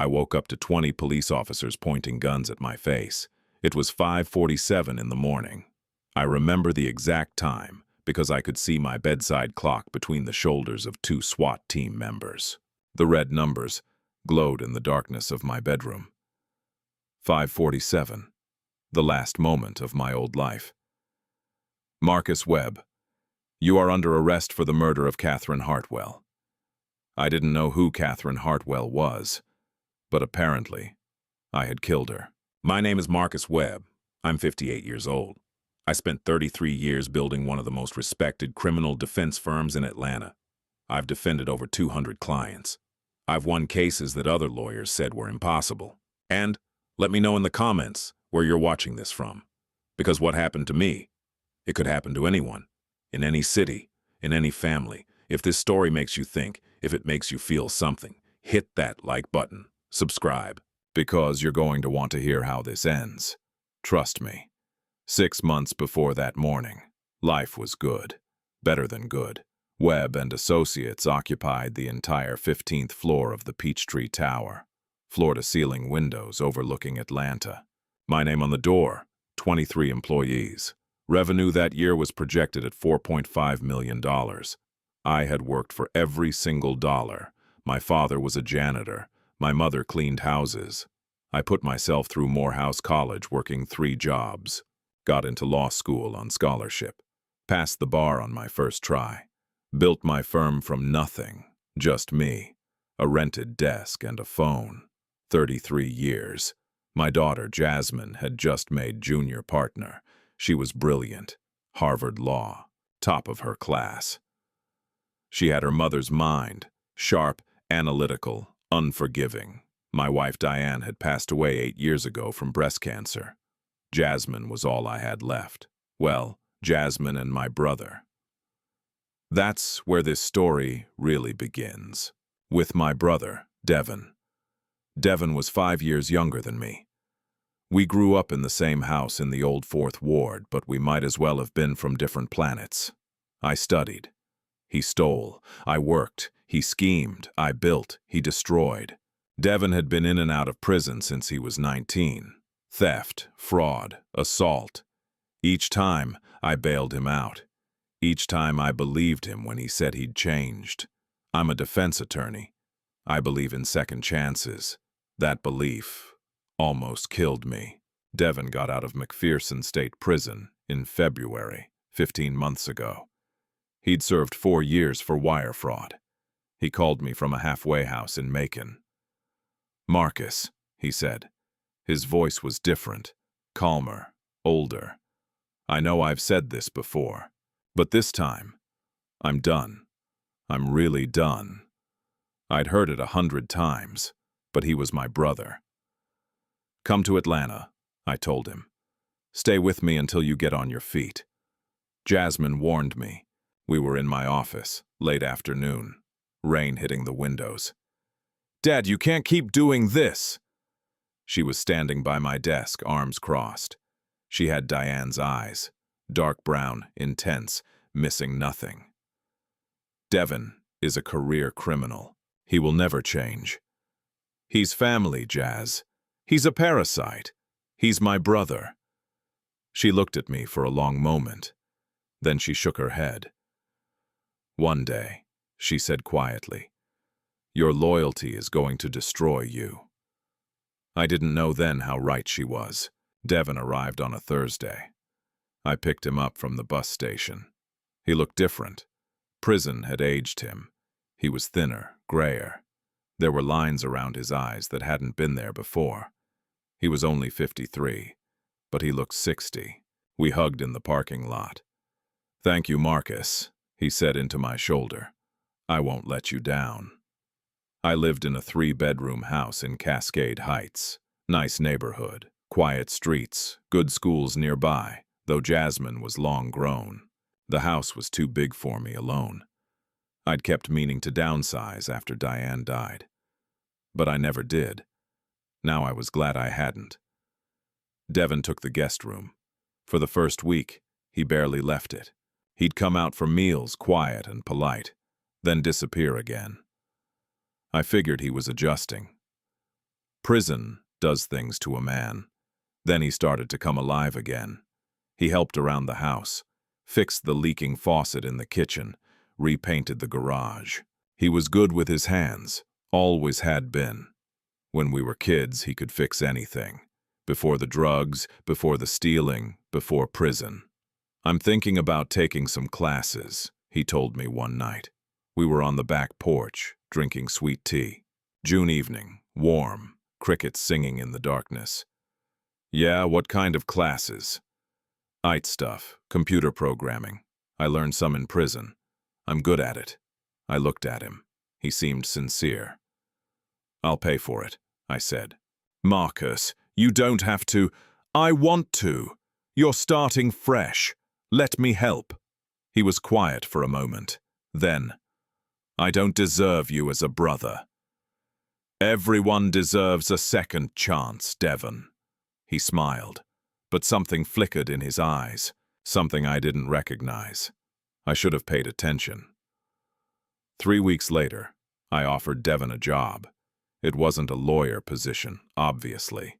I woke up to 20 police officers pointing guns at my face. It was 5:47 in the morning. I remember the exact time because I could see my bedside clock between the shoulders of two SWAT team members. The red numbers glowed in the darkness of my bedroom. 5:47, the last moment of my old life. Marcus Webb, you are under arrest for the murder of Catherine Hartwell. I didn't know who Catherine Hartwell was, but apparently I had killed her. My name is Marcus Webb. I'm 58 years old. I spent 33 years building one of the most respected criminal defense firms in Atlanta. I've defended over 200 clients. I've won cases that other lawyers said were impossible. And let me know in the comments where you're watching this from. Because what happened to me, it could happen to anyone, in any city, in any family. If this story makes you think, if it makes you feel something, hit that like button, subscribe, because you're going to want to hear how this ends. Trust me. 6 months before that morning, life was good, better than good. Webb and Associates occupied the entire 15th floor of the Peachtree Tower, floor-to-ceiling windows overlooking Atlanta. My name on the door, 23 employees. Revenue that year was projected at $4.5 million. I had worked for every single dollar. My father was a janitor. My mother cleaned houses. I put myself through Morehouse College working 3 jobs. Got into law school on scholarship. Passed the bar on my first try. Built my firm from nothing, just me, a rented desk and a phone. 33 years. My daughter, Jasmine, had just made junior partner. She was brilliant. Harvard Law, top of her class. She had her mother's mind, sharp, analytical, unforgiving. My wife, Diane, had passed away 8 years ago from breast cancer. Jasmine was all I had left. Well, Jasmine and my brother. That's where this story really begins. With my brother, Devin. Devin was 5 years younger than me. We grew up in the same house in the old 4th Ward, but we might as well have been from different planets. I studied. He stole. I worked. He schemed. I built. He destroyed. Devin had been in and out of prison since he was 19. Theft, fraud, assault. Each time, I bailed him out. Each time I believed him when he said he'd changed. I'm a defense attorney. I believe in second chances. That belief almost killed me. Devin got out of McPherson State Prison in February, 15 months ago. He'd served 4 years for wire fraud. He called me from a halfway house in Macon. "Marcus," he said. His voice was different, calmer, older. "I know I've said this before, but this time, I'm done. I'm really done." I'd heard it 100 times, but he was my brother. "Come to Atlanta," I told him. "Stay with me until you get on your feet." Jasmine warned me. We were in my office, late afternoon, rain hitting the windows. "Dad, you can't keep doing this!" She was standing by my desk, arms crossed. She had Diane's eyes, dark brown, intense, missing nothing. "Devin is a career criminal. He will never change. He's family, Jazz. He's a parasite. He's my brother." She looked at me for a long moment. Then she shook her head. "One day," she said quietly, "your loyalty is going to destroy you." I didn't know then how right she was. Devin arrived on a Thursday. I picked him up from the bus station. He looked different. Prison had aged him. He was thinner, grayer. There were lines around his eyes that hadn't been there before. He was only 53, but he looked 60. We hugged in the parking lot. "Thank you, Marcus," he said into my shoulder. "I won't let you down." I lived in a 3-bedroom house in Cascade Heights. Nice neighborhood, quiet streets, good schools nearby, though Jasmine was long grown. The house was too big for me alone. I'd kept meaning to downsize after Diane died. But I never did. Now I was glad I hadn't. Devin took the guest room. For the first week, he barely left it. He'd come out for meals, quiet and polite, then disappear again. I figured he was adjusting. Prison does things to a man. Then he started to come alive again. He helped around the house, fixed the leaking faucet in the kitchen, repainted the garage. He was good with his hands, always had been. When we were kids, he could fix anything. Before the drugs, before the stealing, before prison. "I'm thinking about taking some classes," he told me one night. We were on the back porch, drinking sweet tea. June evening, warm, crickets singing in the darkness. "Yeah, what kind of classes?" "IT stuff, computer programming. I learned some in prison. I'm good at it." I looked at him. He seemed sincere. "I'll pay for it," I said. "Marcus, you don't have to." "I want to. You're starting fresh. Let me help." He was quiet for a moment. Then, "I don't deserve you as a brother." "Everyone deserves a second chance, Devon." He smiled, but something flickered in his eyes, something I didn't recognize. I should have paid attention. 3 weeks later, I offered Devon a job. It wasn't a lawyer position, obviously.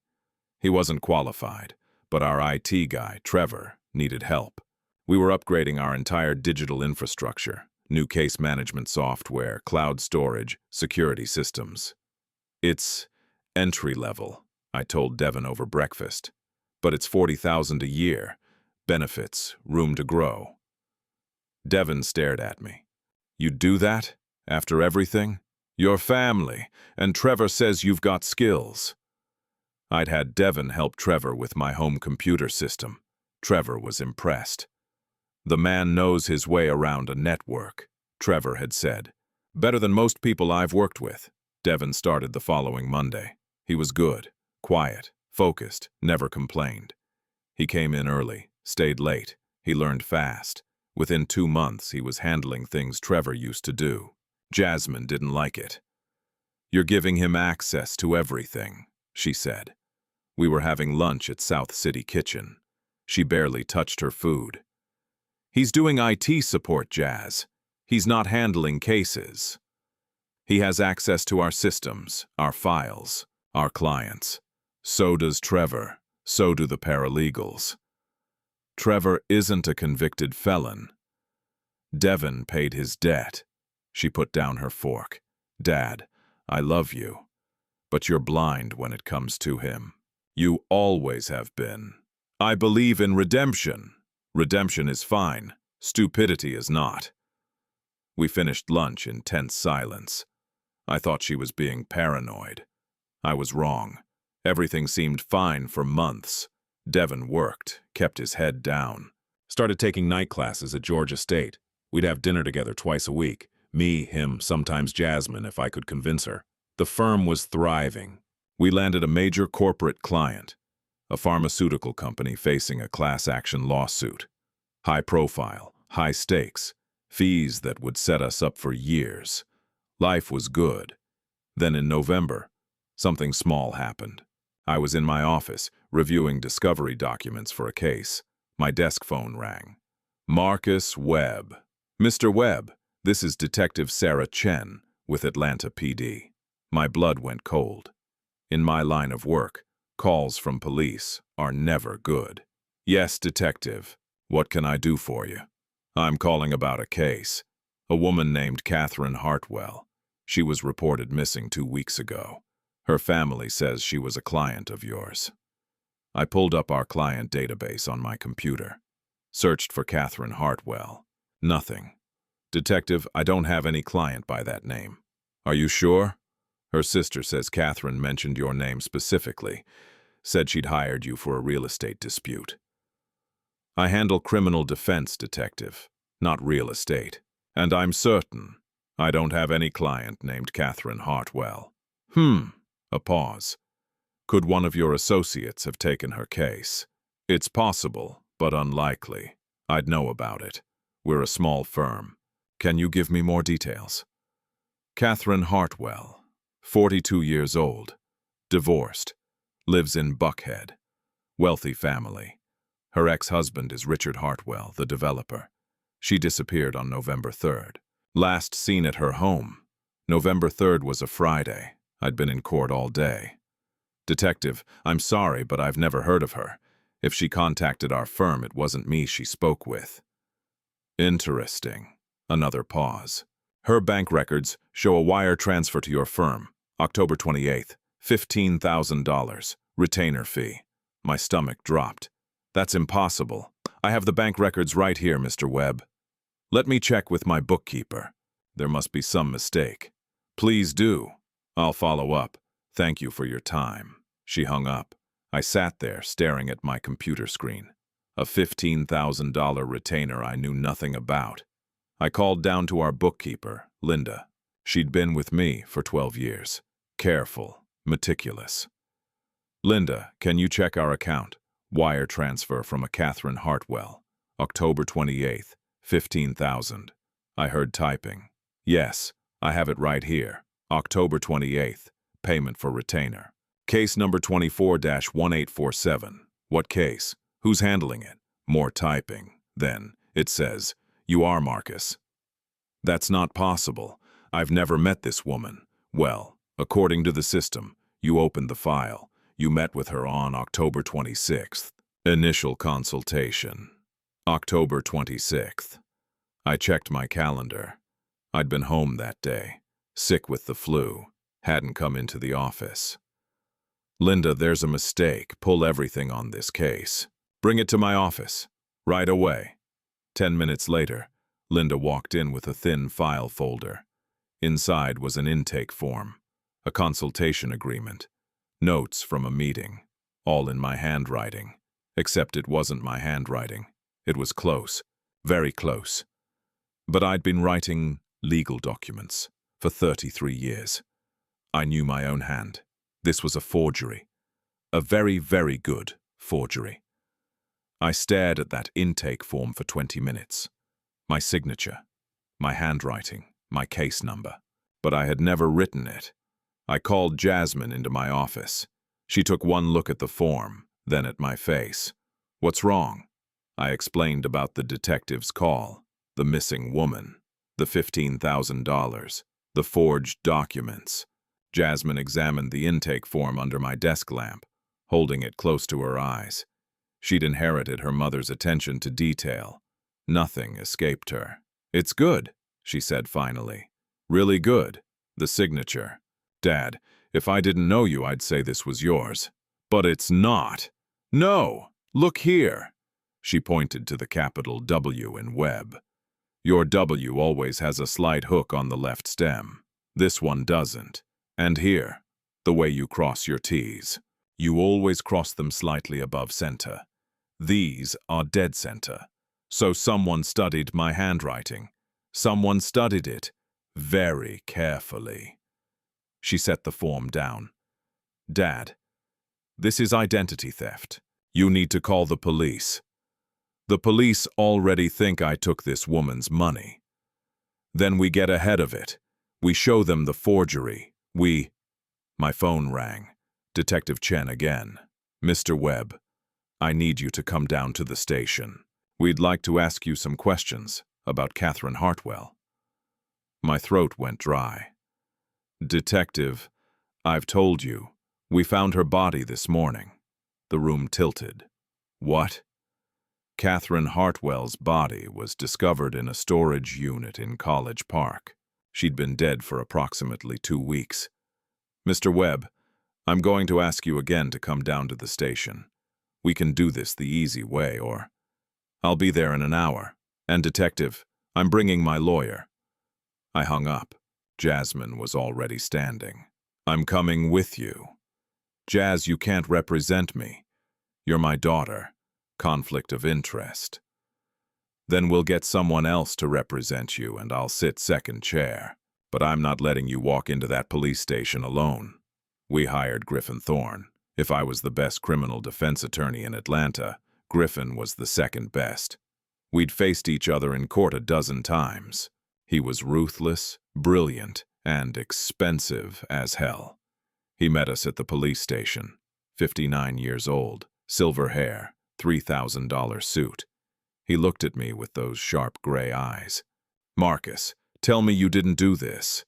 He wasn't qualified, but our IT guy, Trevor, needed help. We were upgrading our entire digital infrastructure, new case management software, cloud storage, security systems. "It's entry-level," I told Devon over breakfast. "But it's $40,000 a year. Benefits, room to grow." Devon stared at me. "You'd do that? After everything? Your family, and Trevor says you've got skills." I'd had Devon help Trevor with my home computer system. Trevor was impressed. "The man knows his way around a network," Trevor had said. "Better than most people I've worked with." Devon started the following Monday. He was good, quiet, focused, never complained. He came in early, stayed late. He learned fast. Within 2 months, he was handling things Trevor used to do. Jasmine didn't like it. "You're giving him access to everything," she said. We were having lunch at South City Kitchen. She barely touched her food. "He's doing IT support, Jazz. He's not handling cases. He has access to our systems, our files, our clients. So does Trevor. So do the paralegals. Trevor isn't a convicted felon. Devon paid his debt." She put down her fork. "Dad, I love you, but you're blind when it comes to him. You always have been. I believe in redemption. Redemption is fine. Stupidity is not." We finished lunch in tense silence. I thought she was being paranoid. I was wrong. Everything seemed fine for months. Devon worked, kept his head down. Started taking night classes at Georgia State. We'd have dinner together twice a week. Me, him, sometimes Jasmine, if I could convince her. The firm was thriving. We landed a major corporate client, a pharmaceutical company facing a class action lawsuit. High profile, high stakes, fees that would set us up for years. Life was good. Then in November, something small happened. I was in my office, reviewing discovery documents for a case. My desk phone rang. "Marcus Webb." "Mr. Webb, this is Detective Sarah Chen with Atlanta PD." My blood went cold. In my line of work, calls from police are never good. "Yes, Detective. What can I do for you?" "I'm calling about a case. A woman named Catherine Hartwell. She was reported missing 2 weeks ago. Her family says she was a client of yours." I pulled up our client database on my computer. Searched for Catherine Hartwell. Nothing. "Detective, I don't have any client by that name." "Are you sure?" "Her sister says Catherine mentioned your name specifically. Said she'd hired you for a real estate dispute." "I handle criminal defense, Detective, not real estate. And I'm certain I don't have any client named Catherine Hartwell." A pause. "Could one of your associates have taken her case?" "It's possible, but unlikely. I'd know about it. We're a small firm. Can you give me more details?" "Catherine Hartwell, 42 years old, divorced, lives in Buckhead, wealthy family. Her ex-husband is Richard Hartwell, the developer. She disappeared on November 3rd. Last seen at her home. November 3rd was a Friday. I'd been in court all day. Detective, I'm sorry, but I've never heard of her. If she contacted our firm, it wasn't me she spoke with. Interesting. Another pause. Her bank records show a wire transfer to your firm, October 28th, $15,000, retainer fee. My stomach dropped. That's impossible. I have the bank records right here, Mr. Webb. Let me check with my bookkeeper. There must be some mistake. Please do. I'll follow up. Thank you for your time. She hung up. I sat there, staring at my computer screen. A $15,000 retainer I knew nothing about. I called down to our bookkeeper, Linda. She'd been with me for 12 years. Careful, meticulous. Linda, can you check our account? Wire transfer from a Catherine Hartwell. October 28th, 15,000. I heard typing. Yes, I have it right here. October 28th, payment for retainer. Case number 24-1847. What case? Who's handling it? More typing. Then, it says, you are Marcus. That's not possible. I've never met this woman. Well, according to the system, you opened the file. You met with her on October 26th. Initial consultation. October 26th. I checked my calendar. I'd been home that day, sick with the flu, hadn't come into the office. Linda, there's a mistake. Pull everything on this case. Bring it to my office. Right away. 10 minutes later, Linda walked in with a thin file folder. Inside was an intake form, a consultation agreement, notes from a meeting, all in my handwriting. Except it wasn't my handwriting. It was close, very close. But I'd been writing legal documents for 33 years. I knew my own hand. This was a forgery. A very, very good forgery. I stared at that intake form for 20 minutes. My signature, my handwriting, my case number. But I had never written it. I called Jasmine into my office. She took one look at the form, then at my face. What's wrong? I explained about the detective's call, the missing woman, the $15,000, the forged documents. Jasmine examined the intake form under my desk lamp, holding it close to her eyes. She'd inherited her mother's attention to detail. Nothing escaped her. It's good, she said finally. Really good. The signature. Dad, if I didn't know you, I'd say this was yours. But it's not. No, look here. She pointed to the capital W in Webb. Your W always has a slight hook on the left stem. This one doesn't. And here, the way you cross your T's. You always cross them slightly above center. These are dead center. So someone studied my handwriting. Someone studied it very carefully. She set the form down. Dad, this is identity theft. You need to call the police. The police already think I took this woman's money. Then we get ahead of it. We show them the forgery. My phone rang. Detective Chen again. Mr. Webb, I need you to come down to the station. We'd like to ask you some questions about Catherine Hartwell. My throat went dry. Detective, I've told you. We found her body this morning. The room tilted. What? Catherine Hartwell's body was discovered in a storage unit in College Park. She'd been dead for approximately 2 weeks. Mr. Webb, I'm going to ask you again to come down to the station. We can do this the easy way, or I'll be there in an hour. And detective, I'm bringing my lawyer. I hung up. Jasmine was already standing. I'm coming with you. Jazz, you can't represent me. You're my daughter. Conflict of interest. Then we'll get someone else to represent you and I'll sit second chair. But I'm not letting you walk into that police station alone. We hired Griffin Thorne. If I was the best criminal defense attorney in Atlanta, Griffin was the second best. We'd faced each other in court a dozen times. He was ruthless, brilliant, and expensive as hell. He met us at the police station. 59 years old, silver hair, $3,000 suit. He looked at me with those sharp gray eyes. Marcus, tell me you didn't do this.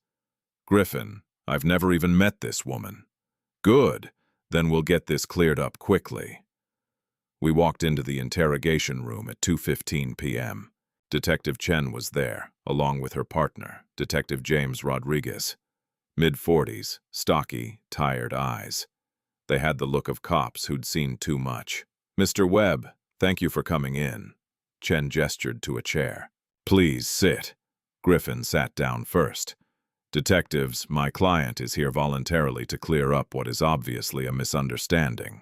Griffin, I've never even met this woman. Good. Then we'll get this cleared up quickly. We walked into the interrogation room at 2:15 p.m. Detective Chen was there, along with her partner, Detective James Rodriguez. Mid-40s, stocky, tired eyes. They had the look of cops who'd seen too much. "Mr. Webb, thank you for coming in." Chen gestured to a chair. "Please sit." Griffin sat down first. "Detectives, my client is here voluntarily to clear up what is obviously a misunderstanding."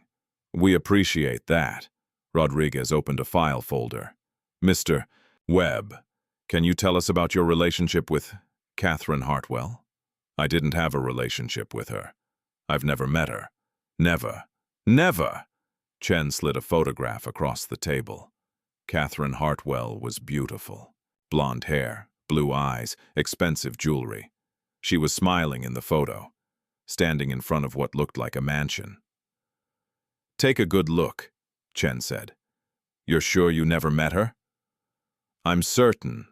"We appreciate that." Rodriguez opened a file folder. "Mr. Webb, can you tell us about your relationship with Catherine Hartwell?" "I didn't have a relationship with her. I've never met her. Never. Never!" Chen slid a photograph across the table. Catherine Hartwell was beautiful. Blonde hair, blue eyes, expensive jewelry. She was smiling in the photo, standing in front of what looked like a mansion. "Take a good look," Chen said. "You're sure you never met her?" "I'm certain."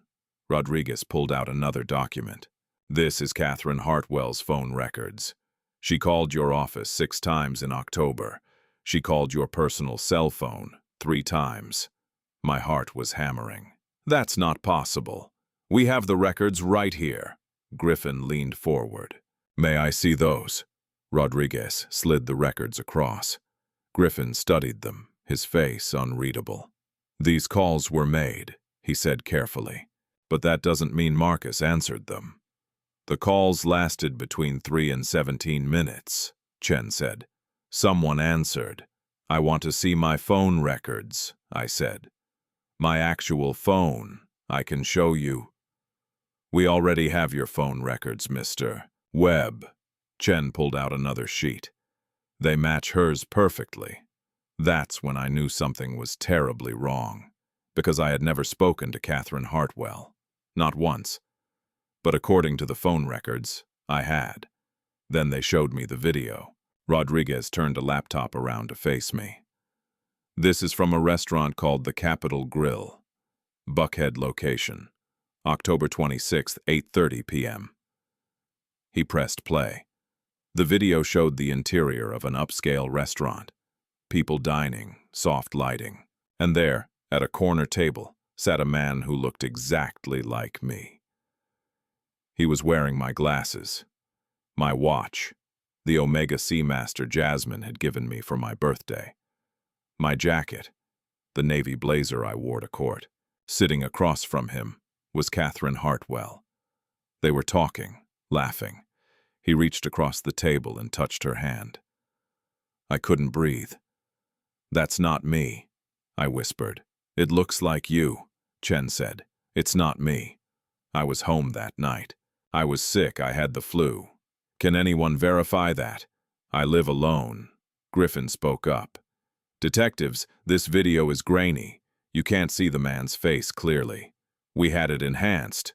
Rodriguez pulled out another document. "This is Catherine Hartwell's phone records. She called your office 6 times in October. She called your personal cell phone 3 times. My heart was hammering. "That's not possible. We have the records right here." Griffin leaned forward. "May I see those?" Rodriguez slid the records across. Griffin studied them, his face unreadable. "These calls were made," he said carefully, "but that doesn't mean Marcus answered them." "The calls lasted between 3 and 17 minutes, Chen said. "Someone answered. 'I want to see my phone records,' I said. 'My actual phone. I can show you.'" "We already have your phone records, Mr. Webb." Chen pulled out another sheet. "They match hers perfectly." That's when I knew something was terribly wrong, because I had never spoken to Catherine Hartwell. Not once. But according to the phone records, I had. Then they showed me the video. Rodriguez turned a laptop around to face me. "This is from a restaurant called the Capitol Grill. Buckhead location. October 26th, 8:30 p.m. He pressed play. The video showed the interior of an upscale restaurant. People dining, soft lighting. And there, at a corner table, sat a man who looked exactly like me. He was wearing my glasses, my watch, the Omega Seamaster Jasmine had given me for my birthday, my jacket, the navy blazer I wore to court. Sitting across from him was Catherine Hartwell. They were talking, laughing. He reached across the table and touched her hand. I couldn't breathe. "That's not me," I whispered. "It looks like you," Chen said. "It's not me. I was home that night. I was sick, I had the flu. Can anyone verify that? I live alone." Griffin spoke up. "Detectives, this video is grainy. You can't see the man's face clearly. We had it enhanced."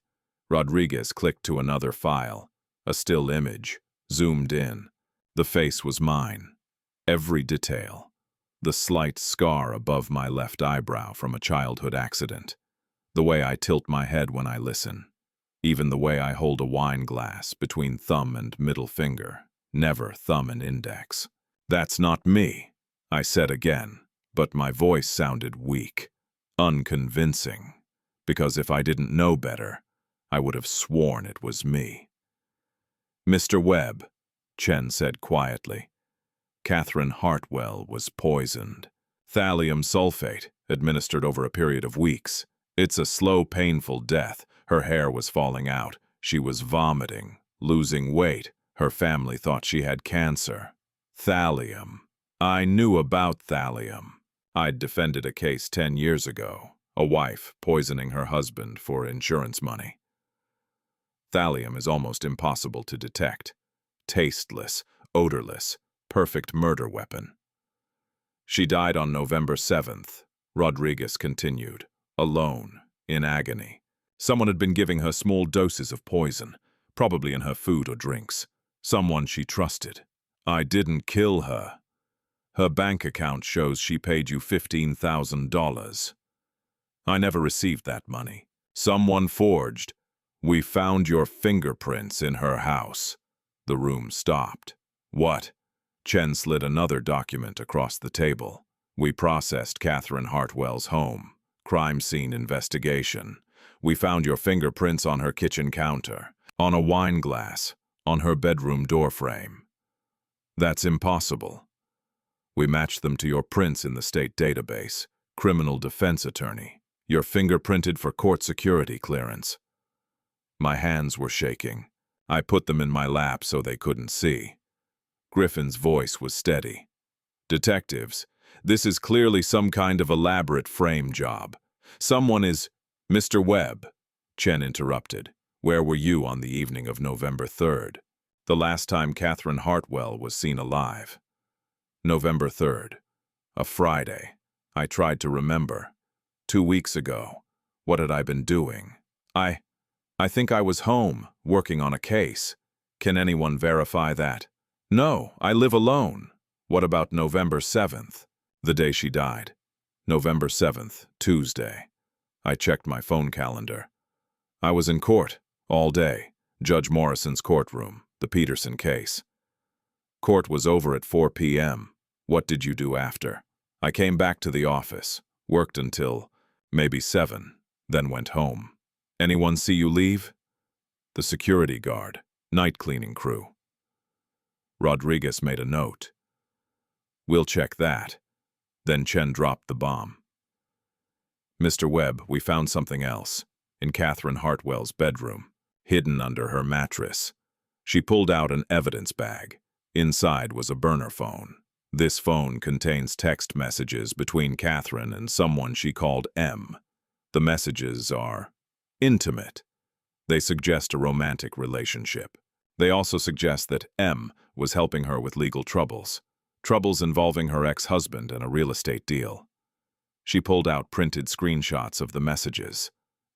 Rodriguez clicked to another file, a still image, zoomed in. The face was mine. Every detail. The slight scar above my left eyebrow from a childhood accident. The way I tilt my head when I listen. Even the way I hold a wine glass between thumb and middle finger, never thumb and index. "That's not me," I said again, but my voice sounded weak, unconvincing, because if I didn't know better, I would have sworn it was me. "Mr. Webb," Chen said quietly, "Catherine Hartwell was poisoned. Thallium sulfate, administered over a period of weeks. It's a slow, painful death. Her hair was falling out. She was vomiting, losing weight. Her family thought she had cancer. Thallium. I knew about thallium. I'd defended a case 10 years ago, a wife poisoning her husband for insurance money. Thallium is almost impossible to detect. Tasteless, odorless, perfect murder weapon. She died on November 7th, Rodriguez continued, alone, in agony. Someone had been giving her small doses of poison, probably in her food or drinks. Someone she trusted. I didn't kill her. Her bank account shows she paid you $15,000. I never received that money. Someone forged. We found your fingerprints in her house." The room stopped. "What?" Chen slid another document across the table. We processed Catherine Hartwell's home. Crime scene investigation. We found your fingerprints on her kitchen counter, on a wine glass, on her bedroom doorframe. That's impossible. We matched them to your prints in the state database. Criminal defense attorney. You're fingerprinted for court security clearance. My hands were shaking. I put them in my lap so they couldn't see. Griffin's voice was steady. Detectives, this is clearly some kind of elaborate frame job. Someone is— Mr. Webb, Chen interrupted. Where were you on the evening of November 3rd? The last time Catherine Hartwell was seen alive. November 3rd. A Friday. I tried to remember. 2 weeks ago. What had I been doing? I think I was home, working on a case. Can anyone verify that? No, I live alone. What about November 7th? The day she died. November 7th, Tuesday. I checked my phone calendar. I was in court, all day. Judge Morrison's courtroom, the Peterson case. Court was over at 4 p.m. What did you do after? I came back to the office, worked until maybe 7, then went home. Anyone see you leave? The security guard, night cleaning crew. Rodriguez made a note. We'll check that. Then Chen dropped the bomb. Mr. Webb, we found something else. In Catherine Hartwell's bedroom, hidden under her mattress. She pulled out an evidence bag. Inside was a burner phone. This phone contains text messages between Catherine and someone she called M. The messages are intimate. They suggest a romantic relationship. They also suggest that M was helping her with legal troubles involving her ex-husband and a real estate deal. She pulled out printed screenshots of the messages.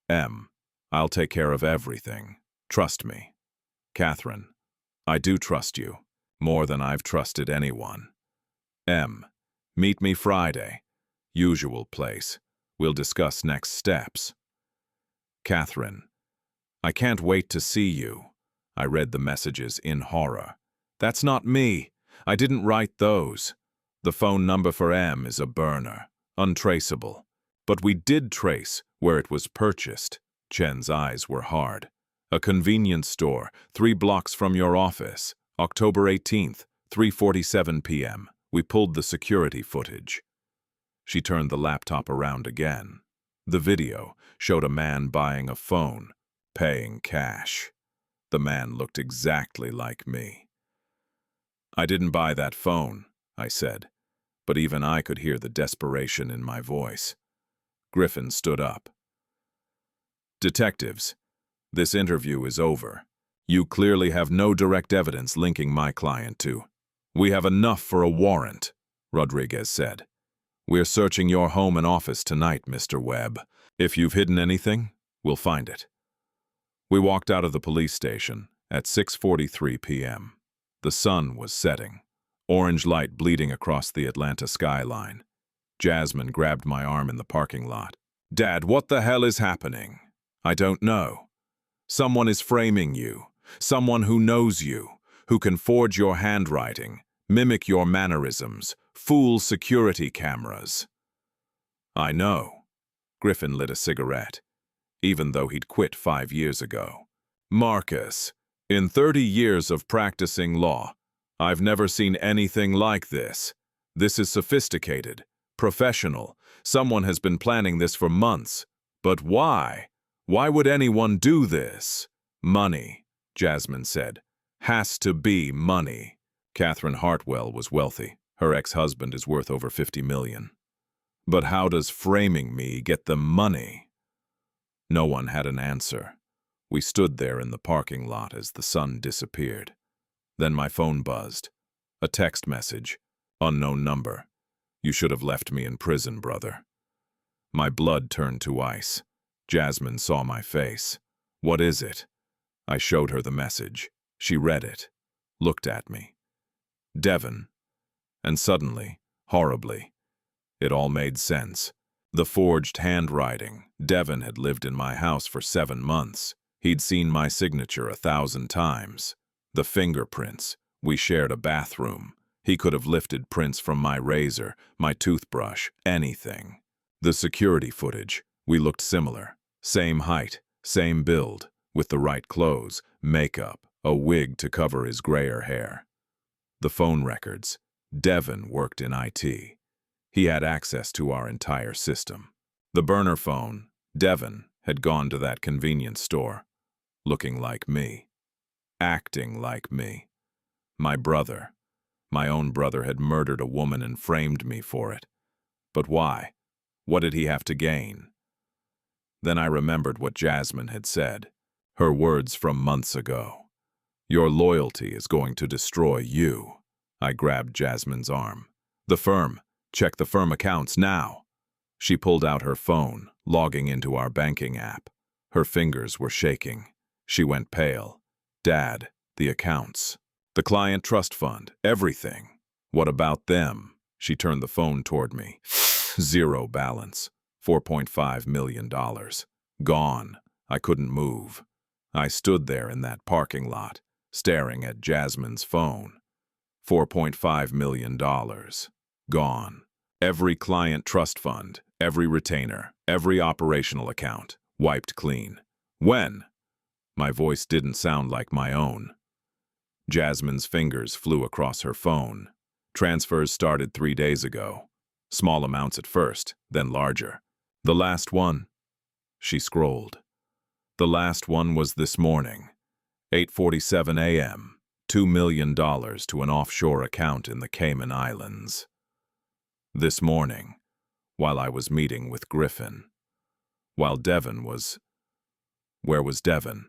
M, I'll take care of everything. Trust me. Catherine, I do trust you, more than I've trusted anyone. M, meet me Friday. Usual place. We'll discuss next steps. Catherine, I can't wait to see you. I read the messages in horror. That's not me. I didn't write those. The phone number for M is a burner, untraceable. But we did trace where it was purchased. Chen's eyes were hard. A convenience store, 3 blocks from your office. October 18th, 3:47 p.m. We pulled the security footage. She turned the laptop around again. The video showed a man buying a phone, paying cash. The man looked exactly like me. I didn't buy that phone, I said, but even I could hear the desperation in my voice. Griffin stood up. Detectives, this interview is over. You clearly have no direct evidence linking my client to. We have enough for a warrant, Rodriguez said. We're searching your home and office tonight, Mr. Webb. If you've hidden anything, we'll find it. We walked out of the police station at 6:43 p.m. The sun was setting, orange light bleeding across the Atlanta skyline. Jasmine grabbed my arm in the parking lot. Dad, what the hell is happening? I don't know. Someone is framing you. Someone who knows you, who can forge your handwriting, mimic your mannerisms, fool security cameras. I know. Griffin lit a cigarette, even though he'd quit 5 years ago. Marcus, in 30 years of practicing law, I've never seen anything like this. This is sophisticated, professional. Someone has been planning this for months. But why? Why would anyone do this? Money, Jasmine said. Has to be money. Catherine Hartwell was wealthy. Her ex-husband is worth over $50 million. But how does framing me get the money? No one had an answer. We stood there in the parking lot as the sun disappeared. Then my phone buzzed. A text message. Unknown number. You should have left me in prison, brother. My blood turned to ice. Jasmine saw my face. What is it? I showed her the message. She read it, looked at me. Devon. And suddenly, horribly, it all made sense. The forged handwriting. Devon had lived in my house for 7 months. He'd seen my signature 1,000 times. The fingerprints. We shared a bathroom. He could have lifted prints from my razor, my toothbrush, anything. The security footage, we looked similar. Same height, same build, with the right clothes, makeup, a wig to cover his grayer hair. The phone records. Devin worked in IT. He had access to our entire system. The burner phone. Devin had gone to that convenience store. Looking like me. Acting like me. My brother. My own brother had murdered a woman and framed me for it. But why? What did he have to gain? Then I remembered what Jasmine had said. Her words from months ago. Your loyalty is going to destroy you. I grabbed Jasmine's arm. The firm. Check the firm accounts now. She pulled out her phone, logging into our banking app. Her fingers were shaking. She went pale. Dad, the accounts. The client trust fund, everything. What about them? She turned the phone toward me. Zero balance. $4.5 million. Gone. I couldn't move. I stood there in that parking lot, staring at Jasmine's phone. $4.5 million. Gone. Every client trust fund, every retainer, every operational account, wiped clean. When? My voice didn't sound like my own. Jasmine's fingers flew across her phone. Transfers started 3 days ago. Small amounts at first, then larger. The last one. She scrolled. The last one was this morning. 8:47 a.m. $2 million to an offshore account in the Cayman Islands. This morning, while I was meeting with Griffin. While Devin was... Where was Devin?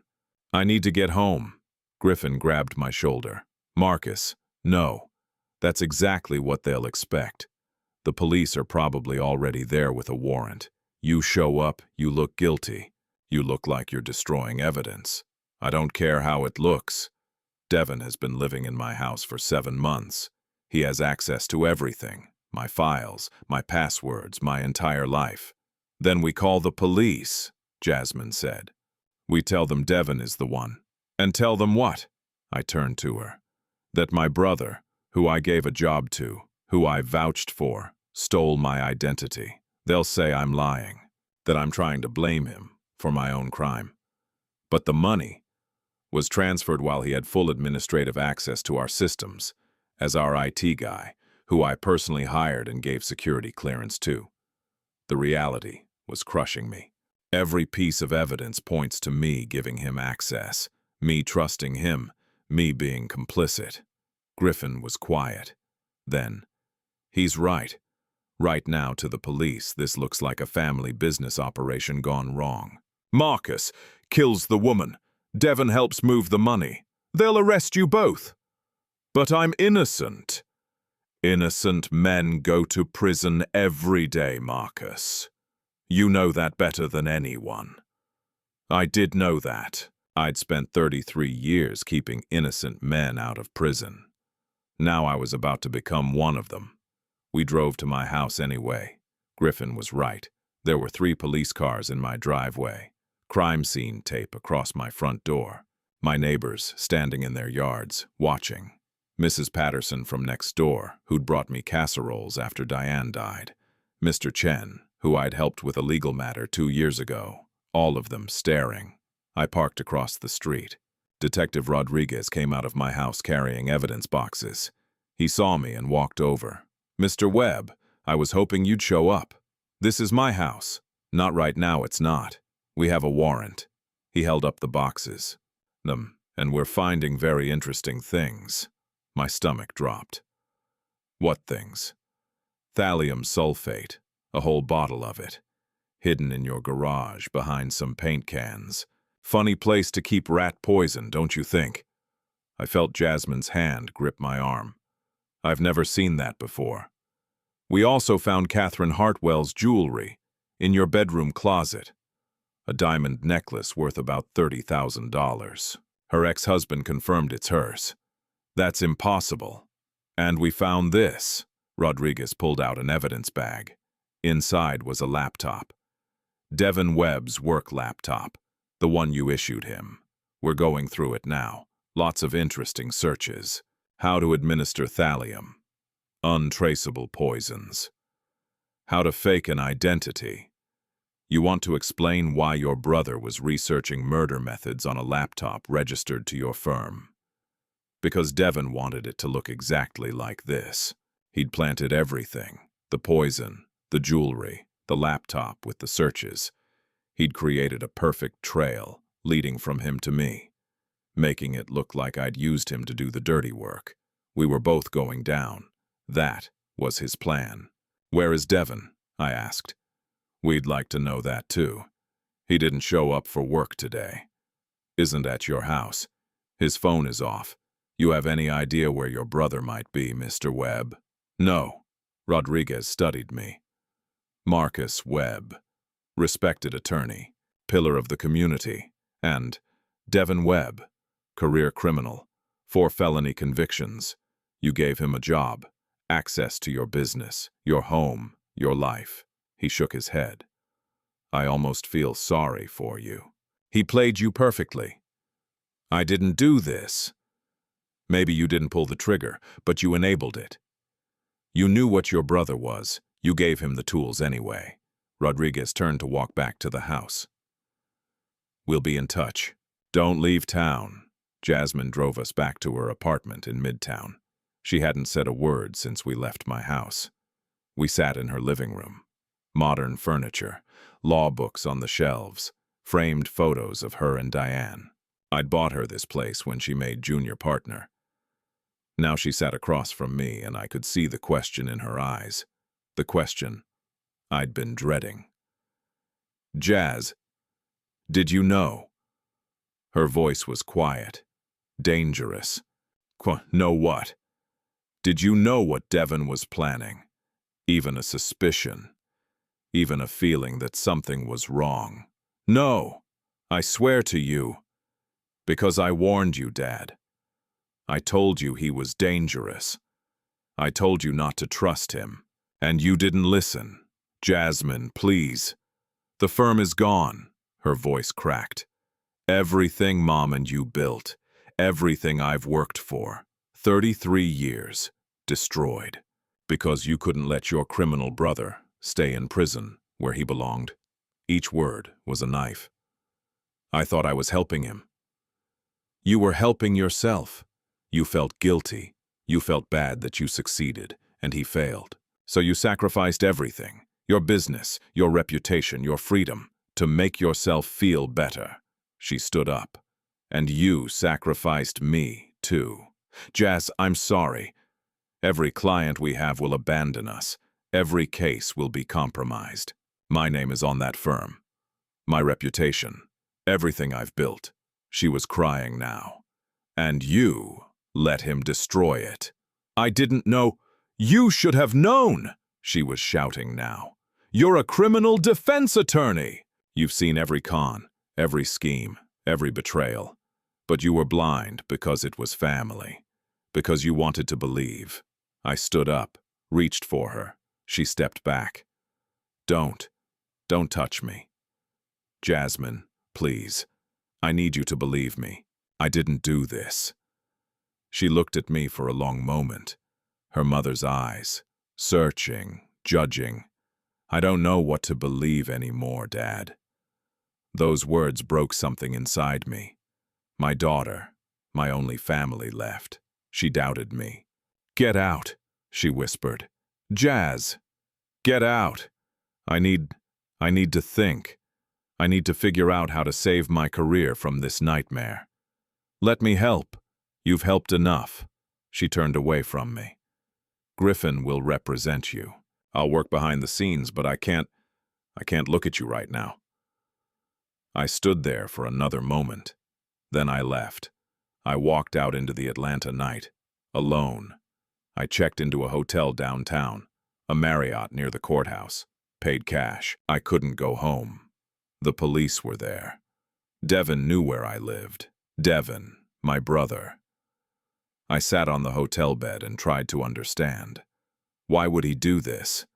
I need to get home. Griffin grabbed my shoulder. Marcus, no. That's exactly what they'll expect. The police are probably already there with a warrant. You show up, you look guilty. You look like you're destroying evidence. I don't care how it looks. Devin has been living in my house for 7 months. He has access to everything. My files, my passwords, my entire life. Then we call the police, Jasmine said. We tell them Devin is the one. And tell them what? I turned to her. That my brother, who I gave a job to, who I vouched for, stole my identity. They'll say I'm lying, that I'm trying to blame him for my own crime. But the money was transferred while he had full administrative access to our systems, as our IT guy, who I personally hired and gave security clearance to. The reality was crushing me. Every piece of evidence points to me giving him access, me trusting him, me being complicit. Griffin was quiet. Then, he's right. Right now to the police, this looks like a family business operation gone wrong. Marcus kills the woman. Devin helps move the money. They'll arrest you both. But I'm innocent. Innocent men go to prison every day, Marcus. You know that better than anyone. I did know that. I'd spent 33 years keeping innocent men out of prison. Now I was about to become one of them. We drove to my house anyway. Griffin was right. There were 3 police cars in my driveway. Crime scene tape across my front door. My neighbors standing in their yards, watching. Mrs. Patterson from next door, who'd brought me casseroles after Diane died. Mr. Chen, who I'd helped with a legal matter 2 years ago. All of them staring. I parked across the street. Detective Rodriguez came out of my house carrying evidence boxes. He saw me and walked over. Mr. Webb, I was hoping you'd show up. This is my house. Not right now, it's not. We have a warrant. He held up the boxes. And we're finding very interesting things. My stomach dropped. What things? Thallium sulfate, a whole bottle of it. Hidden in your garage behind some paint cans. Funny place to keep rat poison, don't you think? I felt Jasmine's hand grip my arm. I've never seen that before. We also found Catherine Hartwell's jewelry in your bedroom closet. A diamond necklace worth about $30,000. Her ex-husband confirmed it's hers. That's impossible. And we found this. Rodriguez pulled out an evidence bag. Inside was a laptop. Devin Webb's work laptop, the one you issued him. We're going through it now. Lots of interesting searches. How to administer thallium. Untraceable poisons. How to fake an identity. You want to explain why your brother was researching murder methods on a laptop registered to your firm. Because Devin wanted it to look exactly like this. He'd planted everything, the poison, the jewelry, the laptop with the searches. He'd created a perfect trail leading from him to me, making it look like I'd used him to do the dirty work. We were both going down. That was his plan. Where is Devin? I asked. We'd like to know that too. He didn't show up for work today. Isn't at your house. His phone is off. You have any idea where your brother might be, Mr. Webb? No. Rodriguez studied me. Marcus Webb, respected attorney, pillar of the community, and Devin Webb, career criminal, 4 felony convictions. You gave him a job, access to your business, your home, your life. He shook his head. I almost feel sorry for you. He played you perfectly. I didn't do this. Maybe you didn't pull the trigger, but you enabled it. You knew what your brother was. You gave him the tools anyway. Rodriguez turned to walk back to the house. We'll be in touch. Don't leave town. Jasmine drove us back to her apartment in Midtown. She hadn't said a word since we left my house. We sat in her living room. Modern furniture, law books on the shelves, framed photos of her and Diane. I'd bought her this place when she made junior partner. Now she sat across from me, and I could see the question in her eyes. The question I'd been dreading. Jazz, did you know? Her voice was quiet, dangerous. Know what? Did you know what Devin was planning? Even a suspicion. Even a feeling that something was wrong. No, I swear to you. Because I warned you, Dad. I told you he was dangerous. I told you not to trust him. And you didn't listen. Jasmine, please. The firm is gone. Her voice cracked. Everything Mom and you built, everything I've worked for, 33 years, destroyed. Because you couldn't let your criminal brother stay in prison where he belonged. Each word was a knife. I thought I was helping him. You were helping yourself. You felt guilty. You felt bad that you succeeded, and he failed. So you sacrificed everything, your business, your reputation, your freedom, to make yourself feel better. She stood up. And you sacrificed me, too. Jazz, I'm sorry. Every client we have will abandon us. Every case will be compromised. My name is on that firm. My reputation. Everything I've built. She was crying now. And you let him destroy it. I didn't know. You should have known, she was shouting now. You're a criminal defense attorney. You've seen every con, every scheme, every betrayal. But you were blind because it was family. Because you wanted to believe. I stood up, reached for her. She stepped back. Don't touch me. Jasmine, please. I need you to believe me. I didn't do this. She looked at me for a long moment. Her mother's eyes, searching, judging. I don't know what to believe anymore, Dad. Those words broke something inside me. My daughter, my only family left. She doubted me. Get out, she whispered. Jazz, get out. I need to think. I need to figure out how to save my career from this nightmare. Let me help. You've helped enough. She turned away from me. Griffin will represent you. I'll work behind the scenes, but I can't look at you right now. I stood there for another moment. Then I left. I walked out into the Atlanta night, alone. I checked into a hotel downtown, a Marriott near the courthouse, paid cash. I couldn't go home. The police were there. Devin knew where I lived. Devin, my brother. I sat on the hotel bed and tried to understand. Why would he do this?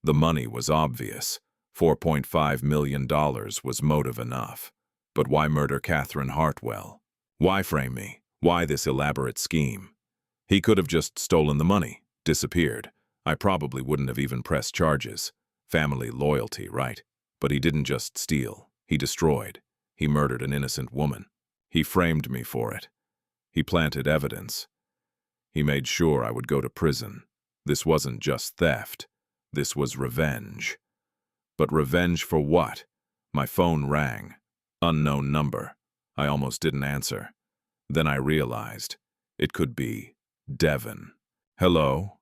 The money was obvious. $4.5 million was motive enough. But why murder Catherine Hartwell? Why frame me? Why this elaborate scheme? He could have just stolen the money, Disappeared. I probably wouldn't have even pressed charges. Family loyalty, right? But he didn't just steal. He destroyed. He murdered an innocent woman. He framed me for it. He planted evidence. He made sure I would go to prison. This wasn't just theft. This was revenge. But revenge for what? My phone rang. Unknown number. I almost didn't answer. Then I realized it could be Devon. Hello?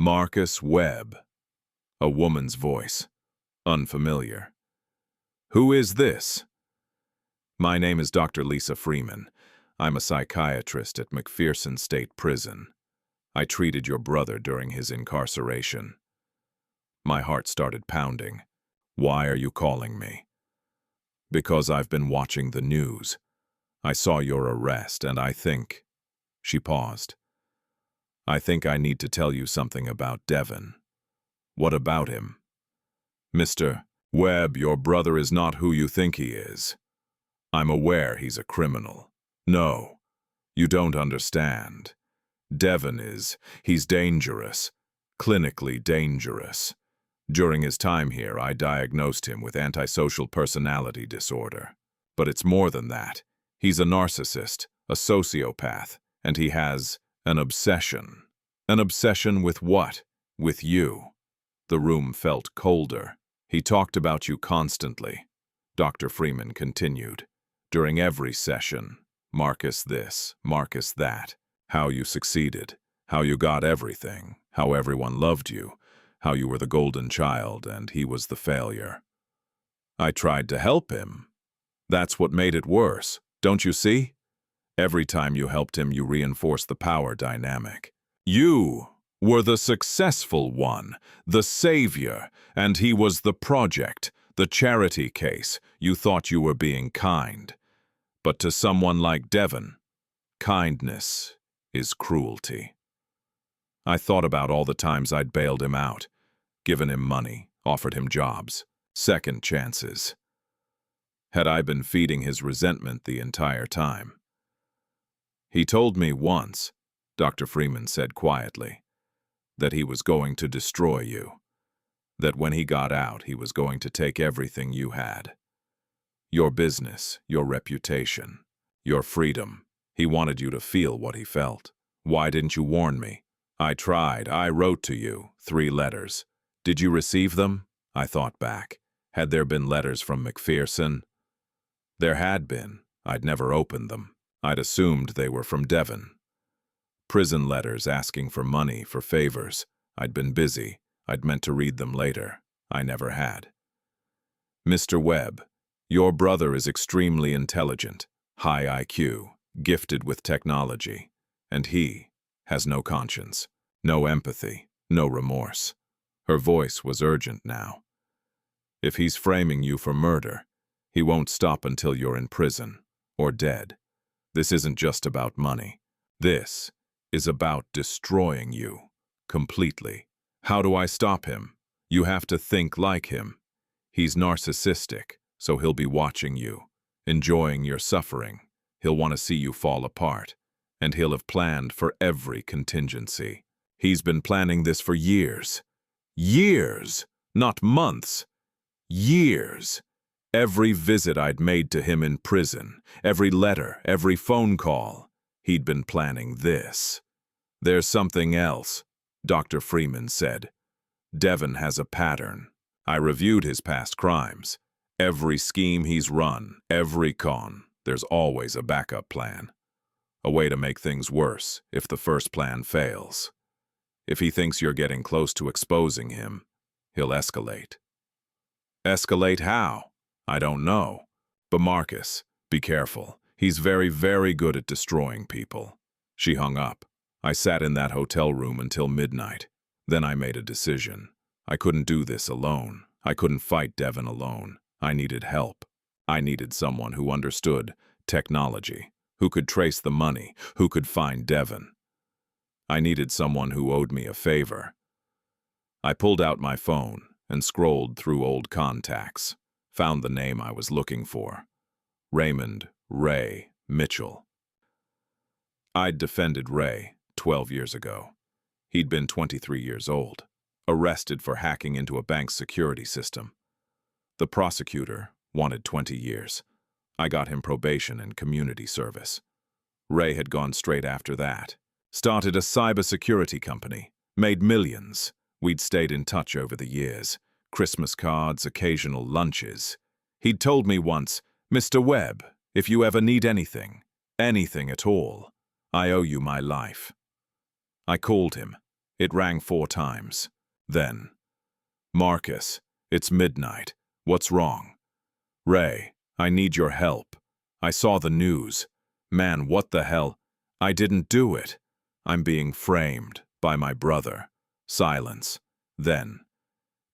Marcus Webb. A woman's voice. Unfamiliar. Who is this? My name is Dr. Lisa Freeman. I'm a psychiatrist at McPherson State Prison. I treated your brother during his incarceration. My heart started pounding. Why are you calling me? Because I've been watching the news. I saw your arrest, and I think... She paused. I think I need to tell you something about Devon. What about him? Mr. Webb, your brother is not who you think he is. I'm aware he's a criminal. No, you don't understand. Devon he's dangerous, clinically dangerous. During his time here, I diagnosed him with antisocial personality disorder. But it's more than that. He's a narcissist, a sociopath, and he has an obsession. An obsession with what? With you. The room felt colder. He talked about you constantly. Dr. Freeman continued. During every session, Marcus this, Marcus that. How you succeeded, how you got everything, how everyone loved you, how you were the golden child and he was the failure. I tried to help him. That's what made it worse, don't you see? Every time you helped him, you reinforced the power dynamic. You were the successful one, the savior, and he was the project, the charity case. You thought you were being kind. But to someone like Devon, kindness is cruelty. I thought about all the times I'd bailed him out, given him money, offered him jobs, second chances. Had I been feeding his resentment the entire time? He told me once, Dr. Freeman said quietly, that he was going to destroy you, that when he got out he was going to take everything you had. Your business, your reputation, your freedom. He wanted you to feel what he felt. Why didn't you warn me? I tried. I wrote to you 3 letters. Did you receive them? I thought back. Had there been letters from McPherson? There had been. I'd never opened them. I'd assumed they were from Devon. Prison letters asking for money, for favors. I'd been busy. I'd meant to read them later. I never had. Mr. Webb, your brother is extremely intelligent, high IQ, gifted with technology, and he has no conscience, no empathy, no remorse. Her voice was urgent now. If he's framing you for murder, he won't stop until you're in prison or dead. This isn't just about money. This is about destroying you completely. How do I stop him? You have to think like him. He's narcissistic, so he'll be watching you, enjoying your suffering. He'll want to see you fall apart, and he'll have planned for every contingency. He's been planning this for years. Years, not months. Years. Every visit I'd made to him in prison, every letter, every phone call, he'd been planning this. There's something else, Dr. Freeman said. Devon has a pattern. I reviewed his past crimes. Every scheme he's run, every con, there's always a backup plan. A way to make things worse if the first plan fails. If he thinks you're getting close to exposing him, he'll escalate. Escalate how? I don't know. But Marcus, be careful. He's very, very good at destroying people. She hung up. I sat in that hotel room until midnight. Then I made a decision. I couldn't do this alone. I couldn't fight Devon alone. I needed help. I needed someone who understood technology, who could trace the money, who could find Devon. I needed someone who owed me a favor. I pulled out my phone and scrolled through old contacts, found the name I was looking for. Raymond Ray Mitchell. I'd defended Ray 12 years ago. He'd been 23 years old, arrested for hacking into a bank's security system. The prosecutor wanted 20 years. I got him probation and community service. Ray had gone straight after that. Started a cybersecurity company, made millions. We'd stayed in touch over the years. Christmas cards, occasional lunches. He'd told me once, "Mr. Webb, if you ever need anything at all, I owe you my life." I called him. It rang 4 times. Then, "Marcus, it's midnight. What's wrong?" "Ray, I need your help. I saw the news. Man, what the hell? I didn't do it. I'm being framed by my brother." Silence. Then,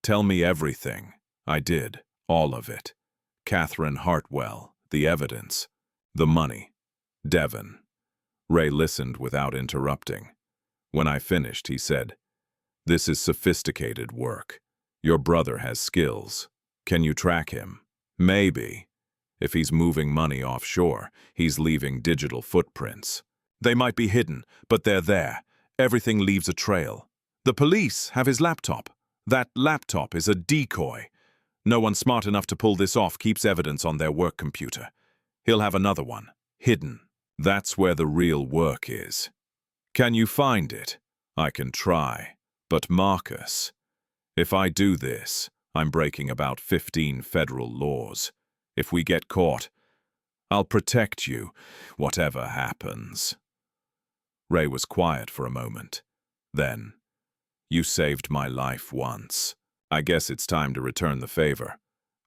"Tell me everything." I did, all of it. Catherine Hartwell, the evidence, the money. Devon. Ray listened without interrupting. When I finished, he said, "This is sophisticated work. Your brother has skills. Can you track him?" "Maybe. If he's moving money offshore, he's leaving digital footprints. They might be hidden, but they're there. Everything leaves a trail. The police have his laptop. That laptop is a decoy. No one smart enough to pull this off keeps evidence on their work computer. He'll have another one, hidden. That's where the real work is. Can you find it?" "I can try. But Marcus, if I do this, I'm breaking about 15 federal laws. If we get caught, I'll protect you, whatever happens." Ray was quiet for a moment. Then, "You saved my life once. I guess it's time to return the favor.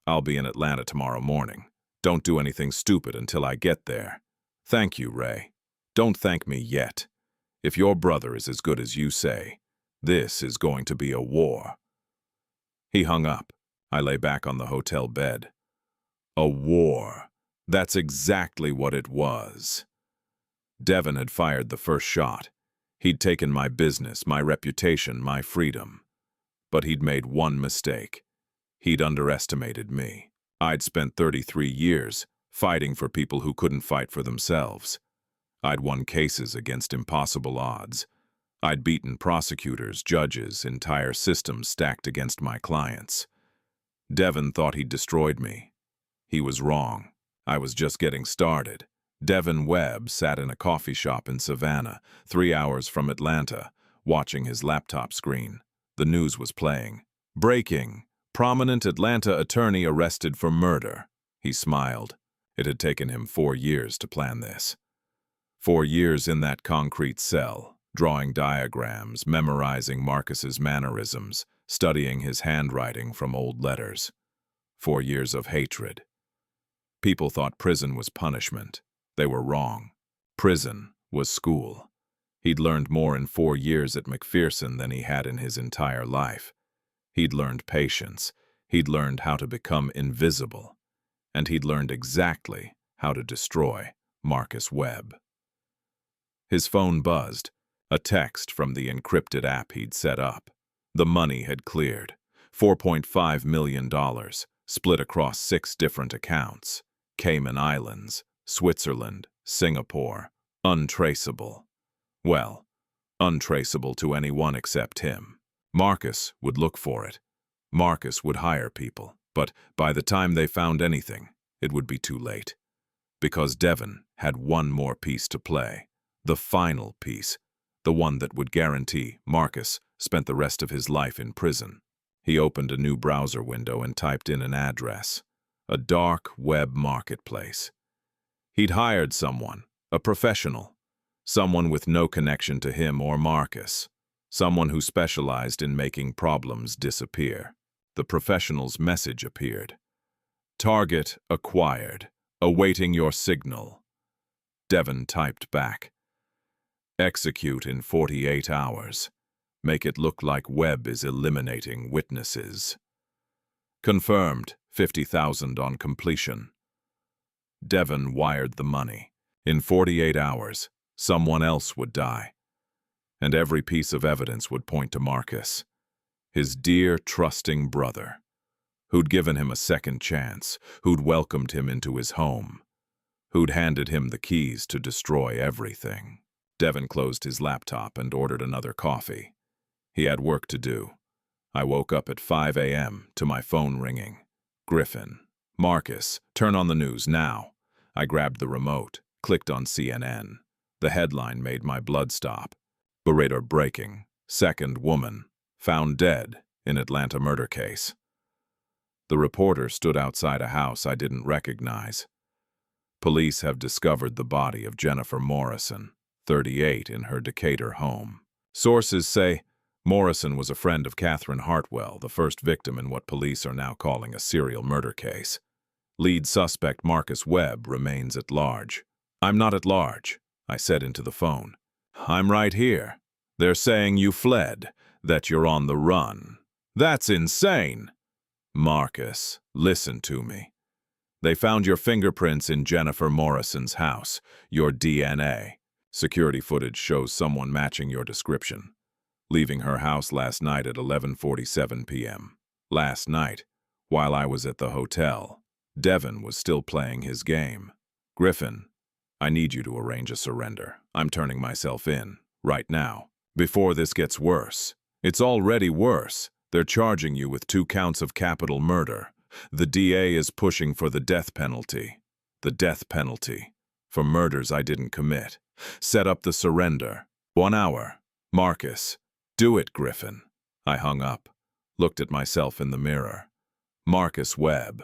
I'll be in Atlanta tomorrow morning. Don't do anything stupid until I get there." "Thank you, Ray. Don't thank me yet. If your brother is as good as you say, this is going to be a war." He hung up. I lay back on the hotel bed. A war. That's exactly what it was. Devon had fired the first shot. He'd taken my business, my reputation, my freedom. But he'd made one mistake. He'd underestimated me. I'd spent 33 years fighting for people who couldn't fight for themselves. I'd won cases against impossible odds. I'd beaten prosecutors, judges, entire systems stacked against my clients. Devon thought he'd destroyed me. He was wrong. I was just getting started. Devon Webb sat in a coffee shop in Savannah, 3 hours from Atlanta, watching his laptop screen. The news was playing. "Breaking. Prominent Atlanta attorney arrested for murder." He smiled. It had taken him 4 years to plan this. 4 years in that concrete cell, drawing diagrams, memorizing Marcus's mannerisms, studying his handwriting from old letters. 4 years of hatred. People thought prison was punishment. They were wrong. Prison was school. He'd learned more in 4 years at McPherson than he had in his entire life. He'd learned patience. He'd learned how to become invisible. And he'd learned exactly how to destroy Marcus Webb. His phone buzzed, a text from the encrypted app he'd set up. The money had cleared. $4.5 million, split across 6 different accounts. Cayman Islands, Switzerland, Singapore, untraceable. Well, untraceable to anyone except him. Marcus would look for it. Marcus would hire people, but by the time they found anything, it would be too late. Because Devon had one more piece to play. The final piece, the one that would guarantee Marcus spent the rest of his life in prison. He opened a new browser window and typed in an address. A dark web marketplace. He'd hired someone, a professional, someone with no connection to him or Marcus, someone who specialized in making problems disappear. The professional's message appeared. "Target acquired. Awaiting your signal." Devon typed back. "Execute in 48 hours. Make it look like Webb is eliminating witnesses." Confirmed, 50,000 on completion. Devon wired the money. In 48 hours, someone else would die. And every piece of evidence would point to Marcus, his dear, trusting brother, who'd given him a second chance, who'd welcomed him into his home, who'd handed him the keys to destroy everything. Devon closed his laptop and ordered another coffee. He had work to do. I woke up at 5 a.m. to my phone ringing. Griffin. Marcus, turn on the news now. I grabbed the remote, clicked on CNN. The headline made my blood stop. Burrito breaking. Second woman. Found dead in Atlanta murder case. The reporter stood outside a house I didn't recognize. Police have discovered the body of Jennifer Morrison, 38, in her Decatur home. Sources say Morrison was a friend of Catherine Hartwell, the first victim in what police are now calling a serial murder case. Lead suspect Marcus Webb remains at large. I'm not at large, I said into the phone. I'm right here. They're saying you fled, that you're on the run. That's insane. Marcus, listen to me. They found your fingerprints in Jennifer Morrison's house, your DNA. Security footage shows someone matching your description. Leaving her house last night at 11:47 p.m. Last night, while I was at the hotel, Devin was still playing his game. Griffin, I need you to arrange a surrender. I'm turning myself in, right now. Before this gets worse. It's already worse. They're charging you with 2 counts of capital murder. The DA is pushing for the death penalty. The death penalty. For murders I didn't commit. Set up the surrender. 1 hour. Marcus. Do it, Griffin. I hung up, looked at myself in the mirror. Marcus Webb,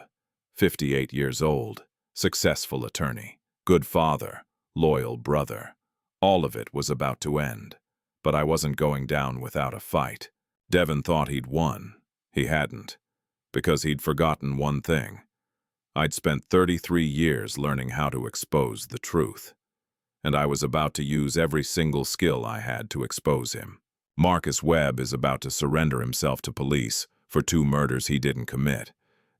58 years old, successful attorney, good father, loyal brother. All of it was about to end, but I wasn't going down without a fight. Devin thought he'd won. He hadn't, because he'd forgotten one thing. I'd spent 33 years learning how to expose the truth, and I was about to use every single skill I had to expose him. Marcus Webb is about to surrender himself to police for 2 murders he didn't commit.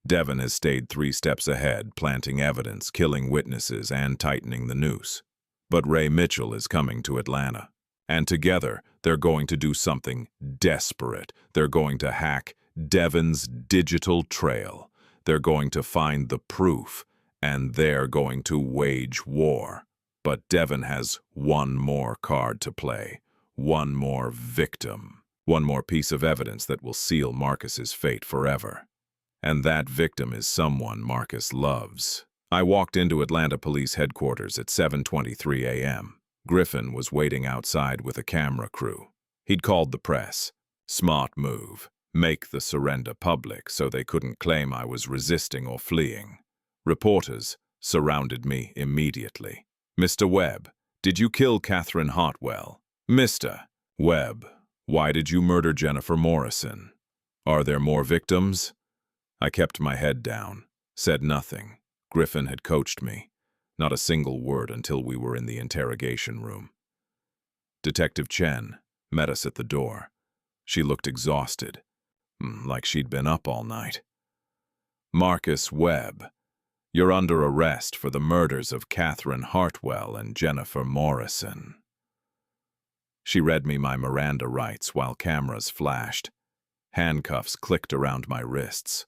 Devin has stayed 3 steps ahead, planting evidence, killing witnesses, and tightening the noose. But Ray Mitchell is coming to Atlanta. And together, they're going to do something desperate. They're going to hack Devin's digital trail. They're going to find the proof, and they're going to wage war. But Devin has one more card to play. One more victim. One more piece of evidence that will seal Marcus's fate forever. And that victim is someone Marcus loves. I walked into Atlanta Police Headquarters at 7:23 a.m. Griffin was waiting outside with a camera crew. He'd called the press. Smart move. Make the surrender public so they couldn't claim I was resisting or fleeing. Reporters surrounded me immediately. Mr. Webb, did you kill Catherine Hartwell? Mr. Webb, why did you murder Jennifer Morrison? Are there more victims? I kept my head down, said nothing. Griffin had coached me. Not a single word until we were in the interrogation room. Detective Chen met us at the door. She looked exhausted, like she'd been up all night. Marcus Webb, you're under arrest for the murders of Catherine Hartwell and Jennifer Morrison. She read me my Miranda rights while cameras flashed. Handcuffs clicked around my wrists.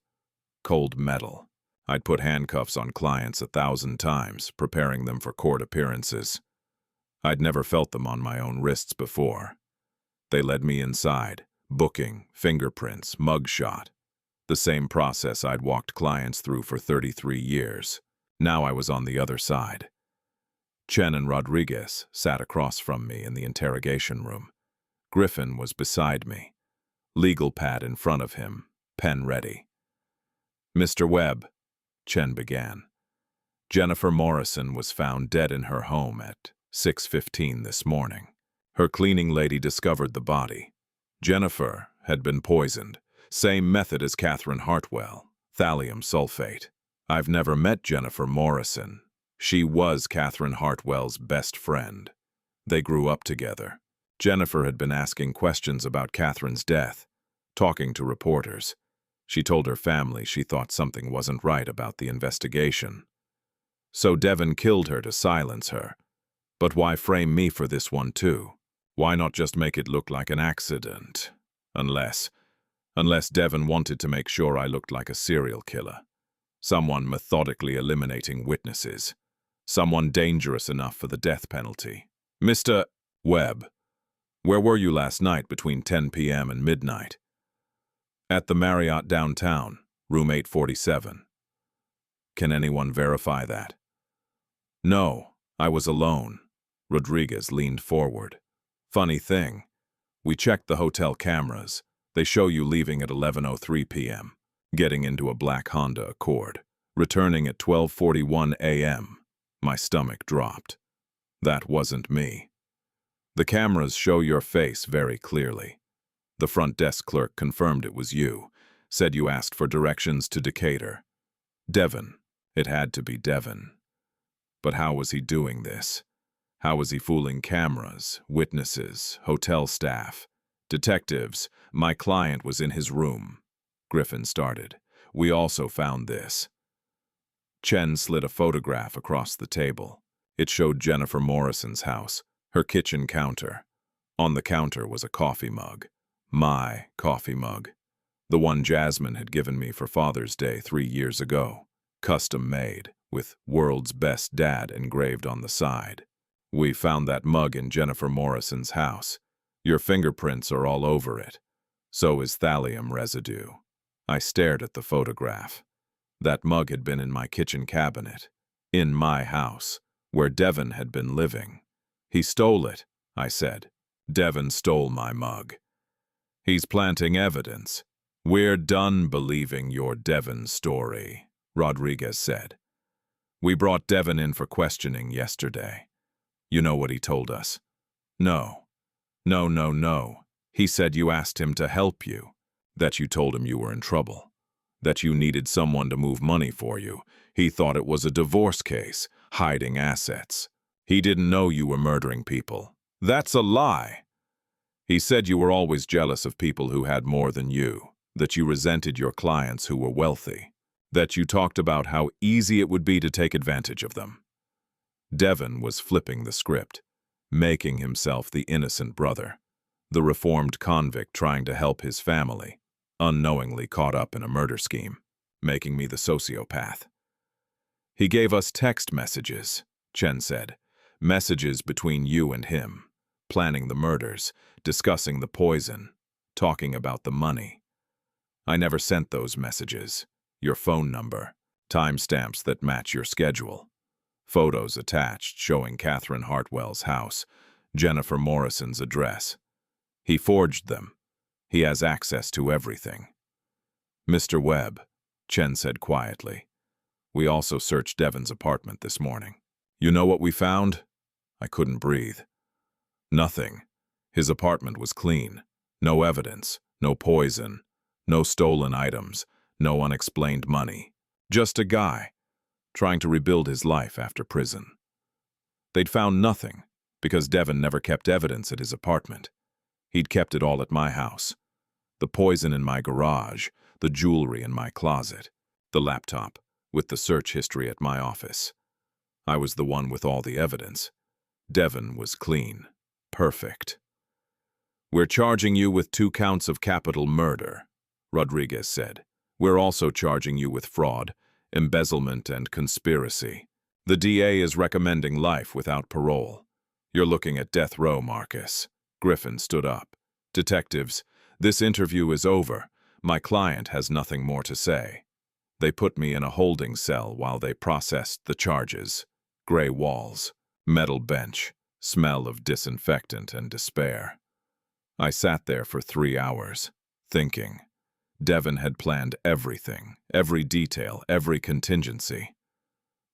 Cold metal. I'd put handcuffs on clients 1,000 times, preparing them for court appearances. I'd never felt them on my own wrists before. They led me inside, booking, fingerprints, mugshot. The same process I'd walked clients through for 33 years. Now I was on the other side. Chen and Rodriguez sat across from me in the interrogation room. Griffin was beside me. Legal pad in front of him, pen ready. Mr. Webb, Chen began. Jennifer Morrison was found dead in her home at 6:15 this morning. Her cleaning lady discovered the body. Jennifer had been poisoned. Same method as Catherine Hartwell, thallium sulfate. I've never met Jennifer Morrison. She was Catherine Hartwell's best friend. They grew up together. Jennifer had been asking questions about Catherine's death, talking to reporters. She told her family she thought something wasn't right about the investigation. So Devin killed her to silence her. But why frame me for this one too? Why not just make it look like an accident? Unless Devin wanted to make sure I looked like a serial killer. Someone methodically eliminating witnesses. Someone dangerous enough for the death penalty. Mr. Webb, Where were you last night between 10 p.m. and midnight? At the Marriott downtown, room 847. Can anyone verify that? No, I was alone. Rodriguez leaned forward. Funny thing, we checked the hotel cameras. They show you leaving at 11:03 p.m., getting into a black Honda Accord, returning at 12:41 a.m. My stomach dropped. That wasn't me. The cameras show your face very clearly. The front desk clerk confirmed it was you, said you asked for directions to Decatur. Devon. It had to be Devon. But how was he doing this? How was he fooling cameras, witnesses, hotel staff, detectives? My client was in his room. Griffin started. We also found this. Chen slid a photograph across the table. It showed Jennifer Morrison's house, her kitchen counter. On the counter was a coffee mug. My coffee mug. The one Jasmine had given me for Father's Day 3 years ago. Custom made, with "World's Best Dad" engraved on the side. We found that mug in Jennifer Morrison's house. Your fingerprints are all over it. So is thallium residue. I stared at the photograph. That mug had been in my kitchen cabinet. In my house, where Devon had been living. He stole it, I said. Devon stole my mug. He's planting evidence. We're done believing your Devon story, Rodriguez said. We brought Devon in for questioning yesterday. You know what he told us? No. No. He said you asked him to help you, that you told him you were in trouble, that you needed someone to move money for you. He thought it was a divorce case, hiding assets. He didn't know you were murdering people. That's a lie. He said you were always jealous of people who had more than you, that you resented your clients who were wealthy, that you talked about how easy it would be to take advantage of them. Devon was flipping the script, making himself the innocent brother, the reformed convict trying to help his family, unknowingly caught up in a murder scheme, making me the sociopath. He gave us text messages, Chen said, messages between you and him, planning the murders, discussing the poison, talking about the money. I never sent those messages. Your phone number, timestamps that match your schedule. Photos attached showing Catherine Hartwell's house, Jennifer Morrison's address. He forged them. He has access to everything. Mr. Webb, Chen said quietly. We also searched Devon's apartment this morning. You know what we found? I couldn't breathe. Nothing. His apartment was clean. No evidence, no poison, no stolen items, no unexplained money. Just a guy, trying to rebuild his life after prison. They'd found nothing, because Devon never kept evidence at his apartment. He'd kept it all at my house. The poison in my garage, the jewelry in my closet, the laptop with the search history at my office. I was the one with all the evidence. Devon was clean. Perfect. We're charging you with 2 counts of capital murder, Rodriguez said. We're also charging you with fraud, embezzlement, and conspiracy. The DA is recommending life without parole. You're looking at death row, Marcus. Griffin stood up. Detectives, this interview is over. My client has nothing more to say. They put me in a holding cell while they processed the charges. Gray walls, metal bench, smell of disinfectant and despair. I sat there for 3 hours, thinking. Devon had planned everything, every detail, every contingency.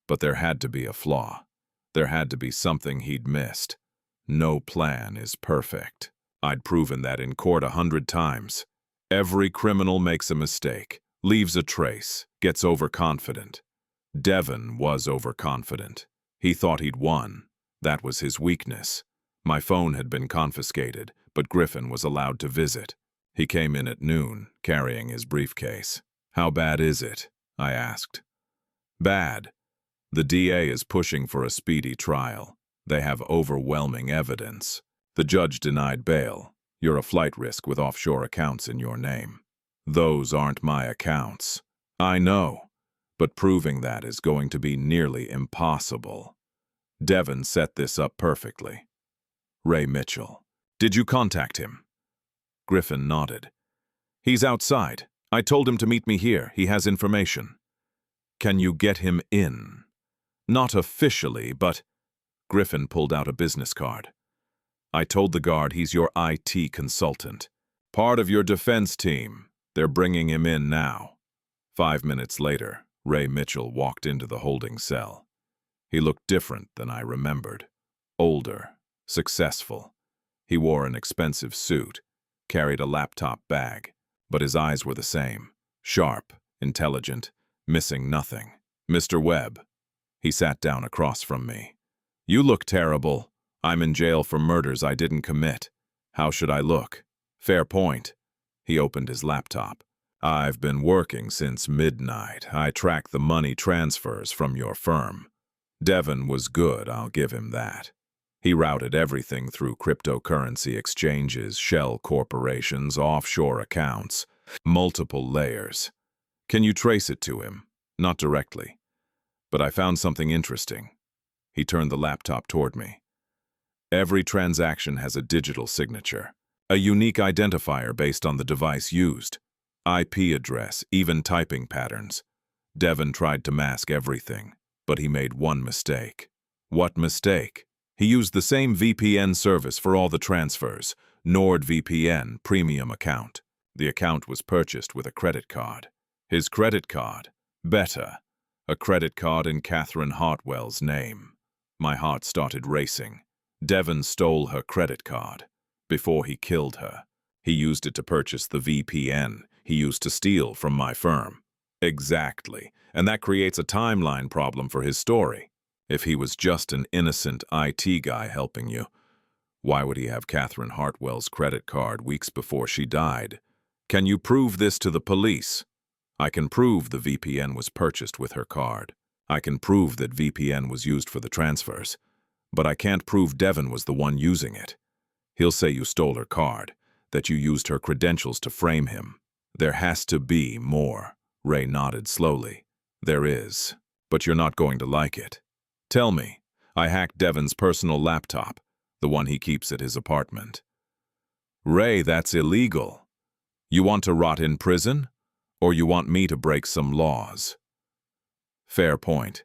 But there had to be a flaw. There had to be something he'd missed. No plan is perfect. I'd proven that in court 100 times. Every criminal makes a mistake, leaves a trace, gets overconfident. Devon was overconfident. He thought he'd won. That was his weakness. My phone had been confiscated, but Griffin was allowed to visit. He came in at noon, carrying his briefcase. How bad is it? I asked. Bad. The DA is pushing for a speedy trial. They have overwhelming evidence. The judge denied bail. You're a flight risk with offshore accounts in your name. Those aren't my accounts. I know, but proving that is going to be nearly impossible. Devon set this up perfectly. Ray Mitchell. Did you contact him? Griffin nodded. He's outside. I told him to meet me here. He has information. Can you get him in? Not officially, but... Griffin pulled out a business card. I told the guard he's your IT consultant. Part of your defense team. They're bringing him in now. 5 minutes later, Ray Mitchell walked into the holding cell. He looked different than I remembered. Older, successful. He wore an expensive suit, carried a laptop bag, but his eyes were the same. Sharp, intelligent, missing nothing. Mr. Webb. He sat down across from me. You look terrible. I'm in jail for murders I didn't commit. How should I look? Fair point. He opened his laptop. I've been working since midnight. I tracked the money transfers from your firm. Devon was good, I'll give him that. He routed everything through cryptocurrency exchanges, shell corporations, offshore accounts, multiple layers. Can you trace it to him? Not directly. But I found something interesting. He turned the laptop toward me. Every transaction has a digital signature, a unique identifier based on the device used. IP address, even typing patterns. Devon tried to mask everything, but he made one mistake. What mistake? He used the same VPN service for all the transfers, NordVPN premium account. The account was purchased with a credit card. His credit card, Beta, a credit card in Catherine Hartwell's name. My heart started racing. Devon stole her credit card. Before he killed her, he used it to purchase the VPN he used to steal from my firm. Exactly, and that creates a timeline problem for his story. If he was just an innocent IT guy helping you, why would he have Catherine Hartwell's credit card weeks before she died? Can you prove this to the police? I can prove the VPN was purchased with her card. I can prove that VPN was used for the transfers. But I can't prove Devon was the one using it. He'll say you stole her card, that you used her credentials to frame him. There has to be more. Ray nodded slowly. There is, but you're not going to like it. Tell me, I hacked Devon's personal laptop, the one he keeps at his apartment. Ray, that's illegal. You want to rot in prison? Or you want me to break some laws? Fair point.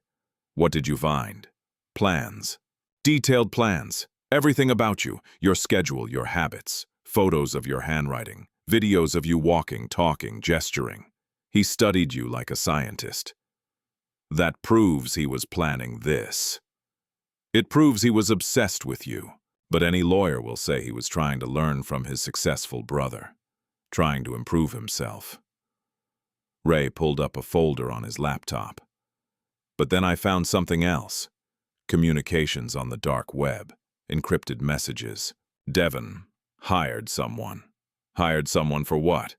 What did you find? Plans. Detailed plans. Everything about you, your schedule, your habits, photos of your handwriting, videos of you walking, talking, gesturing. He studied you like a scientist. That proves he was planning this. It proves he was obsessed with you, but any lawyer will say he was trying to learn from his successful brother, trying to improve himself. Ray pulled up a folder on his laptop. But then I found something else. Communications on the dark web, encrypted messages. Devon hired someone. Hired someone for what?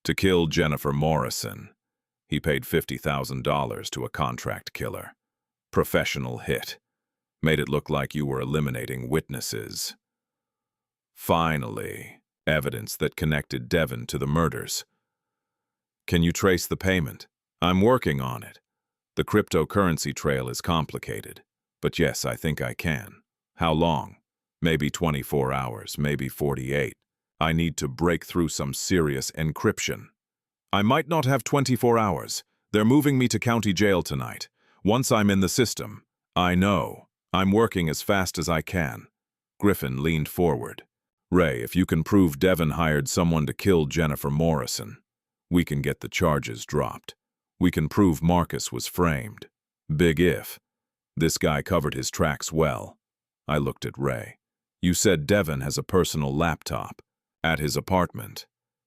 To kill Jennifer Morrison. He paid $50,000 to a contract killer. Professional hit. Made it look like you were eliminating witnesses. Finally, evidence that connected Devon to the murders. Can you trace the payment? I'm working on it. The cryptocurrency trail is complicated. But yes, I think I can. How long? Maybe 24 hours, maybe 48. I need to break through some serious encryption. I might not have 24 hours. They're moving me to county jail tonight. Once I'm in the system, I know. I'm working as fast as I can. Griffin leaned forward. Ray, if you can prove Devon hired someone to kill Jennifer Morrison, we can get the charges dropped. We can prove Marcus was framed. Big if. This guy covered his tracks well. I looked at Ray. You said Devon has a personal laptop. At his apartment.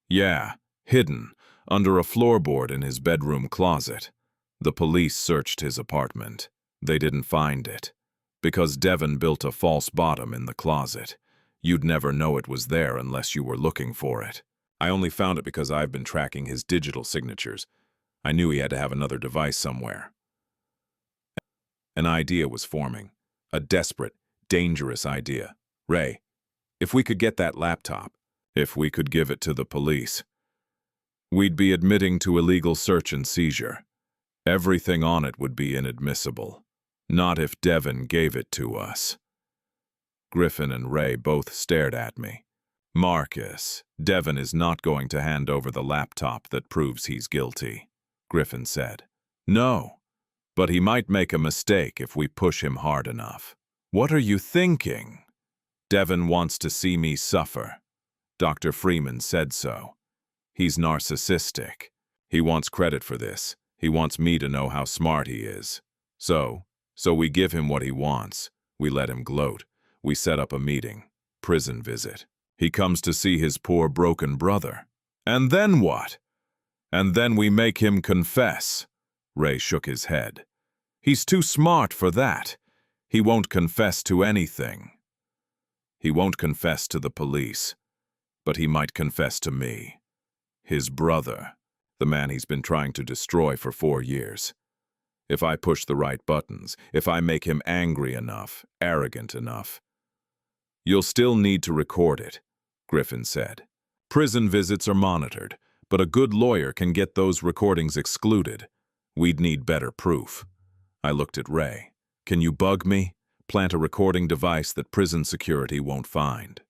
Yeah, hidden, under a floorboard in his bedroom closet. The police searched his apartment. They didn't find it. Because Devon built a false bottom in the closet. You'd never know it was there unless you were looking for it. I only found it because I've been tracking his digital signatures. I knew he had to have another device somewhere. An idea was forming. A desperate, dangerous idea. Ray, if we could get that laptop, if we could give it to the police, we'd be admitting to illegal search and seizure. Everything on it would be inadmissible. Not if Devon gave it to us. Griffin and Ray both stared at me. Marcus, Devon is not going to hand over the laptop that proves he's guilty, Griffin said. No, but he might make a mistake if we push him hard enough. What are you thinking? Devon wants to see me suffer. Dr. Freeman said so. He's narcissistic. He wants credit for this. He wants me to know how smart he is. So we give him what he wants. We let him gloat. We set up a meeting. Prison visit. He comes to see his poor broken brother. And then what? And then we make him confess. Ray shook his head. He's too smart for that. He won't confess to anything. He won't confess to the police, but he might confess to me. His brother, the man he's been trying to destroy for 4 years. If I push the right buttons, if I make him angry enough, arrogant enough. You'll still need to record it, Griffin said. Prison visits are monitored, but a good lawyer can get those recordings excluded. We'd need better proof. I looked at Ray. Can you bug me? Plant a recording device that prison security won't find.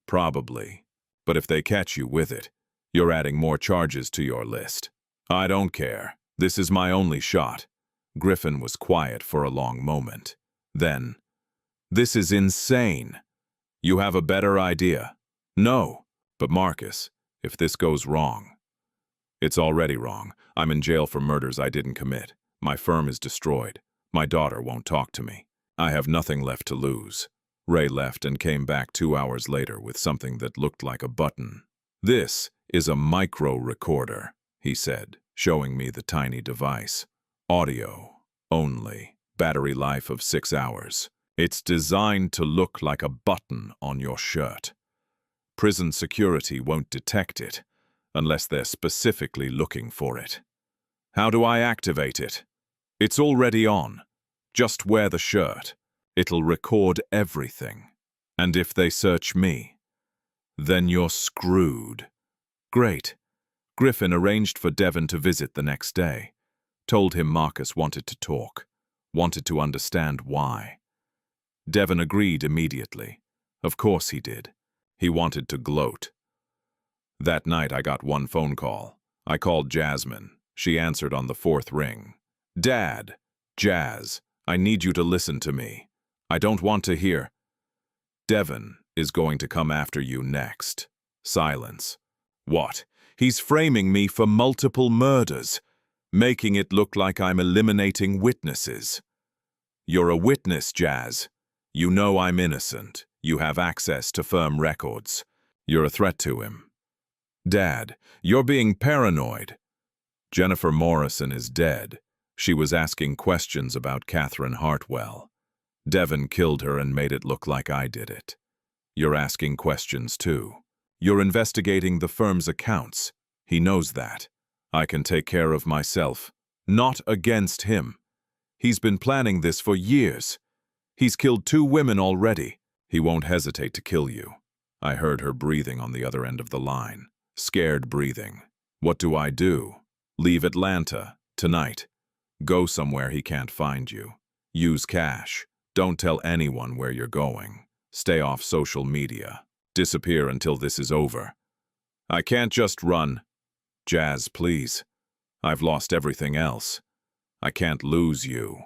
Probably. But if they catch you with it, you're adding more charges to your list. I don't care. This is my only shot. Griffin was quiet for a long moment. Then, this is insane. You have a better idea? No. But Marcus, if this goes wrong. It's already wrong. I'm in jail for murders I didn't commit. My firm is destroyed. My daughter won't talk to me. I have nothing left to lose. Ray left and came back 2 hours later with something that looked like a button. This is a micro recorder, he said, showing me the tiny device. Audio only. Battery life of 6 hours. It's designed to look like a button on your shirt. Prison security won't detect it unless they're specifically looking for it. How do I activate it? It's already on. Just wear the shirt. It'll record everything. And if they search me, then you're screwed. Great. Griffin arranged for Devon to visit the next day. Told him Marcus wanted to talk. Wanted to understand why. Devon agreed immediately. Of course he did. He wanted to gloat. That night I got one phone call. I called Jasmine. She answered on the 4th ring. Dad, Jazz, I need you to listen to me. I don't want to hear. Devon is going to come after you next. Silence. What? He's framing me for multiple murders, making it look like I'm eliminating witnesses. You're a witness, Jazz. You know I'm innocent. You have access to firm records. You're a threat to him. Dad, you're being paranoid. Jennifer Morrison is dead. She was asking questions about Catherine Hartwell. Devon killed her and made it look like I did it. You're asking questions too. You're investigating the firm's accounts. He knows that. I can take care of myself. Not against him. He's been planning this for years. He's killed 2 women already. He won't hesitate to kill you. I heard her breathing on the other end of the line. Scared breathing. What do? Leave Atlanta, tonight. Go somewhere he can't find you. Use cash. Don't tell anyone where you're going. Stay off social media. Disappear until this is over. I can't just run. Jazz, please. I've lost everything else. I can't lose you.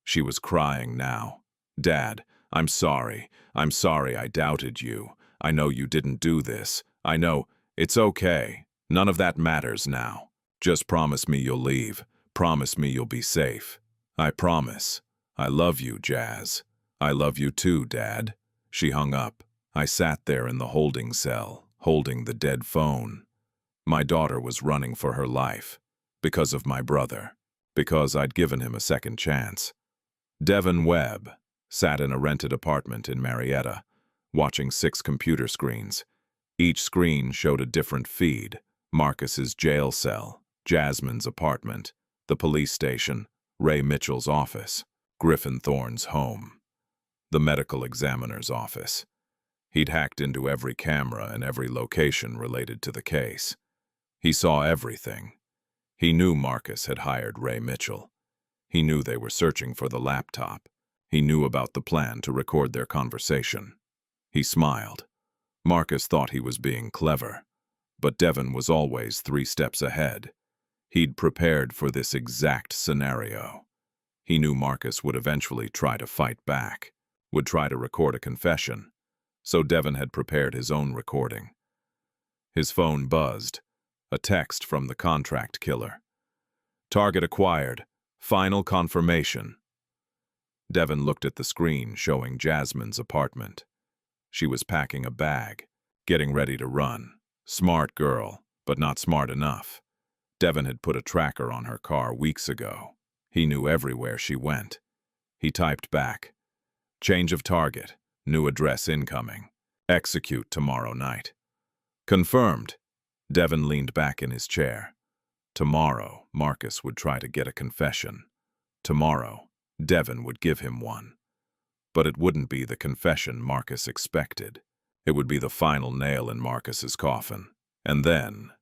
She was crying now. Dad, I'm sorry. I'm sorry I doubted you. I know you didn't do this. I know. It's okay. None of that matters now. Just promise me you'll leave. Promise me you'll be safe. I promise. I love you, Jazz. I love you too, Dad. She hung up. I sat there in the holding cell, holding the dead phone. My daughter was running for her life. Because of my brother. Because I'd given him a second chance. Devon Webb sat in a rented apartment in Marietta, watching 6 computer screens. Each screen showed a different feed. Marcus's jail cell, Jasmine's apartment, the police station, Ray Mitchell's office, Griffin Thorne's home, the medical examiner's office. He'd hacked into every camera and every location related to the case. He saw everything. He knew Marcus had hired Ray Mitchell. He knew they were searching for the laptop. He knew about the plan to record their conversation. He smiled. Marcus thought he was being clever, but Devon was always 3 steps ahead. He'd prepared for this exact scenario. He knew Marcus would eventually try to fight back, would try to record a confession, so Devon had prepared his own recording. His phone buzzed. A text from the contract killer. Target acquired. Final confirmation. Devon looked at the screen showing Jasmine's apartment. She was packing a bag, getting ready to run. Smart girl, but not smart enough. Devon had put a tracker on her car weeks ago. He knew everywhere she went. He typed back. Change of target. New address incoming. Execute tomorrow night. Confirmed. Devon leaned back in his chair. Tomorrow, Marcus would try to get a confession. Tomorrow, Devon would give him one. But it wouldn't be the confession Marcus expected. It would be the final nail in Marcus's coffin. And then,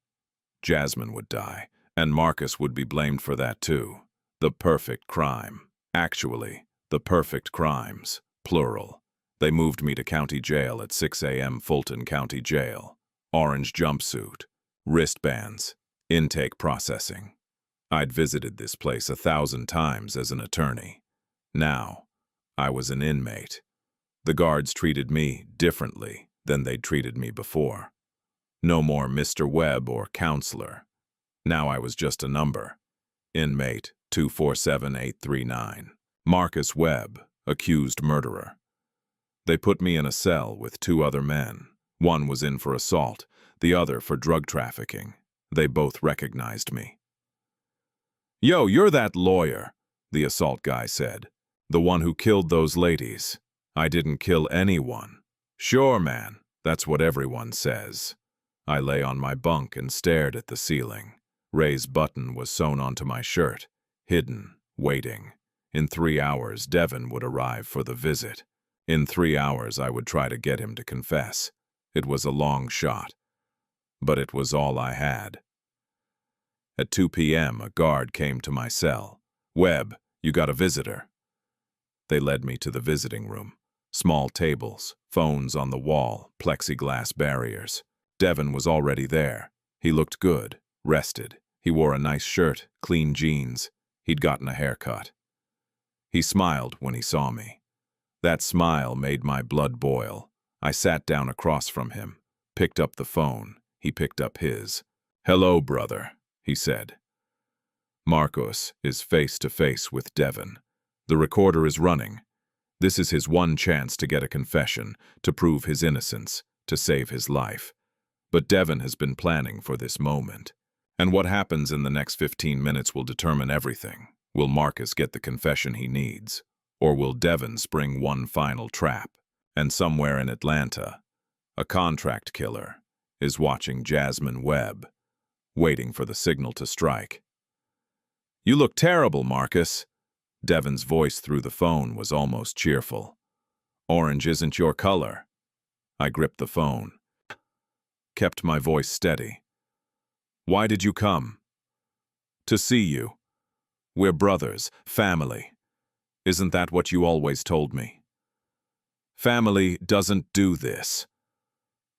Jasmine would die, and Marcus would be blamed for that too. The perfect crime. Actually, the perfect crimes. Plural. They moved me to county jail at 6 a.m. Fulton County Jail. Orange jumpsuit. Wristbands. Intake processing. I'd visited this place 1,000 times as an attorney. Now, I was an inmate. The guards treated me differently than they'd treated me before. No more Mr. Webb or counselor. Now I was just a number. Inmate 247839. Marcus Webb, accused murderer. They put me in a cell with 2 other men. One was in for assault, the other for drug trafficking. They both recognized me. "Yo, you're that lawyer," the assault guy said. "The one who killed those ladies." "I didn't kill anyone." "Sure, man, that's what everyone says." I lay on my bunk and stared at the ceiling. Ray's button was sewn onto my shirt, hidden, waiting. In 3 hours, Devon would arrive for the visit. In 3 hours, I would try to get him to confess. It was a long shot, but it was all I had. At 2 p.m., a guard came to my cell. "Webb, you got a visitor." They led me to the visiting room. Small tables, phones on the wall, plexiglass barriers. Devon was already there. He looked good, rested. He wore a nice shirt, clean jeans. He'd gotten a haircut. He smiled when he saw me. That smile made my blood boil. I sat down across from him, picked up the phone. He picked up his. "Hello, brother," he said. Marcus is face-to-face with Devon. The recorder is running. This is his one chance to get a confession, to prove his innocence, to save his life. But Devon has been planning for this moment. And what happens in the next 15 minutes will determine everything. Will Marcus get the confession he needs? Or will Devon spring one final trap? And somewhere in Atlanta, a contract killer is watching Jasmine Webb, waiting for the signal to strike. "You look terrible, Marcus." Devon's voice through the phone was almost cheerful. "Orange isn't your color." I gripped the phone, kept my voice steady. "Why did you come?" "To see you. We're brothers, family. Isn't that what you always told me?" "Family doesn't do this."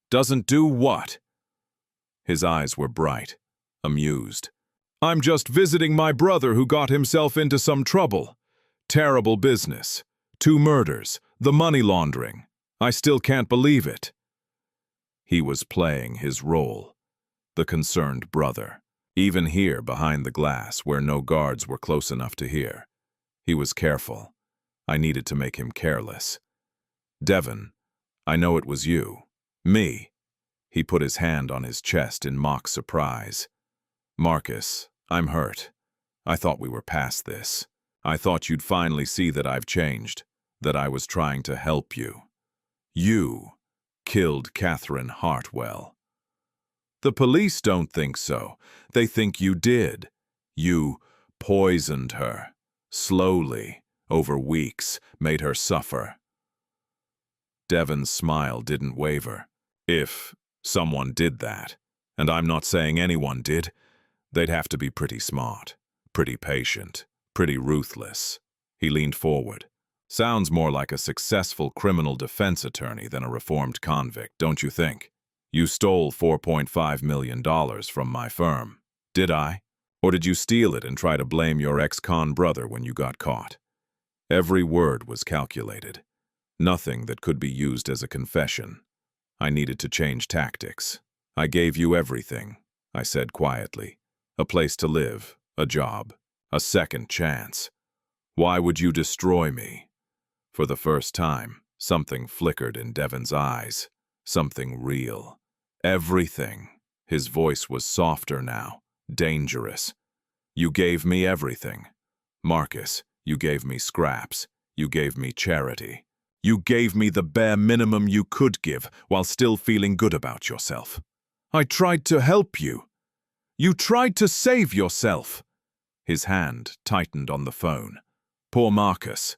"Doesn't do what?" His eyes were bright, amused. "I'm just visiting my brother who got himself into some trouble. Terrible business. 2 murders, the money laundering. I still can't believe it." He was playing his role, the concerned brother. Even here, behind the glass, where no guards were close enough to hear. He was careful. I needed to make him careless. "Devon, I know it was you." "Me?" He put his hand on his chest in mock surprise. "Marcus, I'm hurt. I thought we were past this. I thought you'd finally see that I've changed, that I was trying to help you. You killed Catherine Hartwell." "The police don't think so. They think you did. You poisoned her, slowly, over weeks, made her suffer." Devon's smile didn't waver. "If someone did that, and I'm not saying anyone did, they'd have to be pretty smart, pretty patient, pretty ruthless." He leaned forward. Sounds more like a successful criminal defense attorney than a reformed convict, don't you think? You stole $4.5 million from my firm. Did I? Or did you steal it and try to blame your ex-con brother when you got caught? Every word was calculated. Nothing that could be used as a confession. I needed to change tactics. I gave you everything, I said quietly. A place to live, a job, a second chance. Why would you destroy me? For the first time, something flickered in Devon's eyes. Something real. Everything. His voice was softer now, dangerous. You gave me everything. Marcus, you gave me scraps. You gave me charity. You gave me the bare minimum you could give while still feeling good about yourself. I tried to help you. You tried to save yourself. His hand tightened on the phone. Poor Marcus,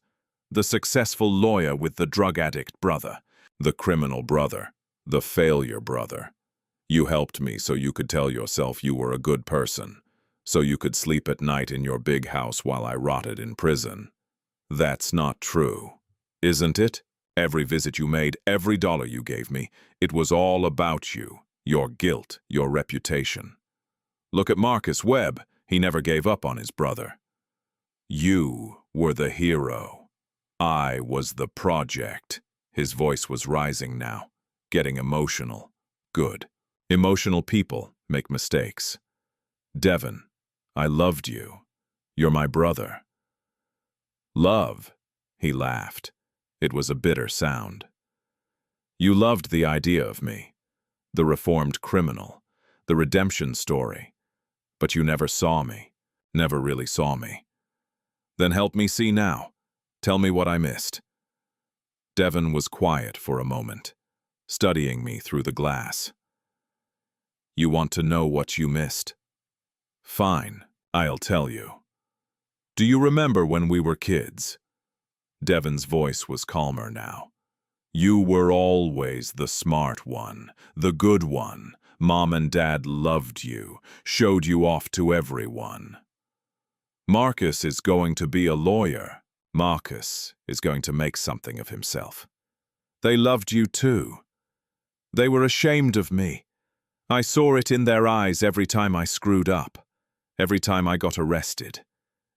the successful lawyer with the drug addict brother, the criminal brother, the failure brother. You helped me so you could tell yourself you were a good person, so you could sleep at night in your big house while I rotted in prison. That's not true, isn't it? Every visit you made, every dollar you gave me, it was all about you, your guilt, your reputation. Look at Marcus Webb. He never gave up on his brother. You were the hero. I was the project. His voice was rising now, getting emotional. Good. Emotional people make mistakes. Devon, I loved you. You're my brother. Love, he laughed. It was a bitter sound. You loved the idea of me, the reformed criminal, the redemption story. But you never saw me, never really saw me. Then help me see now. Tell me what I missed. Devon was quiet for a moment, studying me through the glass. You want to know what you missed? Fine, I'll tell you. Do you remember when we were kids? Devon's voice was calmer now. You were always the smart one, the good one. Mom and Dad loved you, showed you off to everyone. Marcus is going to be a lawyer. Marcus is going to make something of himself. They loved you too. They were ashamed of me. I saw it in their eyes every time I screwed up, every time I got arrested,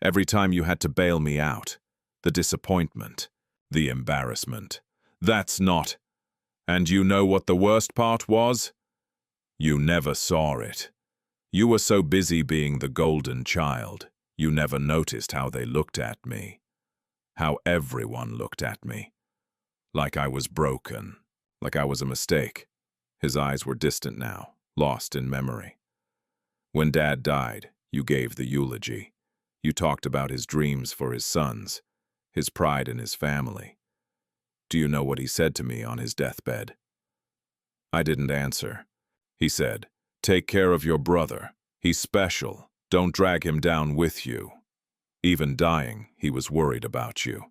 every time you had to bail me out. The disappointment, the embarrassment. That's not. And you know what the worst part was? You never saw it. You were so busy being the golden child, you never noticed how they looked at me. How everyone looked at me. Like I was broken, like I was a mistake. His eyes were distant now, lost in memory. When Dad died, you gave the eulogy. You talked about his dreams for his sons, his pride in his family. Do you know what he said to me on his deathbed? I didn't answer. He said, "Take care of your brother. He's special. Don't drag him down with you." Even dying, he was worried about you.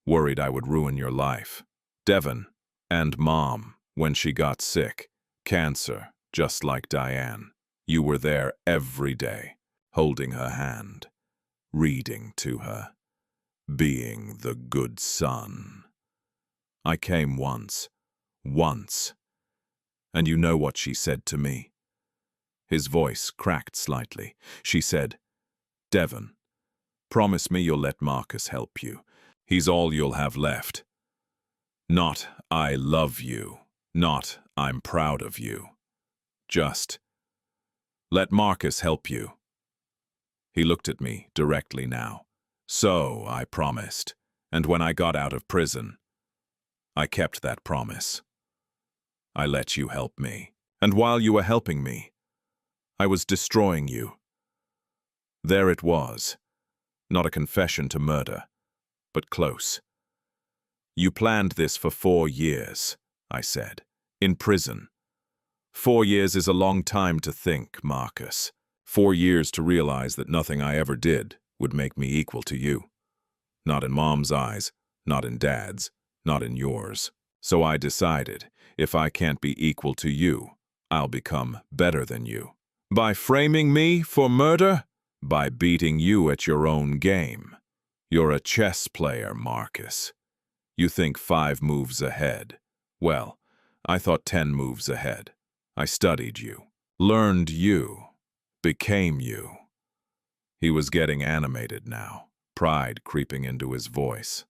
Worried I would ruin your life. Devon, and Mom, when she got sick. Cancer, just like Diane. You were there every day, holding her hand, reading to her, being the good son. I came once. And you know what she said to me? His voice cracked slightly. She said, "Devon, promise me you'll let Marcus help you. He's all you'll have left. Not, I love you. Not, I'm proud of you. Just, let Marcus help you." He looked at me directly now. So I promised. And when I got out of prison, I kept that promise. I let you help me. And while you were helping me, I was destroying you. There it was. Not a confession to murder, but close. You planned this for 4 years, I said, in prison. 4 years is a long time to think, Marcus. 4 years to realize that nothing I ever did would make me equal to you. Not in Mom's eyes, not in Dad's, not in yours. So I decided, if I can't be equal to you, I'll become better than you. By framing me for murder? By beating you at your own game. You're a chess player, Marcus. You think 5 moves ahead. Well, I thought 10 moves ahead. I studied you, learned you, became you. He was getting animated now, pride creeping into his voice.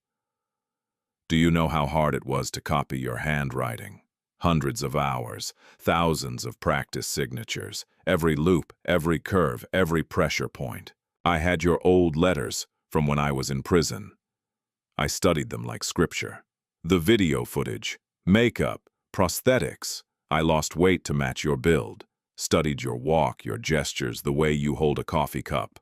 Do you know how hard it was to copy your handwriting? Hundreds of hours, thousands of practice signatures, every loop, every curve, every pressure point. I had your old letters from when I was in prison. I studied them like scripture. The video footage, makeup, prosthetics. I lost weight to match your build, studied your walk, your gestures, the way you hold a coffee cup.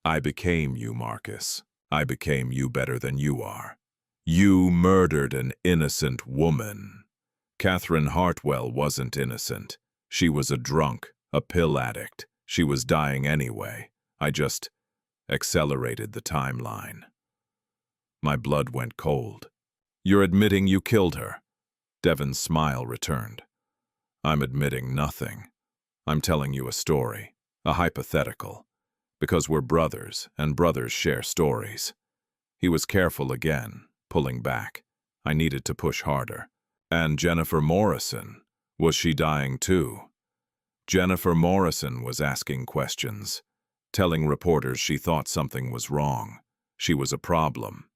I became you, Marcus. I became you better than you are. You murdered an innocent woman. Catherine Hartwell wasn't innocent. She was a drunk, a pill addict. She was dying anyway. I just accelerated the timeline. My blood went cold. You're admitting you killed her? Devon's smile returned. I'm admitting nothing. I'm telling you a story, a hypothetical, because we're brothers, and brothers share stories. He was careful again, pulling back. I needed to push harder. And Jennifer Morrison, was she dying too? Jennifer Morrison was asking questions, telling reporters she thought something was wrong. She was a problem.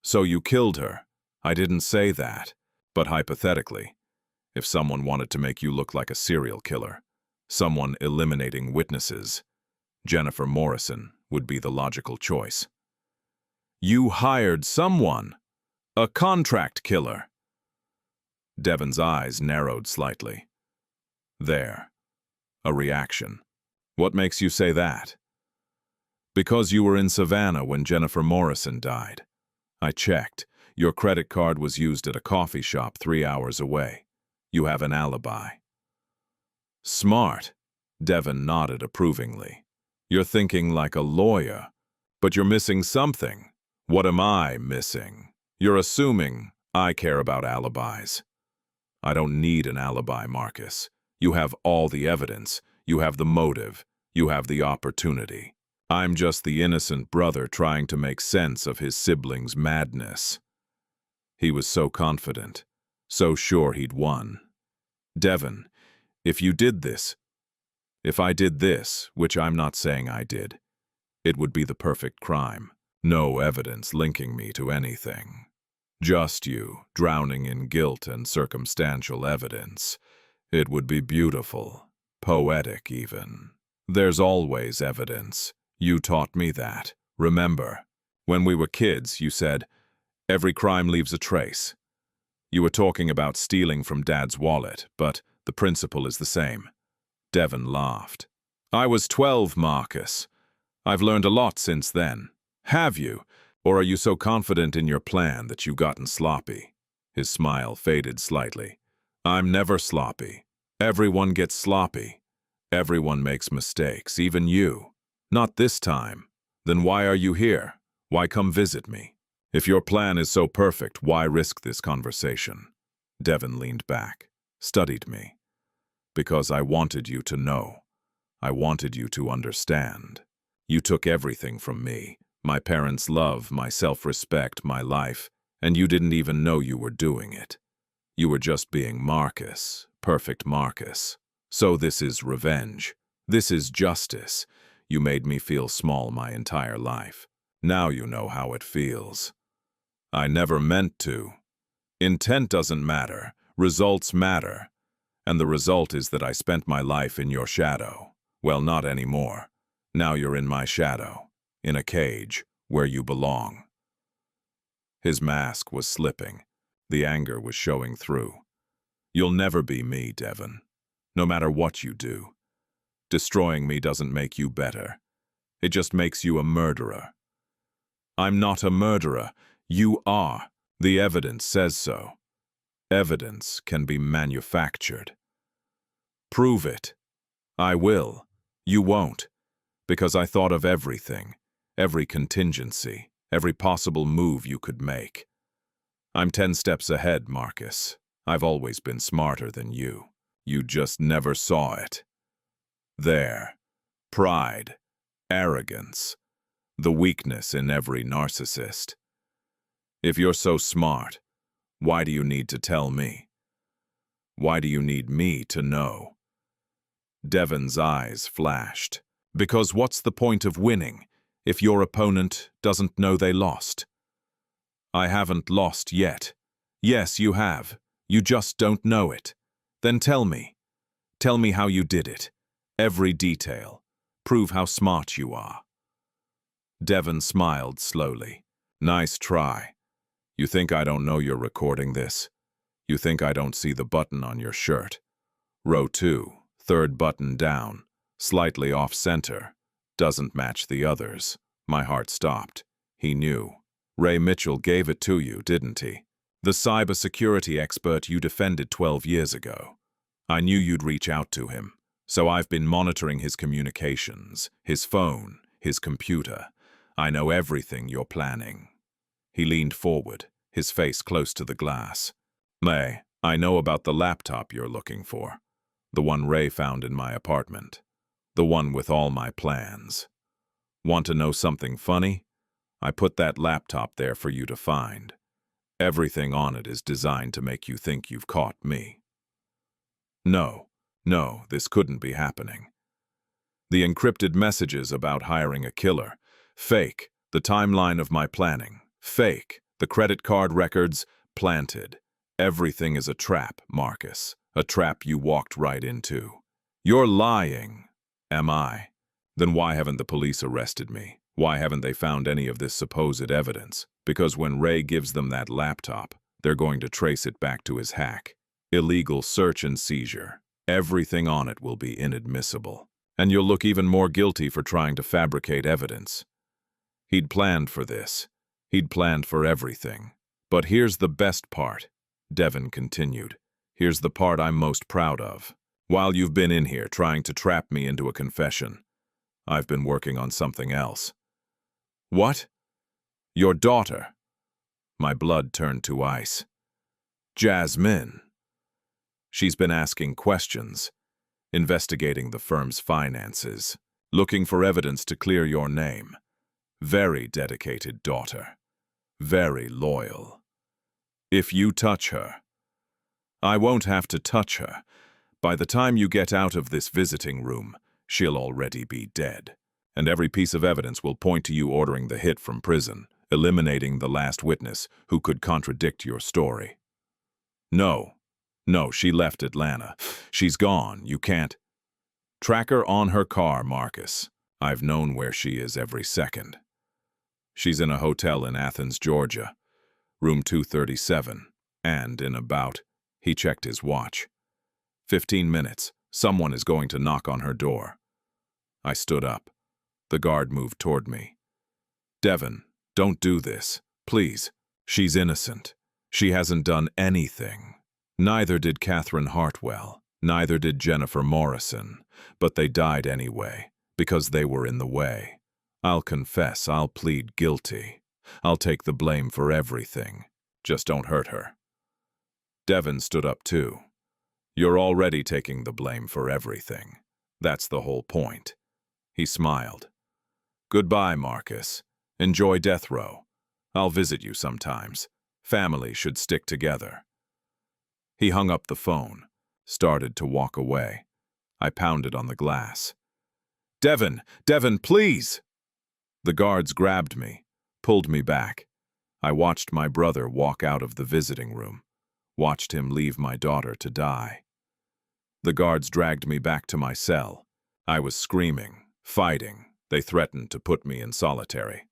So you killed her. I didn't say that. But hypothetically, if someone wanted to make you look like a serial killer, someone eliminating witnesses, Jennifer Morrison would be the logical choice. You hired someone, a contract killer. Devon's eyes narrowed slightly. There. A reaction. What makes you say that? Because you were in Savannah when Jennifer Morrison died. I checked. Your credit card was used at a coffee shop 3 hours away. You have an alibi. Smart. Devon nodded approvingly. You're thinking like a lawyer, but you're missing something. What am I missing? You're assuming I care about alibis. I don't need an alibi, Marcus. You have all the evidence. You have the motive. You have the opportunity. I'm just the innocent brother trying to make sense of his siblings' madness. He was so confident, so sure he'd won. Devon, if you did this, if I did this, which I'm not saying I did, it would be the perfect crime. No evidence linking me to anything. Just you, drowning in guilt and circumstantial evidence. It would be beautiful, poetic even. There's always evidence. You taught me that. Remember, when we were kids, you said, every crime leaves a trace. You were talking about stealing from Dad's wallet, but the principle is the same. Devon laughed. I was 12, Marcus. I've learned a lot since then. Have you? Or are you so confident in your plan that you've gotten sloppy? His smile faded slightly. I'm never sloppy. Everyone gets sloppy. Everyone makes mistakes, even you. Not this time. Then why are you here? Why come visit me? If your plan is so perfect, why risk this conversation? Devon leaned back, studied me. Because I wanted you to know. I wanted you to understand. You took everything from me. My parents' love, my self-respect, my life, and you didn't even know you were doing it. You were just being Marcus, perfect Marcus. So this is revenge. This is justice. You made me feel small my entire life. Now you know how it feels. I never meant to. Intent doesn't matter. Results matter. And the result is that I spent my life in your shadow. Well, not anymore. Now you're in my shadow. In a cage, where you belong. His mask was slipping. The anger was showing through. You'll never be me, Devon. No matter what you do. Destroying me doesn't make you better. It just makes you a murderer. I'm not a murderer. You are. The evidence says so. Evidence can be manufactured. Prove it. I will. You won't. Because I thought of everything. Every contingency, every possible move you could make. I'm 10 steps ahead, Marcus. I've always been smarter than you. You just never saw it. There. Pride. Arrogance. The weakness in every narcissist. If you're so smart, why do you need to tell me? Why do you need me to know? Devon's eyes flashed. Because what's the point of winning if your opponent doesn't know they lost? I haven't lost yet. Yes, you have. You just don't know it. Then tell me. Tell me how you did it. Every detail. Prove how smart you are. Devon smiled slowly. Nice try. You think I don't know you're recording this? You think I don't see the button on your shirt? Row 2, third button down, slightly off-center. Doesn't match the others. My heart stopped. He knew. Ray Mitchell gave it to you, didn't he? The cybersecurity expert you defended 12 years ago. I knew you'd reach out to him, so I've been monitoring his communications, his phone, his computer. I know everything you're planning. He leaned forward, his face close to the glass. May, I know about the laptop you're looking for. The one Ray found in my apartment. The one with all my plans. Want to know something funny? I put that laptop there for you to find. Everything on it is designed to make you think you've caught me. No, this couldn't be happening. The encrypted messages about hiring a killer. Fake. The timeline of my planning. Fake. The credit card records. Planted. Everything is a trap, Marcus. A trap you walked right into. You're lying. Am I? Then why haven't the police arrested me? Why haven't they found any of this supposed evidence? Because when Ray gives them that laptop, they're going to trace it back to his hack. Illegal search and seizure. Everything on it will be inadmissible. And you'll look even more guilty for trying to fabricate evidence. He'd planned for this. He'd planned for everything. But here's the best part, Devon continued. Here's the part I'm most proud of. While you've been in here trying to trap me into a confession, I've been working on something else. What? Your daughter. My blood turned to ice. Jasmine. She's been asking questions, investigating the firm's finances, looking for evidence to clear your name. Very dedicated daughter. Very loyal. If you touch her, I won't have to touch her. By the time you get out of this visiting room, she'll already be dead. And every piece of evidence will point to you ordering the hit from prison, eliminating the last witness who could contradict your story. No, she left Atlanta. She's gone. You can't. Track her on her car, Marcus. I've known where she is every second. She's in a hotel in Athens, Georgia, room 237, and in about, he checked his watch. 15 minutes, someone is going to knock on her door. I stood up. The guard moved toward me. Devon, don't do this, please. She's innocent. She hasn't done anything. Neither did Catherine Hartwell, neither did Jennifer Morrison, but they died anyway, because they were in the way. I'll confess, I'll plead guilty. I'll take the blame for everything. Just don't hurt her. Devon stood up too. You're already taking the blame for everything. That's the whole point. He smiled. Goodbye, Marcus. Enjoy death row. I'll visit you sometimes. Family should stick together. He hung up the phone, started to walk away. I pounded on the glass. Devon, please! The guards grabbed me, pulled me back. I watched my brother walk out of the visiting room, watched him leave my daughter to die. The guards dragged me back to my cell. I was screaming, fighting. They threatened to put me in solitary.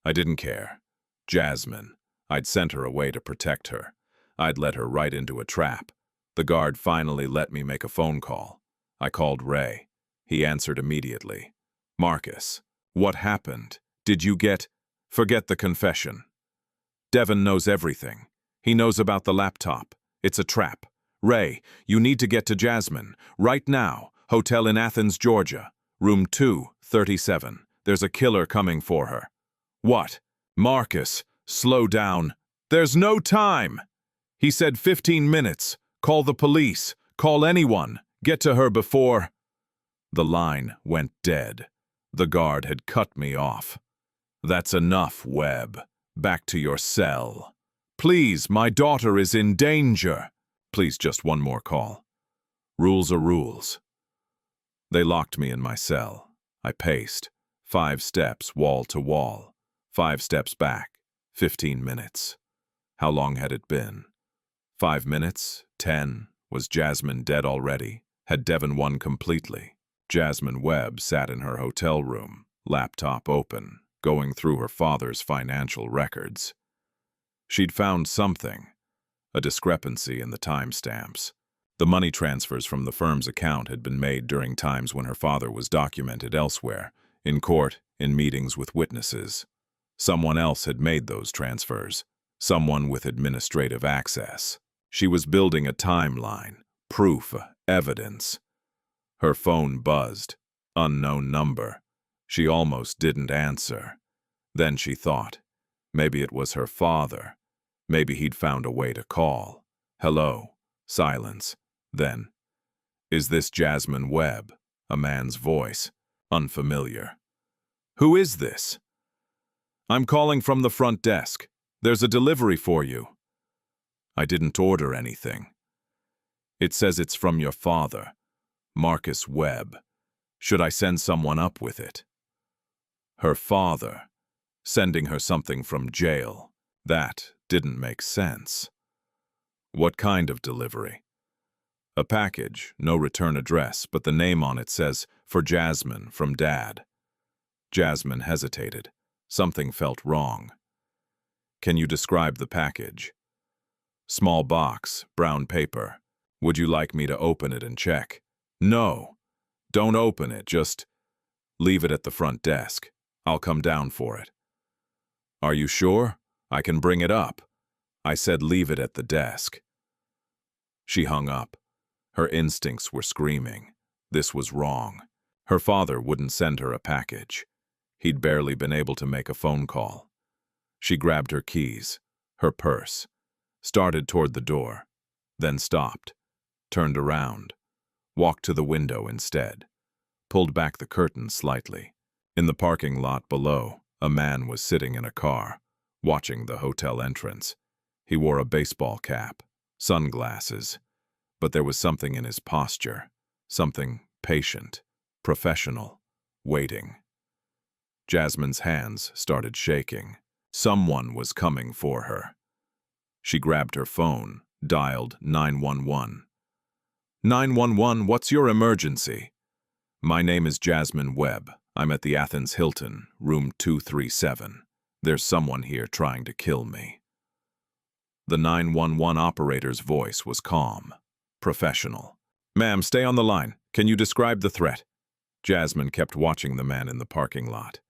I didn't care. Jasmine. I'd sent her away to protect her. I'd led her right into a trap. The guard finally let me make a phone call. I called Ray. He answered immediately. Marcus, what happened? Did you get... Forget the confession. Devon knows everything. He knows about the laptop. It's a trap. Ray, you need to get to Jasmine. Right now. Hotel in Athens, Georgia. Room 237. There's a killer coming for her. What? Marcus, slow down. There's no time! He said 15 minutes. Call the police. Call anyone. Get to her before... The line went dead. The guard had cut me off. That's enough, Webb. Back to your cell. Please, my daughter is in danger. Please, just one more call. Rules are rules. They locked me in my cell. I paced. 5 steps, wall to wall. 5 steps back. 15 minutes. How long had it been? 5 minutes? 10? Was Jasmine dead already? Had Devon won completely? Jasmine Webb sat in her hotel room, laptop open, going through her father's financial records. She'd found something, a discrepancy in the timestamps. The money transfers from the firm's account had been made during times when her father was documented elsewhere, in court, in meetings with witnesses. Someone else had made those transfers, someone with administrative access. She was building a timeline, proof, evidence. Her phone buzzed. Unknown number. She almost didn't answer. Then she thought, maybe it was her father. Maybe he'd found a way to call. Hello. Silence. Then, is this Jasmine Webb? A man's voice. Unfamiliar. Who is this? I'm calling from the front desk. There's a delivery for you. I didn't order anything. It says it's from your father, Marcus Webb. Should I send someone up with it? Her father, sending her something from jail. That didn't make sense. What kind of delivery? A package, no return address, but the name on it says, for Jasmine, from Dad. Jasmine hesitated. Something felt wrong. Can you describe the package? Small box, brown paper. Would you like me to open it and check? No. Don't open it, just leave it at the front desk. I'll come down for it. Are you sure? I can bring it up. I said leave it at the desk. She hung up. Her instincts were screaming. This was wrong. Her father wouldn't send her a package. He'd barely been able to make a phone call. She grabbed her keys, her purse, started toward the door, then stopped, turned around, walked to the window instead, pulled back the curtain slightly. In the parking lot below, a man was sitting in a car, watching the hotel entrance. He wore a baseball cap, sunglasses, but there was something in his posture, something patient, professional, waiting. Jasmine's hands started shaking. Someone was coming for her. She grabbed her phone, dialed 911. 911, what's your emergency? My name is Jasmine Webb. I'm at the Athens Hilton, room 237. There's someone here trying to kill me. The 911 operator's voice was calm, professional. Ma'am, stay on the line. Can you describe the threat? Jasmine kept watching the man in the parking lot.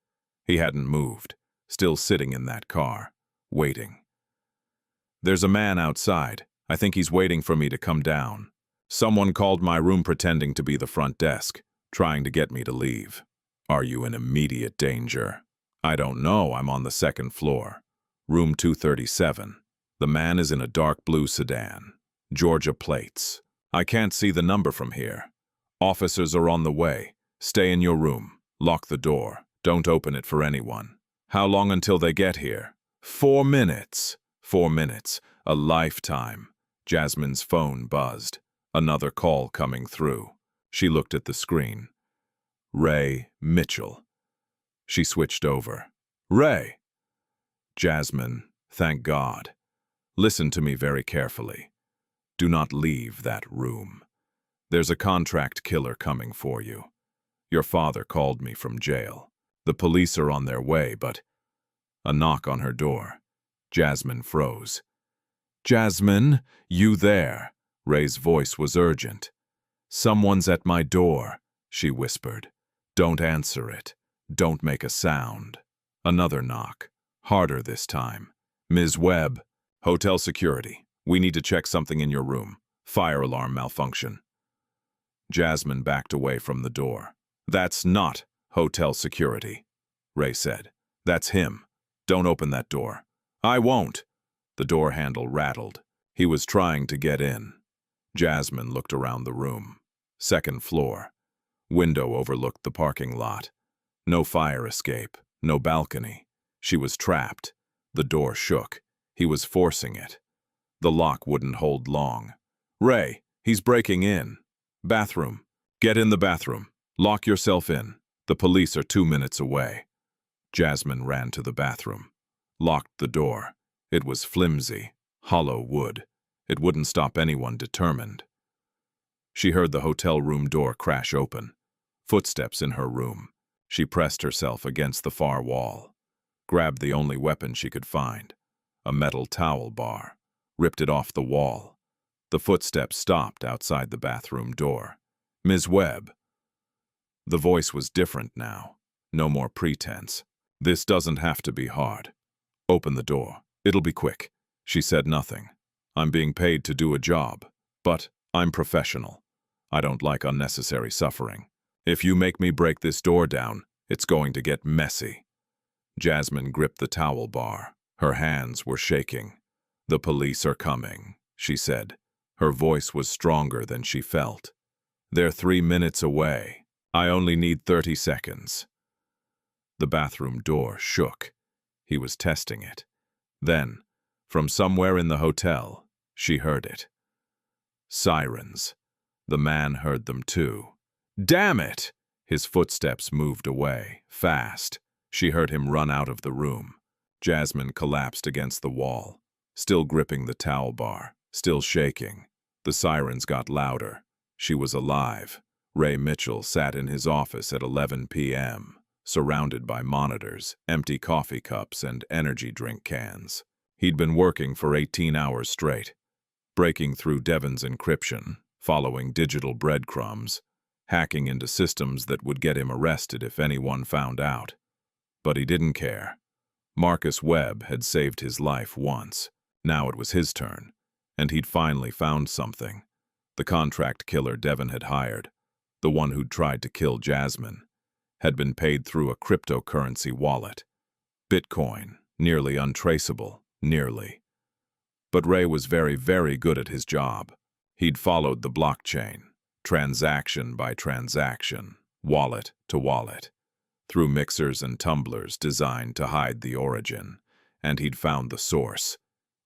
He hadn't moved, still sitting in that car, waiting. There's a man outside. I think he's waiting for me to come down. Someone called my room pretending to be the front desk, trying to get me to leave. Are you in immediate danger? I don't know. I'm on the 2nd floor. Room 237. The man is in a dark blue sedan. Georgia plates. I can't see the number from here. Officers are on the way. Stay in your room. Lock the door. Don't open it for anyone. How long until they get here? 4 minutes. 4 minutes. A lifetime. Jasmine's phone buzzed. Another call coming through. She looked at the screen. Ray Mitchell. She switched over. Ray. Jasmine, thank God. Listen to me very carefully. Do not leave that room. There's a contract killer coming for you. Your father called me from jail. The police are on their way, but... A knock on her door. Jasmine froze. Jasmine, you there? Ray's voice was urgent. Someone's at my door, she whispered. Don't answer it. Don't make a sound. Another knock. Harder this time. Ms. Webb, hotel security. We need to check something in your room. Fire alarm malfunction. Jasmine backed away from the door. That's not hotel security, Ray said. That's him. Don't open that door. I won't. The door handle rattled. He was trying to get in. Jasmine looked around the room. 2nd floor. Window overlooked the parking lot. No fire escape, no balcony. She was trapped. The door shook. He was forcing it. The lock wouldn't hold long. "Ray, he's breaking in." "Bathroom. Get in the bathroom. Lock yourself in. The police are 2 minutes away." Jasmine ran to the bathroom. Locked the door. It was flimsy, hollow wood. It wouldn't stop anyone determined. She heard the hotel room door crash open. Footsteps in her room. She pressed herself against the far wall. Grabbed the only weapon she could find. A metal towel bar. Ripped it off the wall. The footsteps stopped outside the bathroom door. "Ms. Webb." The voice was different now. No more pretense. "This doesn't have to be hard. Open the door. It'll be quick." She said nothing. "I'm being paid to do a job, but I'm professional. I don't like unnecessary suffering. If you make me break this door down, it's going to get messy." Jasmine gripped the towel bar. Her hands were shaking. "The police are coming," she said. Her voice was stronger than she felt. "They're 3 minutes away. I only need 30 seconds. The bathroom door shook. He was testing it. Then, from somewhere in the hotel, she heard it. Sirens. The man heard them too. "Damn it!" His footsteps moved away, fast. She heard him run out of the room. Jasmine collapsed against the wall, still gripping the towel bar, still shaking. The sirens got louder. She was alive. Ray Mitchell sat in his office at 11 p.m., surrounded by monitors, empty coffee cups, and energy drink cans. He'd been working for 18 hours straight, breaking through Devon's encryption, following digital breadcrumbs, hacking into systems that would get him arrested if anyone found out. But he didn't care. Marcus Webb had saved his life once. Now it was his turn, and he'd finally found something. The contract killer Devon had hired, the one who'd tried to kill Jasmine, had been paid through a cryptocurrency wallet. Bitcoin, nearly untraceable, nearly. But Ray was very, very good at his job. He'd followed the blockchain, transaction by transaction, wallet to wallet, through mixers and tumblers designed to hide the origin, and he'd found the source,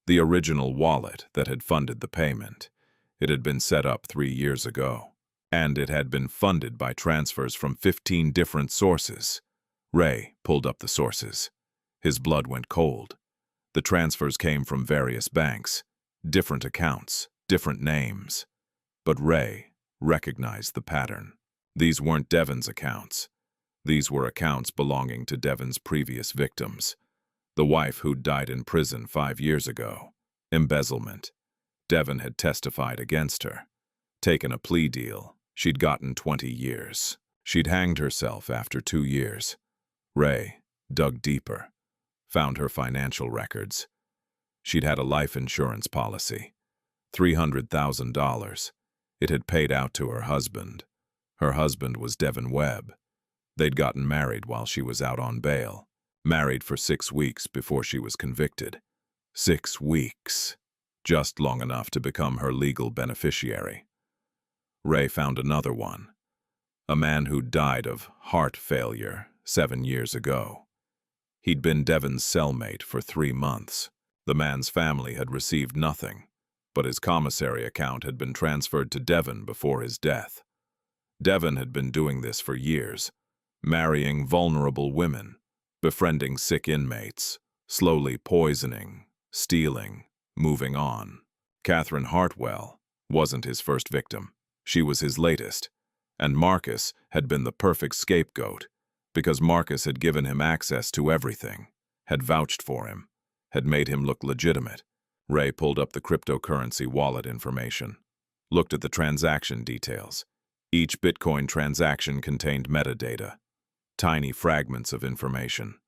the original wallet that had funded the payment. It had been set up 3 years ago, and it had been funded by transfers from 15 different sources. Ray pulled up the sources. His blood went cold. The transfers came from various banks, different accounts, different names. But Ray recognized the pattern. These weren't Devon's accounts. These were accounts belonging to Devon's previous victims. The wife who'd died in prison 5 years ago. Embezzlement. Devon had testified against her. Taken a plea deal. She'd gotten 20 years. She'd hanged herself after 2 years. Ray dug deeper. Found her financial records. She'd had a life insurance policy. $300,000. It had paid out to her husband. Her husband was Devon Webb. They'd gotten married while she was out on bail. Married for 6 weeks before she was convicted. 6 weeks. Just long enough to become her legal beneficiary. Ray found another one. A man who'd died of heart failure 7 years ago. He'd been Devon's cellmate for 3 months. The man's family had received nothing, but his commissary account had been transferred to Devon before his death. Devon had been doing this for years, marrying vulnerable women, befriending sick inmates, slowly poisoning, stealing, moving on. Catherine Hartwell wasn't his first victim. She was his latest, and Marcus had been the perfect scapegoat because Marcus had given him access to everything, had vouched for him, had made him look legitimate. Ray pulled up the cryptocurrency wallet information, looked at the transaction details. Each Bitcoin transaction contained metadata, tiny fragments of information,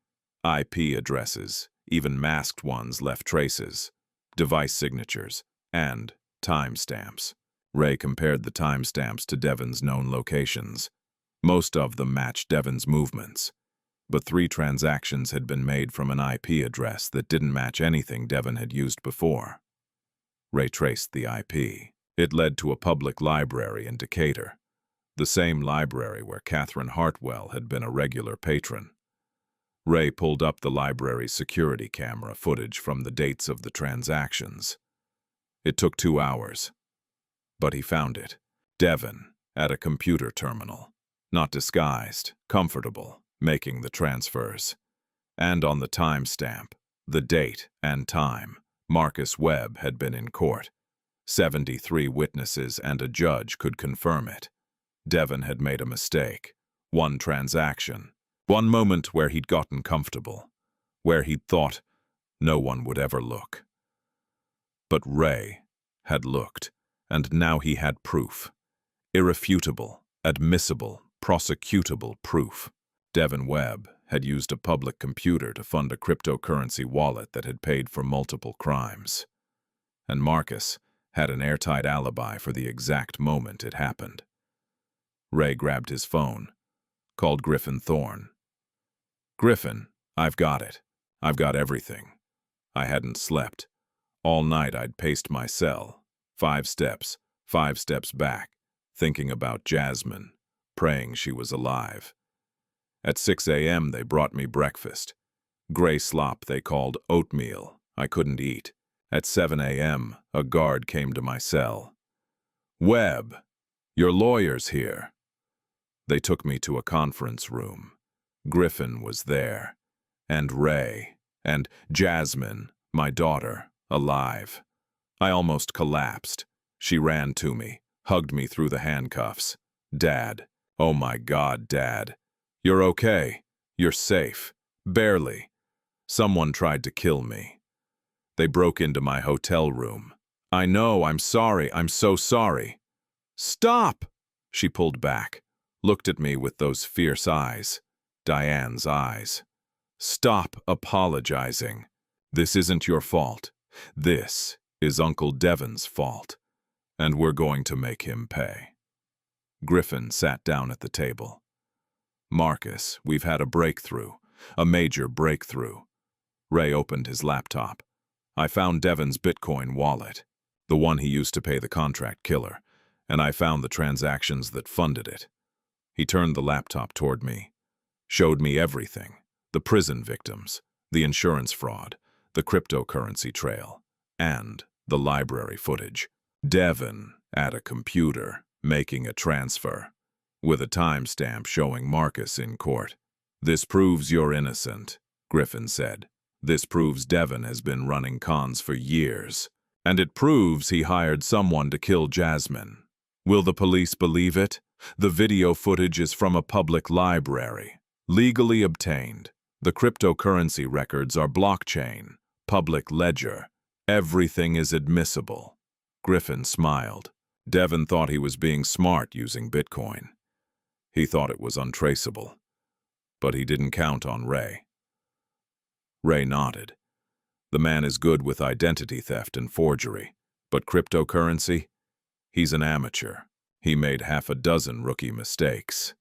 IP addresses, even masked ones left traces, device signatures, and timestamps. Ray compared the timestamps to Devon's known locations. Most of them matched Devon's movements, but 3 transactions had been made from an IP address that didn't match anything Devon had used before. Ray traced the IP. It led to a public library in Decatur, the same library where Catherine Hartwell had been a regular patron. Ray pulled up the library's security camera footage from the dates of the transactions. It took 2 hours, but he found it. Devon, at a computer terminal, not disguised, comfortable, making the transfers. And on the timestamp, the date and time, Marcus Webb had been in court. 73 witnesses and a judge could confirm it. Devon had made a mistake. One transaction. One moment where he'd gotten comfortable. Where he'd thought no one would ever look. But Ray had looked, and now he had proof. Irrefutable, admissible, prosecutable proof. Devon Webb had used a public computer to fund a cryptocurrency wallet that had paid for multiple crimes. And Marcus had an airtight alibi for the exact moment it happened. Ray grabbed his phone, called Griffin Thorne. "Griffin, I've got it. I've got everything." I hadn't slept. All night I'd paced my cell, 5 steps back, thinking about Jasmine, praying she was alive. At 6 a.m. they brought me breakfast. Gray slop they called oatmeal. I couldn't eat. At 7 a.m., a guard came to my cell. "Webb, your lawyer's here." They took me to a conference room. Griffin was there, and Ray, and Jasmine, my daughter, alive. I almost collapsed. She ran to me, hugged me through the handcuffs. "Dad, oh my God, Dad. You're okay. You're safe. Barely. Someone tried to kill me. They broke into my hotel room. I know, I'm sorry, I'm so sorry." "Stop!" She pulled back, looked at me with those fierce eyes, Diane's eyes. "Stop apologizing. This isn't your fault. This is Uncle Devon's fault, and we're going to make him pay." Griffin sat down at the table. "Marcus, we've had a breakthrough, a major breakthrough." Ray opened his laptop. I found Devon's Bitcoin wallet, the one he used to pay the contract killer, and I found the transactions that funded it. He turned the laptop toward me, showed me everything, the prison victims, the insurance fraud, the cryptocurrency trail, and the library footage. Devon at a computer, making a transfer, with a timestamp showing Marcus in court. "This proves you're innocent," Griffin said. "This proves Devon has been running cons for years. And it proves he hired someone to kill Jasmine. Will the police believe it? The video footage is from a public library, legally obtained. The cryptocurrency records are blockchain, public ledger. Everything is admissible." Griffin smiled. Devon thought he was being smart using Bitcoin. He thought it was untraceable. But he didn't count on Ray. Ray nodded. "The man is good with identity theft and forgery, but cryptocurrency? He's an amateur. He made half a dozen rookie mistakes."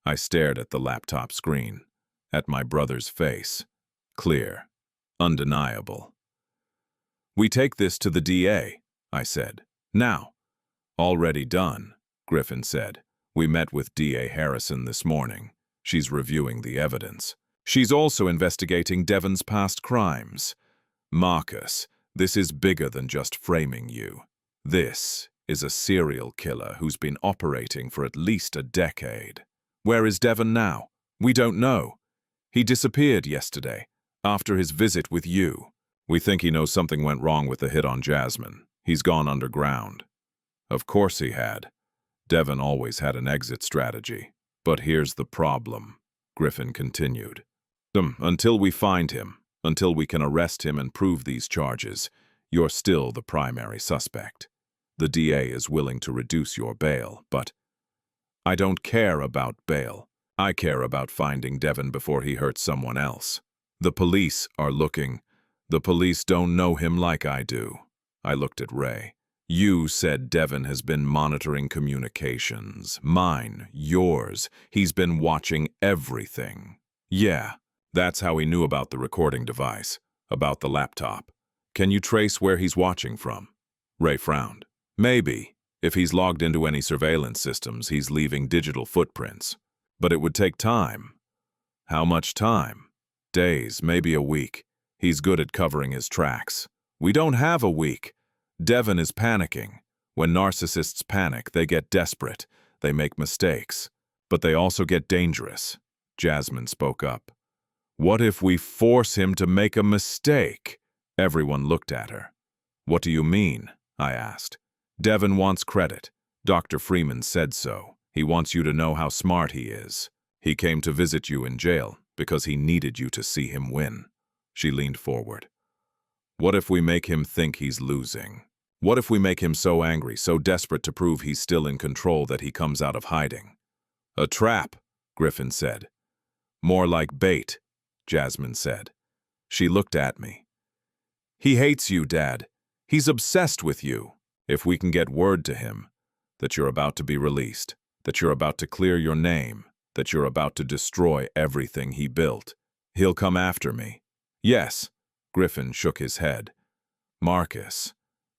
I stared at the laptop screen, at my brother's face. Clear, undeniable. "We take this to the DA, I said. "Now." "Already done," Griffin said. "We met with DA Harrison this morning. She's reviewing the evidence. She's also investigating Devon's past crimes. Marcus, this is bigger than just framing you. This is a serial killer who's been operating for at least a decade. Where is Devon now? We don't know. He disappeared yesterday, after his visit with you. We think he knows something went wrong with the hit on Jasmine. He's gone underground." Of course he had. Devon always had an exit strategy. "But here's the problem," Griffin continued. "Until we find him, until we can arrest him and prove these charges, you're still the primary suspect. The DA is willing to reduce your bail, but I don't care about bail. I care about finding Devon before he hurts someone else. The police are looking. The police don't know him like I do." I looked at Ray. "You said Devon has been monitoring communications. Mine, yours. He's been watching everything." "Yeah, that's how he knew about the recording device, about the laptop. Can you trace where he's watching from?" Ray frowned. "Maybe. If he's logged into any surveillance systems, he's leaving digital footprints. But it would take time." "How much time?" Days, maybe a week. He's good at covering his tracks. We don't have a week. Devin is panicking. When narcissists panic, they get desperate. They make mistakes. But they also get dangerous. Jasmine spoke up. What if we force him to make a mistake? Everyone looked at her. What do you mean? I asked. Devin wants credit. Dr. Freeman said so. He wants you to know how smart he is. He came to visit you in jail because he needed you to see him win. She leaned forward. What if we make him think he's losing? What if we make him so angry, so desperate to prove he's still in control that he comes out of hiding? A trap, Griffin said. More like bait, Jasmine said. She looked at me. He hates you, Dad. He's obsessed with you. If we can get word to him that you're about to be released, that you're about to clear your name, that you're about to destroy everything he built, he'll come after me. Yes, Griffin shook his head. Marcus,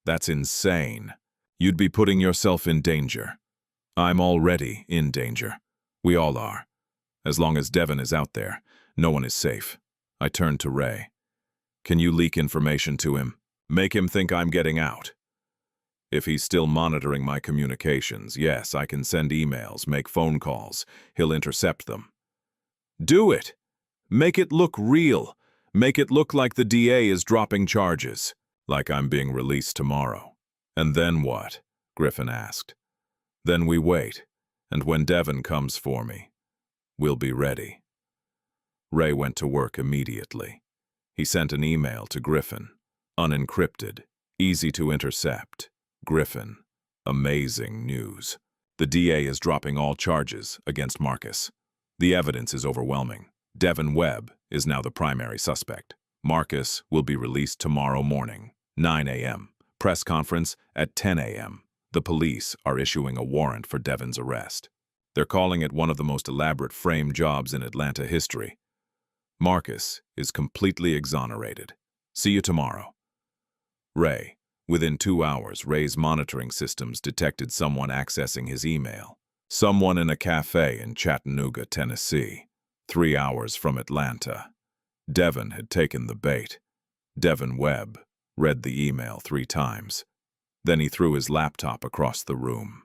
that's insane. You'd be putting yourself in danger. I'm already in danger. We all are. As long as Devin is out there, no one is safe. I turned to Ray. Can you leak information to him? Make him think I'm getting out. If he's still monitoring my communications, yes, I can send emails, make phone calls. He'll intercept them. Do it. Make it look real. Make it look like the DA is dropping charges, like I'm being released tomorrow. And then what? Griffin asked. Then we wait, and when Devin comes for me, we'll be ready. Ray went to work immediately. He sent an email to Griffin, unencrypted, easy to intercept. Griffin, amazing news. The DA is dropping all charges against Marcus. The evidence is overwhelming. Devin Webb is now the primary suspect. Marcus will be released tomorrow morning, 9 a.m. Press conference at 10 a.m. The police are issuing a warrant for Devin's arrest. They're calling it one of the most elaborate frame jobs in Atlanta history. Marcus is completely exonerated. See you tomorrow. Ray. Within 2 hours, Ray's monitoring systems detected someone accessing his email. Someone in a cafe in Chattanooga, Tennessee. 3 hours from Atlanta. Devin had taken the bait. Devin Webb read the email 3 times. Then he threw his laptop across the room.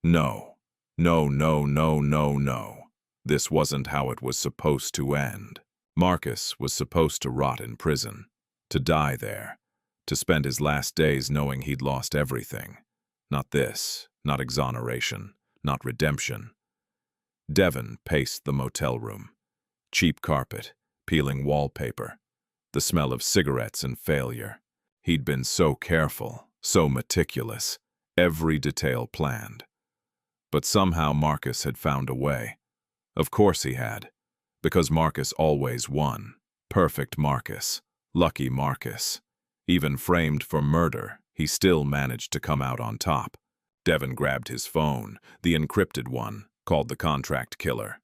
No. No, no, no, no, no. This wasn't how it was supposed to end. Marcus was supposed to rot in prison, to die there, to spend his last days knowing he'd lost everything. Not this, not exoneration, not redemption. Devin paced the motel room. Cheap carpet, peeling wallpaper, the smell of cigarettes and failure. He'd been so careful, so meticulous, every detail planned. But somehow Marcus had found a way. Of course he had, because Marcus always won. Perfect Marcus, lucky Marcus. Even framed for murder, he still managed to come out on top. Devin grabbed his phone, the encrypted one, called the contract killer.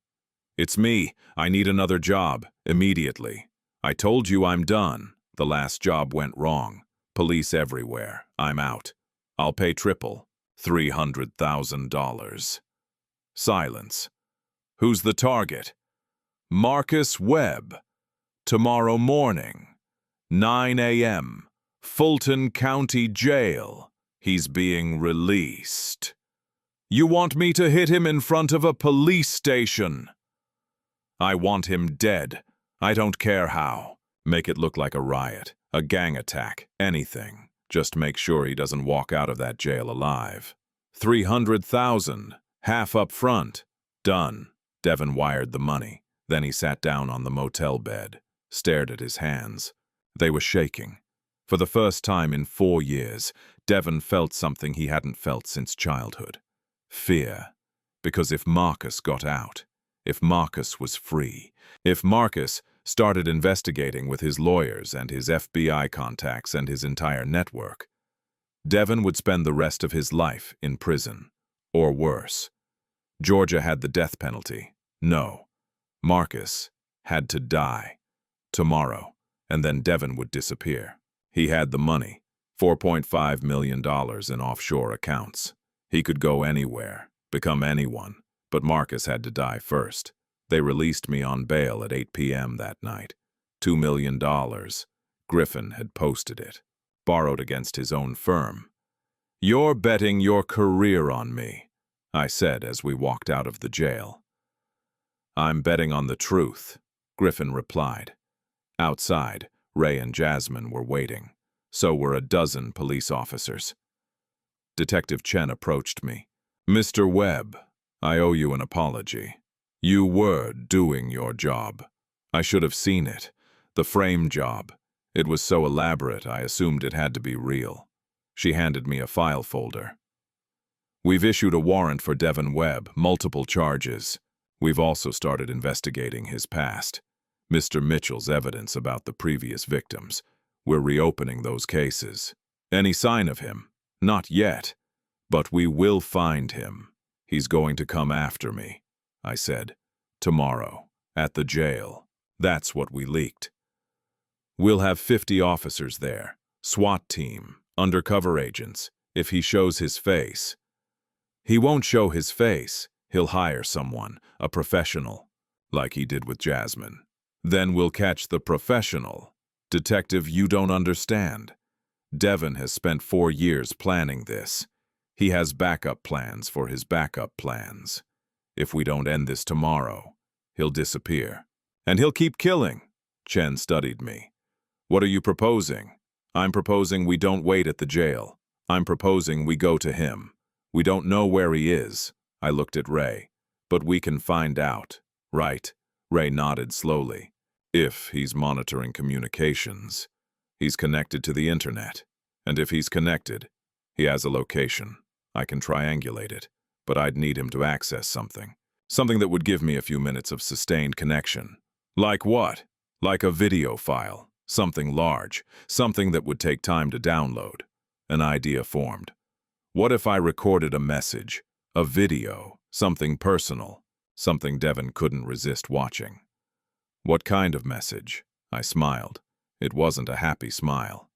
It's me. I need another job, immediately. I told you I'm done. The last job went wrong. Police everywhere. I'm out. I'll pay triple. $300,000. Silence. Who's the target? Marcus Webb. Tomorrow morning, 9 a.m., Fulton County Jail. He's being released. You want me to hit him in front of a police station? I want him dead. I don't care how. Make it look like a riot, a gang attack, anything. Just make sure he doesn't walk out of that jail alive. 300,000, half up front. Done. Devin wired the money. Then he sat down on the motel bed, stared at his hands. They were shaking. For the first time in 4 years, Devin felt something he hadn't felt since childhood. Fear. Because if Marcus got out, if Marcus was free, if Marcus started investigating with his lawyers and his FBI contacts and his entire network, Devin would spend the rest of his life in prison. Or worse. Georgia had the death penalty. No. Marcus had to die. Tomorrow. And then Devin would disappear. He had the money. $4.5 million in offshore accounts. He could go anywhere, become anyone. But Marcus had to die first. They released me on bail at 8 p.m. that night. $2 million. Griffin had posted it, borrowed against his own firm. "You're betting your career on me," I said as we walked out of the jail. "I'm betting on the truth," Griffin replied. Outside, Ray and Jasmine were waiting. So were a dozen police officers. Detective Chen approached me. "Mr. Webb, I owe you an apology. You were doing your job. I should have seen it. The frame job. It was so elaborate, I assumed it had to be real." She handed me a file folder. "We've issued a warrant for Devin Webb, multiple charges. We've also started investigating his past. Mr. Mitchell's evidence about the previous victims. We're reopening those cases. Any sign of him? Not yet. But we will find him. He's going to come after me," I said. "Tomorrow, at the jail. That's what we leaked. We'll have 50 officers there, SWAT team, undercover agents, if he shows his face." "He won't show his face. He'll hire someone, a professional, like he did with Jasmine. Then we'll catch the professional. Detective, you don't understand. Devin has spent 4 years planning this. He has backup plans for his backup plans. If we don't end this tomorrow, he'll disappear. And he'll keep killing." Chen studied me. "What are you proposing?" "I'm proposing we don't wait at the jail. I'm proposing we go to him. We don't know where he is." I looked at Ray. "But we can find out, right?" Ray nodded slowly. "If he's monitoring communications. He's connected to the internet. And if he's connected, he has a location. I can triangulate it, but I'd need him to access something. Something that would give me a few minutes of sustained connection." "Like what?" "Like a video file. Something large. Something that would take time to download." An idea formed. "What if I recorded a message? A video? Something personal? Something Devin couldn't resist watching." "What kind of message?" I smiled. It wasn't a happy smile.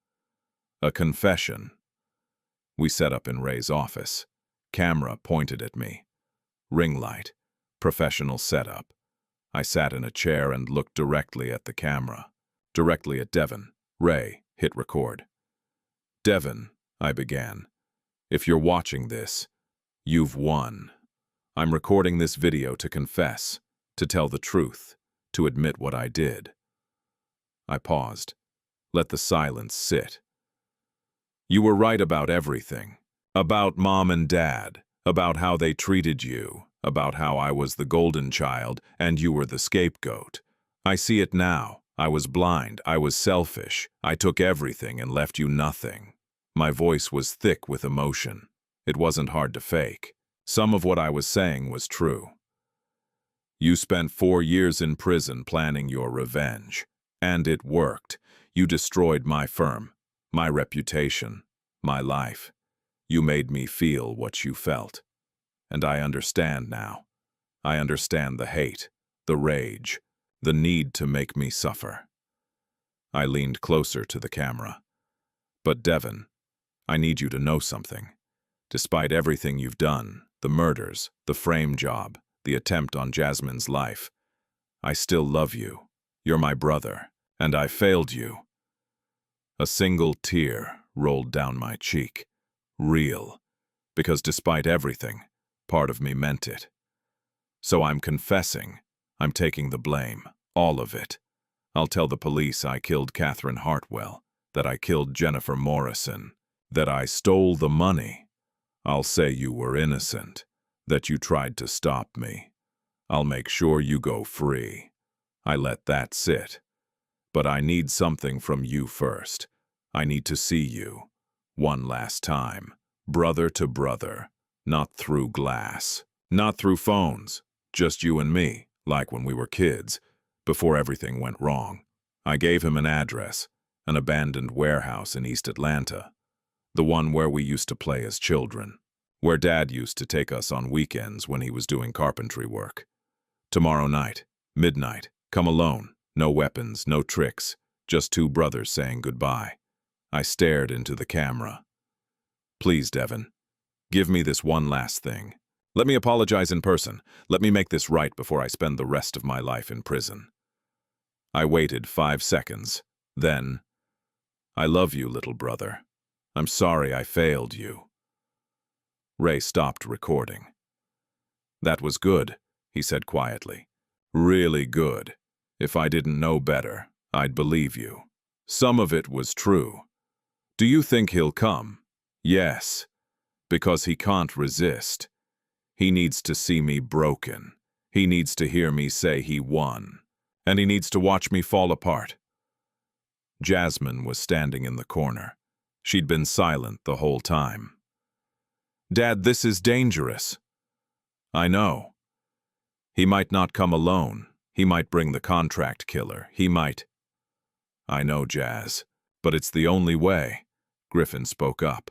"A confession." We set up in Ray's office. Camera pointed at me. Ring light. Professional setup. I sat in a chair and looked directly at the camera. Directly at Devin. Ray hit record. "Devin," I began, "if you're watching this, you've won. I'm recording this video to confess, to tell the truth, to admit what I did." I paused. Let the silence sit. "You were right about everything. About Mom and Dad, about how they treated you, about how I was the golden child and you were the scapegoat. I see it now. I was blind. I was selfish. I took everything and left you nothing." My voice was thick with emotion. It wasn't hard to fake. Some of what I was saying was true. "You spent 4 years in prison planning your revenge. And it worked. You destroyed my firm, my reputation, my life. You made me feel what you felt. And I understand now. I understand the hate, the rage, the need to make me suffer." I leaned closer to the camera. "But Devin, I need you to know something. Despite everything you've done, the murders, the frame job, the attempt on Jasmine's life, I still love you. You're my brother, and I failed you." A single tear rolled down my cheek. Real. Because despite everything, part of me meant it. "So I'm confessing. I'm taking the blame. All of it. I'll tell the police I killed Catherine Hartwell, that I killed Jennifer Morrison, that I stole the money. I'll say you were innocent, that you tried to stop me. I'll make sure you go free." I let that sit. "But I need something from you first. I need to see you. One last time. Brother to brother. Not through glass. Not through phones. Just you and me, like when we were kids, before everything went wrong." I gave him an address, an abandoned warehouse in East Atlanta. The one where we used to play as children. Where Dad used to take us on weekends when he was doing carpentry work. "Tomorrow night, midnight, come alone. No weapons, no tricks. Just 2 brothers saying goodbye." I stared into the camera. "Please, Devin, give me this one last thing. Let me apologize in person. Let me make this right before I spend the rest of my life in prison." I waited 5 seconds. Then, "I love you, little brother. I'm sorry I failed you." Ray stopped recording. "That was good," he said quietly. "Really good. If I didn't know better, I'd believe you. Some of it was true. Do you think he'll come?" "Yes, because he can't resist. He needs to see me broken. He needs to hear me say he won. And he needs to watch me fall apart." Jasmine was standing in the corner. She'd been silent the whole time. "Dad, this is dangerous." "I know. He might not come alone. He might bring the contract killer. He might—" "I know, Jazz, but it's the only way," Griffin spoke up.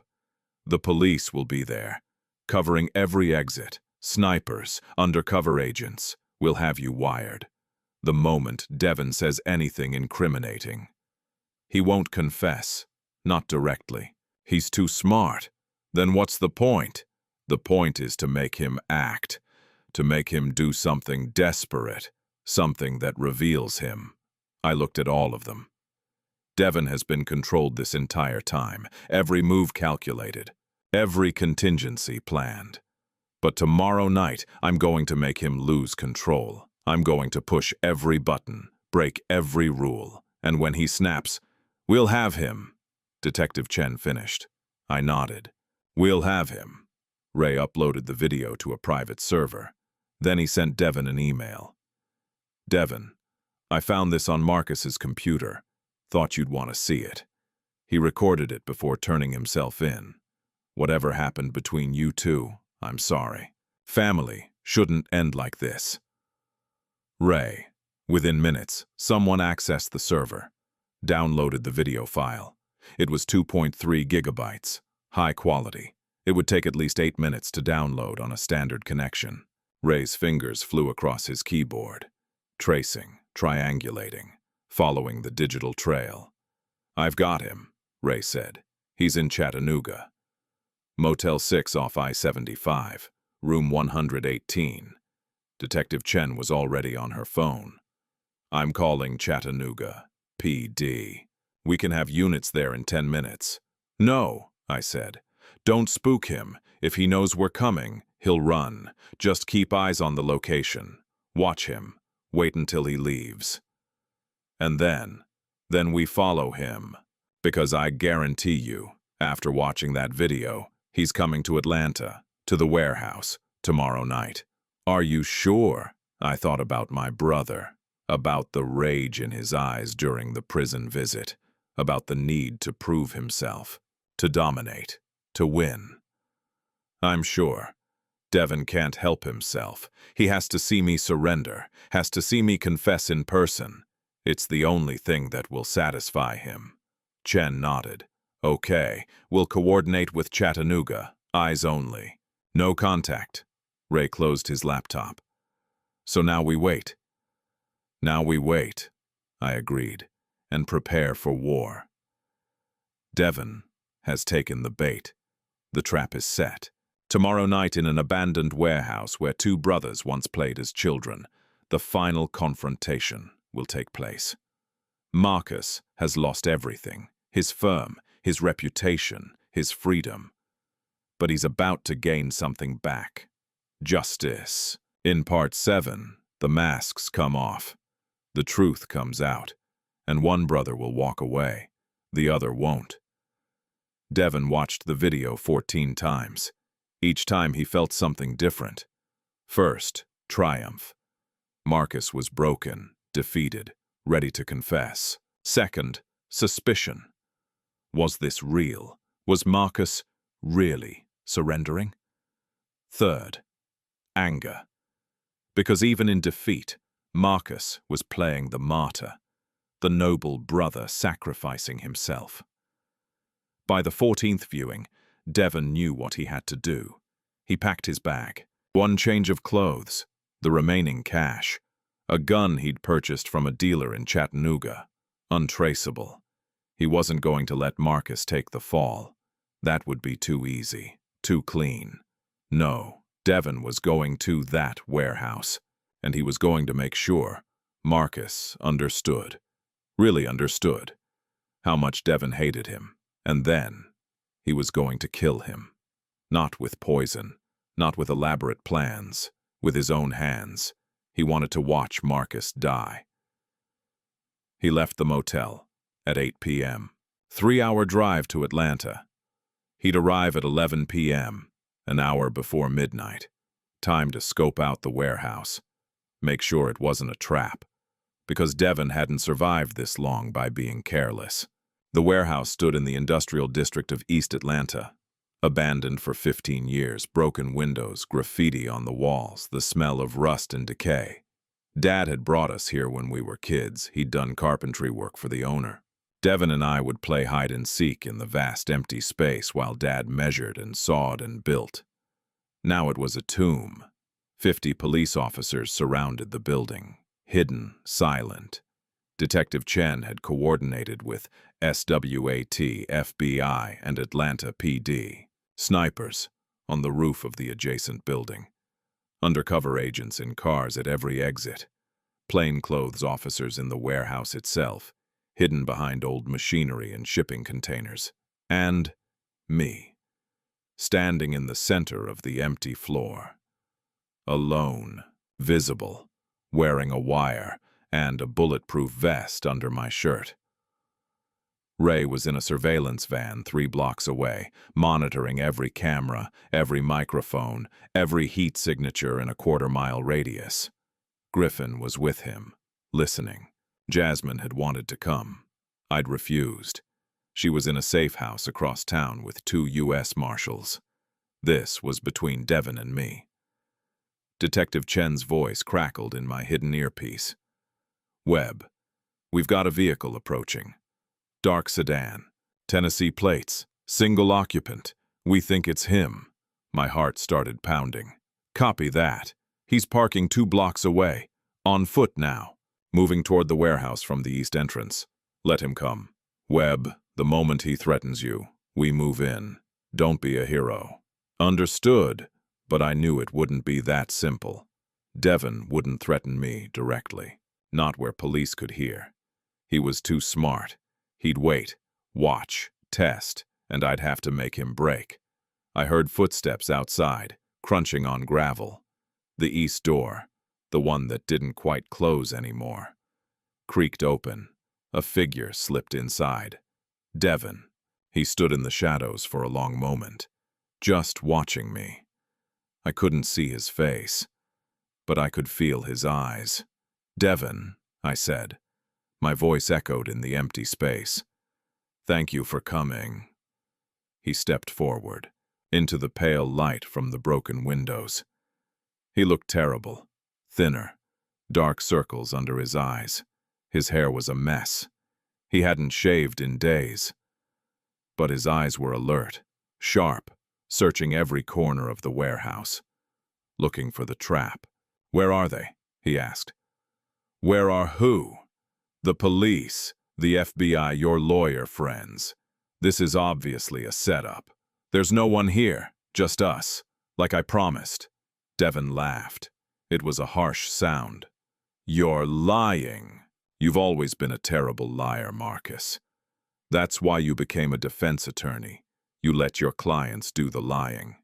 "The police will be there, covering every exit. Snipers, undercover agents. We'll have you wired. The moment Devon says anything incriminating. He won't confess, not directly. He's too smart. Then what's the point? The point is to make him act, to make him do something desperate, something that reveals him." I looked at all of them. Devon has been controlled this entire time, every move calculated, every contingency planned. But tomorrow night, I'm going to make him lose control. I'm going to push every button, break every rule, and when he snaps, we'll have him. Detective Chen finished. I nodded. "We'll have him." Ray uploaded the video to a private server. Then he sent Devon an email. "Devon, I found this on Marcus's computer. Thought you'd want to see it. He recorded it before turning himself in. Whatever happened between you two, I'm sorry. Family shouldn't end like this." Ray. Within minutes, someone accessed the server, downloaded the video file. It was 2.3 gigabytes, high quality. It would take at least 8 minutes to download on a standard connection. Ray's fingers flew across his keyboard, tracing, triangulating, following the digital trail. "I've got him," Ray said. "He's in Chattanooga. Motel 6 off I-75, room 118. Detective Chen was already on her phone. "I'm calling Chattanooga, PD. We can have units there in 10 minutes. "No," I said. "Don't spook him. If he knows we're coming, he'll run. Just keep eyes on the location. Watch him. Wait until he leaves. And then we follow him. Because I guarantee you, after watching that video, he's coming to Atlanta, to the warehouse, tomorrow night." "Are you sure?" I thought about my brother, about the rage in his eyes during the prison visit, about the need to prove himself, to dominate, to win. "I'm sure. Devon can't help himself. He has to see me surrender, has to see me confess in person. It's the only thing that will satisfy him." Chen nodded. "Okay, we'll coordinate with Chattanooga, eyes only. No contact." Ray closed his laptop. "So now we wait." "Now we wait," I agreed, "and prepare for war." Devon has taken the bait. The trap is set. Tomorrow night in an abandoned warehouse where two brothers once played as children, the final confrontation will take place. Marcus has lost everything, his firm, his reputation, his freedom. But he's about to gain something back. Justice. In Part 7, the masks come off. The truth comes out, and one brother will walk away, the other won't. Devon watched the video 14 times. Each time he felt something different. First, triumph. Marcus was broken, defeated, ready to confess. Second, suspicion. Was this real? Was Marcus really surrendering? Third, anger. Because even in defeat, Marcus was playing the martyr, the noble brother sacrificing himself. By the 14th viewing, Devon knew what he had to do. He packed his bag. One change of clothes, the remaining cash, a gun he'd purchased from a dealer in Chattanooga, untraceable. He wasn't going to let Marcus take the fall. That would be too easy, too clean. No, Devon was going to that warehouse, and he was going to make sure Marcus understood, really understood, how much Devon hated him, and then he was going to kill him. Not with poison, not with elaborate plans, with his own hands. He wanted to watch Marcus die. He left the motel at 8 p.m. 3-hour drive to Atlanta. He'd arrive at 11 p.m., an hour before midnight. Time to scope out the warehouse. Make sure it wasn't a trap. Because Devon hadn't survived this long by being careless. The warehouse stood in the industrial district of East Atlanta. Abandoned for 15 years, broken windows, graffiti on the walls, the smell of rust and decay. Dad had brought us here when we were kids. He'd done carpentry work for the owner. Devon and I would play hide-and-seek in the vast empty space while Dad measured and sawed and built. Now it was a tomb. 50 police officers surrounded the building, hidden, silent. Detective Chen had coordinated with SWAT, FBI, and Atlanta PD. Snipers on the roof of the adjacent building. Undercover agents in cars at every exit. Plainclothes officers in the warehouse itself, hidden behind old machinery and shipping containers. And me, standing in the center of the empty floor. Alone, visible, wearing a wire and a bulletproof vest under my shirt. Ray was in a surveillance van 3 blocks away, monitoring every camera, every microphone, every heat signature in a quarter-mile radius. Griffin was with him, listening. Jasmine had wanted to come. I'd refused. She was in a safe house across town with 2 U.S. Marshals. This was between Devon and me. Detective Chen's voice crackled in my hidden earpiece. Webb, we've got a vehicle approaching. Dark sedan, Tennessee plates, single occupant. We think it's him. My heart started pounding. Copy that. He's parking 2 blocks away. On foot now. Moving toward the warehouse from the east entrance. Let him come. Webb, the moment he threatens you, we move in. Don't be a hero. Understood, but I knew it wouldn't be that simple. Devon wouldn't threaten me directly. Not where police could hear. He was too smart. He'd wait, watch, test, and I'd have to make him break. I heard footsteps outside, crunching on gravel. The east door, the one that didn't quite close anymore, creaked open. A figure slipped inside. Devon. He stood in the shadows for a long moment, just watching me. I couldn't see his face, but I could feel his eyes. Devon, I said. My voice echoed in the empty space. Thank you for coming. He stepped forward, into the pale light from the broken windows. He looked terrible, thinner, dark circles under his eyes. His hair was a mess. He hadn't shaved in days. But his eyes were alert, sharp, searching every corner of the warehouse, looking for the trap. Where are they? He asked. Where are who? The police, the FBI, your lawyer friends. This is obviously a setup. There's no one here, just us, like I promised. Devon laughed. It was a harsh sound. You're lying. You've always been a terrible liar, Marcus. That's why you became a defense attorney. You let your clients do the lying.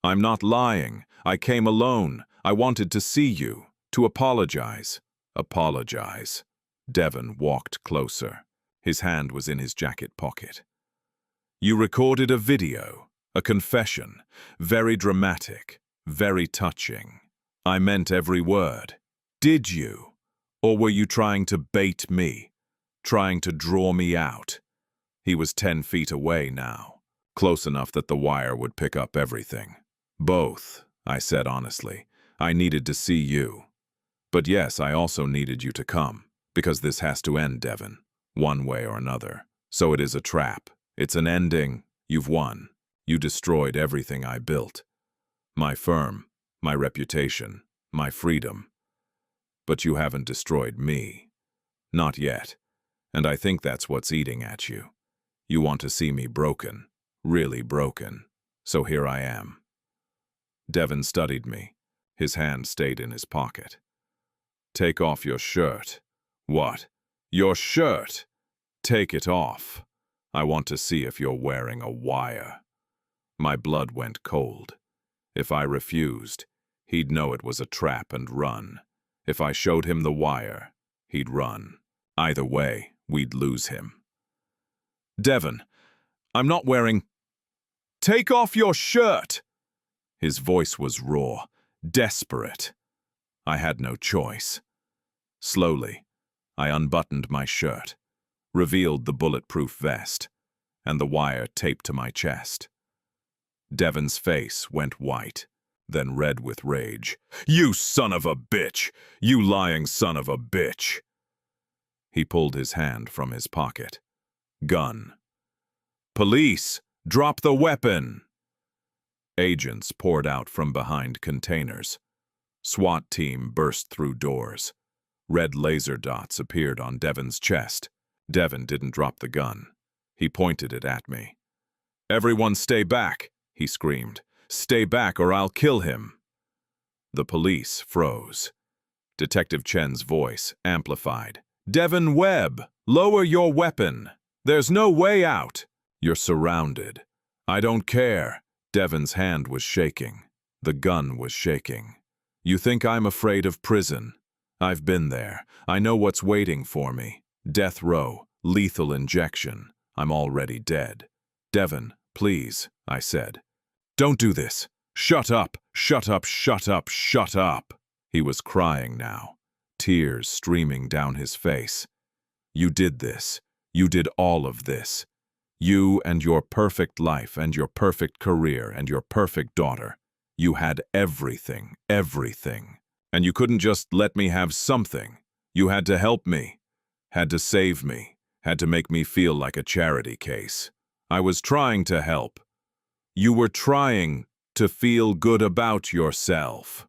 I'm not lying. I came alone. I wanted to see you, to apologize. Apologize. Devon walked closer. His hand was in his jacket pocket. You recorded a video, a confession, very dramatic, very touching. I meant every word. Did you? Or were you trying to bait me, trying to draw me out? He was 10 feet away now, close enough that the wire would pick up everything. Both, I said honestly. I needed to see you. But yes, I also needed you to come. Because this has to end, Devon, one way or another. So it is a trap. It's an ending. You've won. You destroyed everything I built. My firm, my reputation, my freedom. But you haven't destroyed me. Not yet. And I think that's what's eating at you. You want to see me broken, really broken. So here I am. Devon studied me. His hand stayed in his pocket. Take off your shirt. What? Your shirt? Take it off. I want to see if you're wearing a wire. My blood went cold. If I refused, he'd know it was a trap and run. If I showed him the wire, he'd run. Either way, we'd lose him. Devon, I'm not wearing... Take off your shirt! His voice was raw, desperate. I had no choice. Slowly, I unbuttoned my shirt, revealed the bulletproof vest, and the wire taped to my chest. Devon's face went white, then red with rage. You son of a bitch! You lying son of a bitch! He pulled his hand from his pocket. Gun. Police! Drop the weapon! Agents poured out from behind containers. SWAT team burst through doors. Red laser dots appeared on Devon's chest. Devon didn't drop the gun. He pointed it at me. Everyone stay back, he screamed. Stay back or I'll kill him. The police froze. Detective Chen's voice amplified. Devon Webb, lower your weapon. There's no way out. You're surrounded. I don't care. Devon's hand was shaking. The gun was shaking. You think I'm afraid of prison? I've been there. I know what's waiting for me. Death row, lethal injection. I'm already dead. Devon, please, I said. Don't do this. Shut up, shut up, shut up, shut up. He was crying now, tears streaming down his face. You did this. You did all of this. You and your perfect life and your perfect career and your perfect daughter. You had everything, everything. And you couldn't just let me have something. You had to help me, had to save me, had to make me feel like a charity case. I was trying to help. You were trying to feel good about yourself.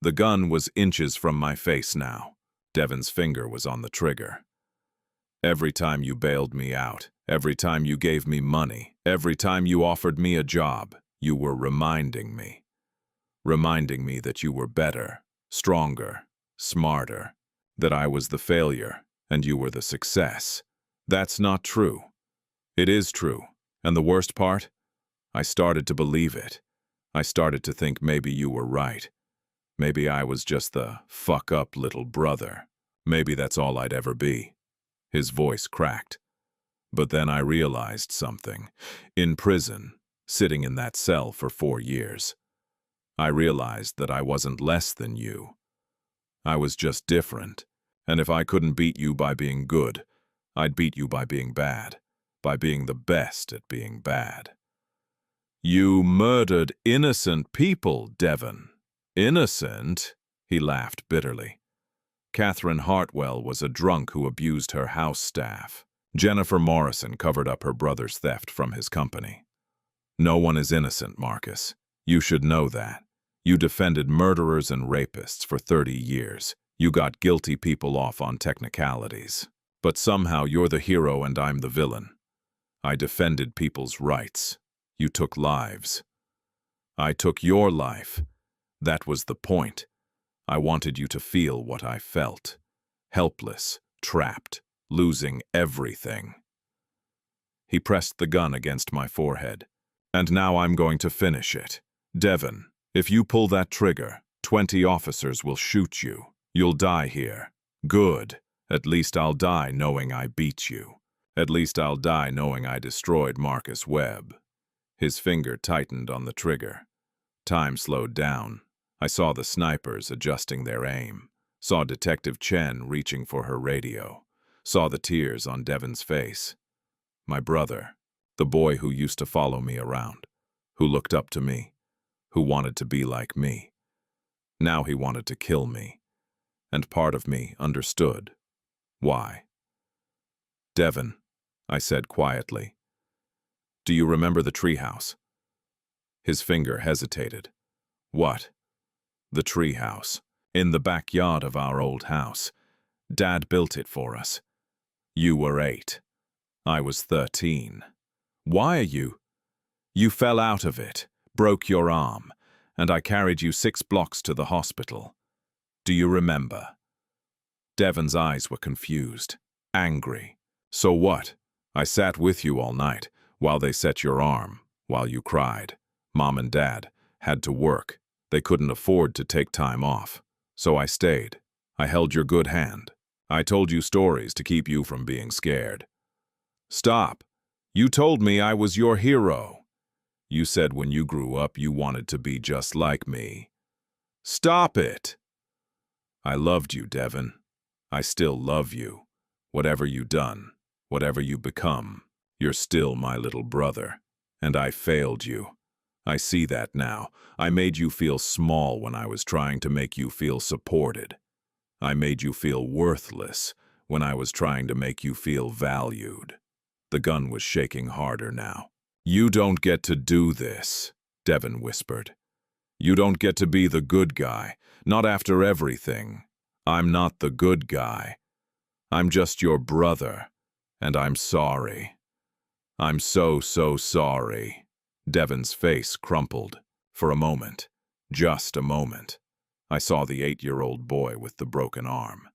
The gun was inches from my face now. Devon's finger was on the trigger. Every time you bailed me out, every time you gave me money, every time you offered me a job, you were reminding me that you were better, stronger, smarter, that I was the failure and you were the success. That's not true. It is true. And the worst part? I started to believe it. I started to think maybe you were right. Maybe I was just the fuck-up little brother. Maybe that's all I'd ever be. His voice cracked. But then I realized something. In prison, sitting in that cell for 4 years, I realized that I wasn't less than you. I was just different. And if I couldn't beat you by being good, I'd beat you by being bad, by being the best at being bad. You murdered innocent people, Devon. Innocent? He laughed bitterly. Catherine Hartwell was a drunk who abused her house staff. Jennifer Morrison covered up her brother's theft from his company. No one is innocent, Marcus. You should know that. You defended murderers and rapists for 30 years. You got guilty people off on technicalities. But somehow you're the hero and I'm the villain. I defended people's rights. You took lives. I took your life. That was the point. I wanted you to feel what I felt. Helpless, trapped, losing everything. He pressed the gun against my forehead. And now I'm going to finish it. Devon, if you pull that trigger, 20 officers will shoot you. You'll die here. Good. At least I'll die knowing I beat you. At least I'll die knowing I destroyed Marcus Webb. His finger tightened on the trigger. Time slowed down. I saw the snipers adjusting their aim. Saw Detective Chen reaching for her radio. Saw the tears on Devon's face. My brother, the boy who used to follow me around, who looked up to me, who wanted to be like me. Now he wanted to kill me. And part of me understood. Why? Devon, I said quietly. Do you remember the treehouse? His finger hesitated. What? The treehouse. In the backyard of our old house. Dad built it for us. You were 8. I was 13. Why are you? You fell out of it, broke your arm, and I carried you 6 blocks to the hospital. Do you remember? Devon's eyes were confused, angry. So what? I sat with you all night, while they set your arm, while you cried. Mom and Dad had to work. They couldn't afford to take time off. So I stayed. I held your good hand. I told you stories to keep you from being scared. Stop. You told me I was your hero. You said when you grew up you wanted to be just like me. Stop it. I loved you, Devon. I still love you. Whatever you done, whatever you become, you're still my little brother. And I failed you. I see that now. I made you feel small when I was trying to make you feel supported. I made you feel worthless when I was trying to make you feel valued. The gun was shaking harder now. You don't get to do this, Devon whispered. You don't get to be the good guy, not after everything. I'm not the good guy. I'm just your brother, and I'm sorry. I'm so sorry. Devon's face crumpled. For a moment, just a moment. I saw the 8-year-old boy with the broken arm.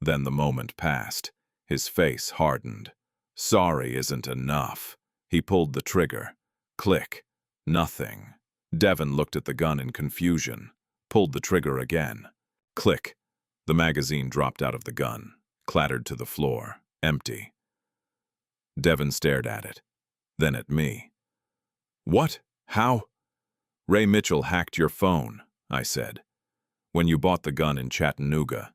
Then the moment passed. His face hardened. Sorry isn't enough. He pulled the trigger. Click. Nothing. Devon looked at the gun in confusion. Pulled the trigger again. Click. The magazine dropped out of the gun, clattered to the floor, empty. Devon stared at it, then at me. What? How? Ray Mitchell hacked your phone, I said. When you bought the gun in Chattanooga,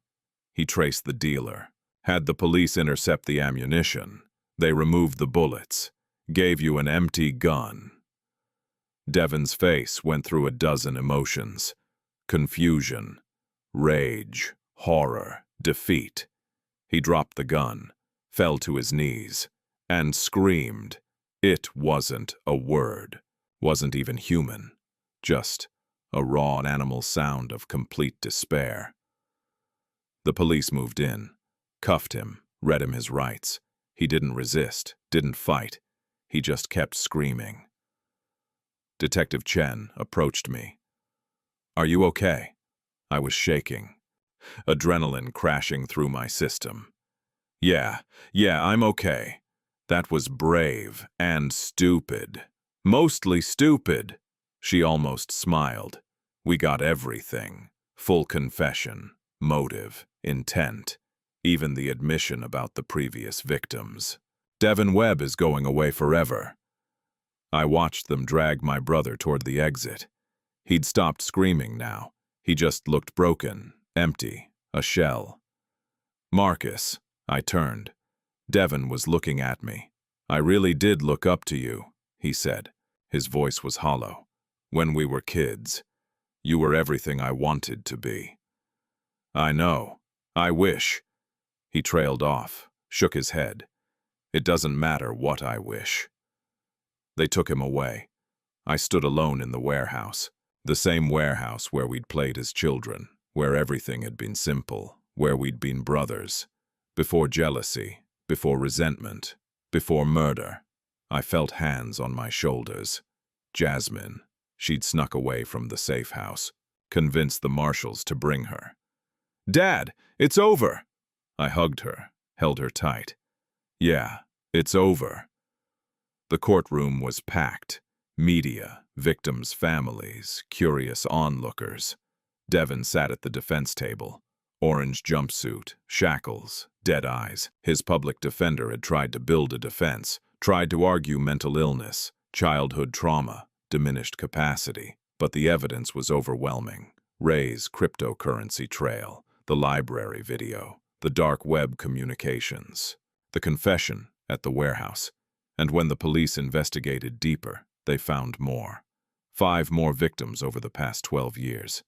he traced the dealer, had the police intercept the ammunition. They removed the bullets, gave you an empty gun. Devon's face went through a dozen emotions. Confusion, rage, horror, defeat. He dropped the gun, fell to his knees, and screamed. It wasn't a word, wasn't even human, just a raw animal sound of complete despair. The police moved in, cuffed him, read him his rights. He didn't resist, didn't fight. He just kept screaming. Detective Chen approached me. Are you okay? I was shaking, adrenaline crashing through my system. Yeah, I'm okay. That was brave and stupid. Mostly stupid. She almost smiled. We got everything. Full confession, motive, intent, even the admission about the previous victims. Devon Webb is going away forever. I watched them drag my brother toward the exit. He'd stopped screaming now. He just looked broken, empty, a shell. Marcus, I turned. Devon was looking at me. I really did look up to you, he said. His voice was hollow. When we were kids, you were everything I wanted to be. I know. I wish. He trailed off, shook his head. It doesn't matter what I wish. They took him away. I stood alone in the warehouse. The same warehouse where we'd played as children, where everything had been simple, where we'd been brothers. Before jealousy, before resentment, before murder. I felt hands on my shoulders. Jasmine. She'd snuck away from the safe house, convinced the marshals to bring her. Dad, it's over! I hugged her, held her tight. Yeah, it's over. The courtroom was packed. Media, victims' families, curious onlookers. Devon sat at the defense table. Orange jumpsuit, shackles, dead eyes. His public defender had tried to build a defense, tried to argue mental illness, childhood trauma, diminished capacity. But the evidence was overwhelming. Ray's cryptocurrency trail, the library video, the dark web communications, the confession at the warehouse. And when the police investigated deeper, they found more. 5 more victims over the past 12 years.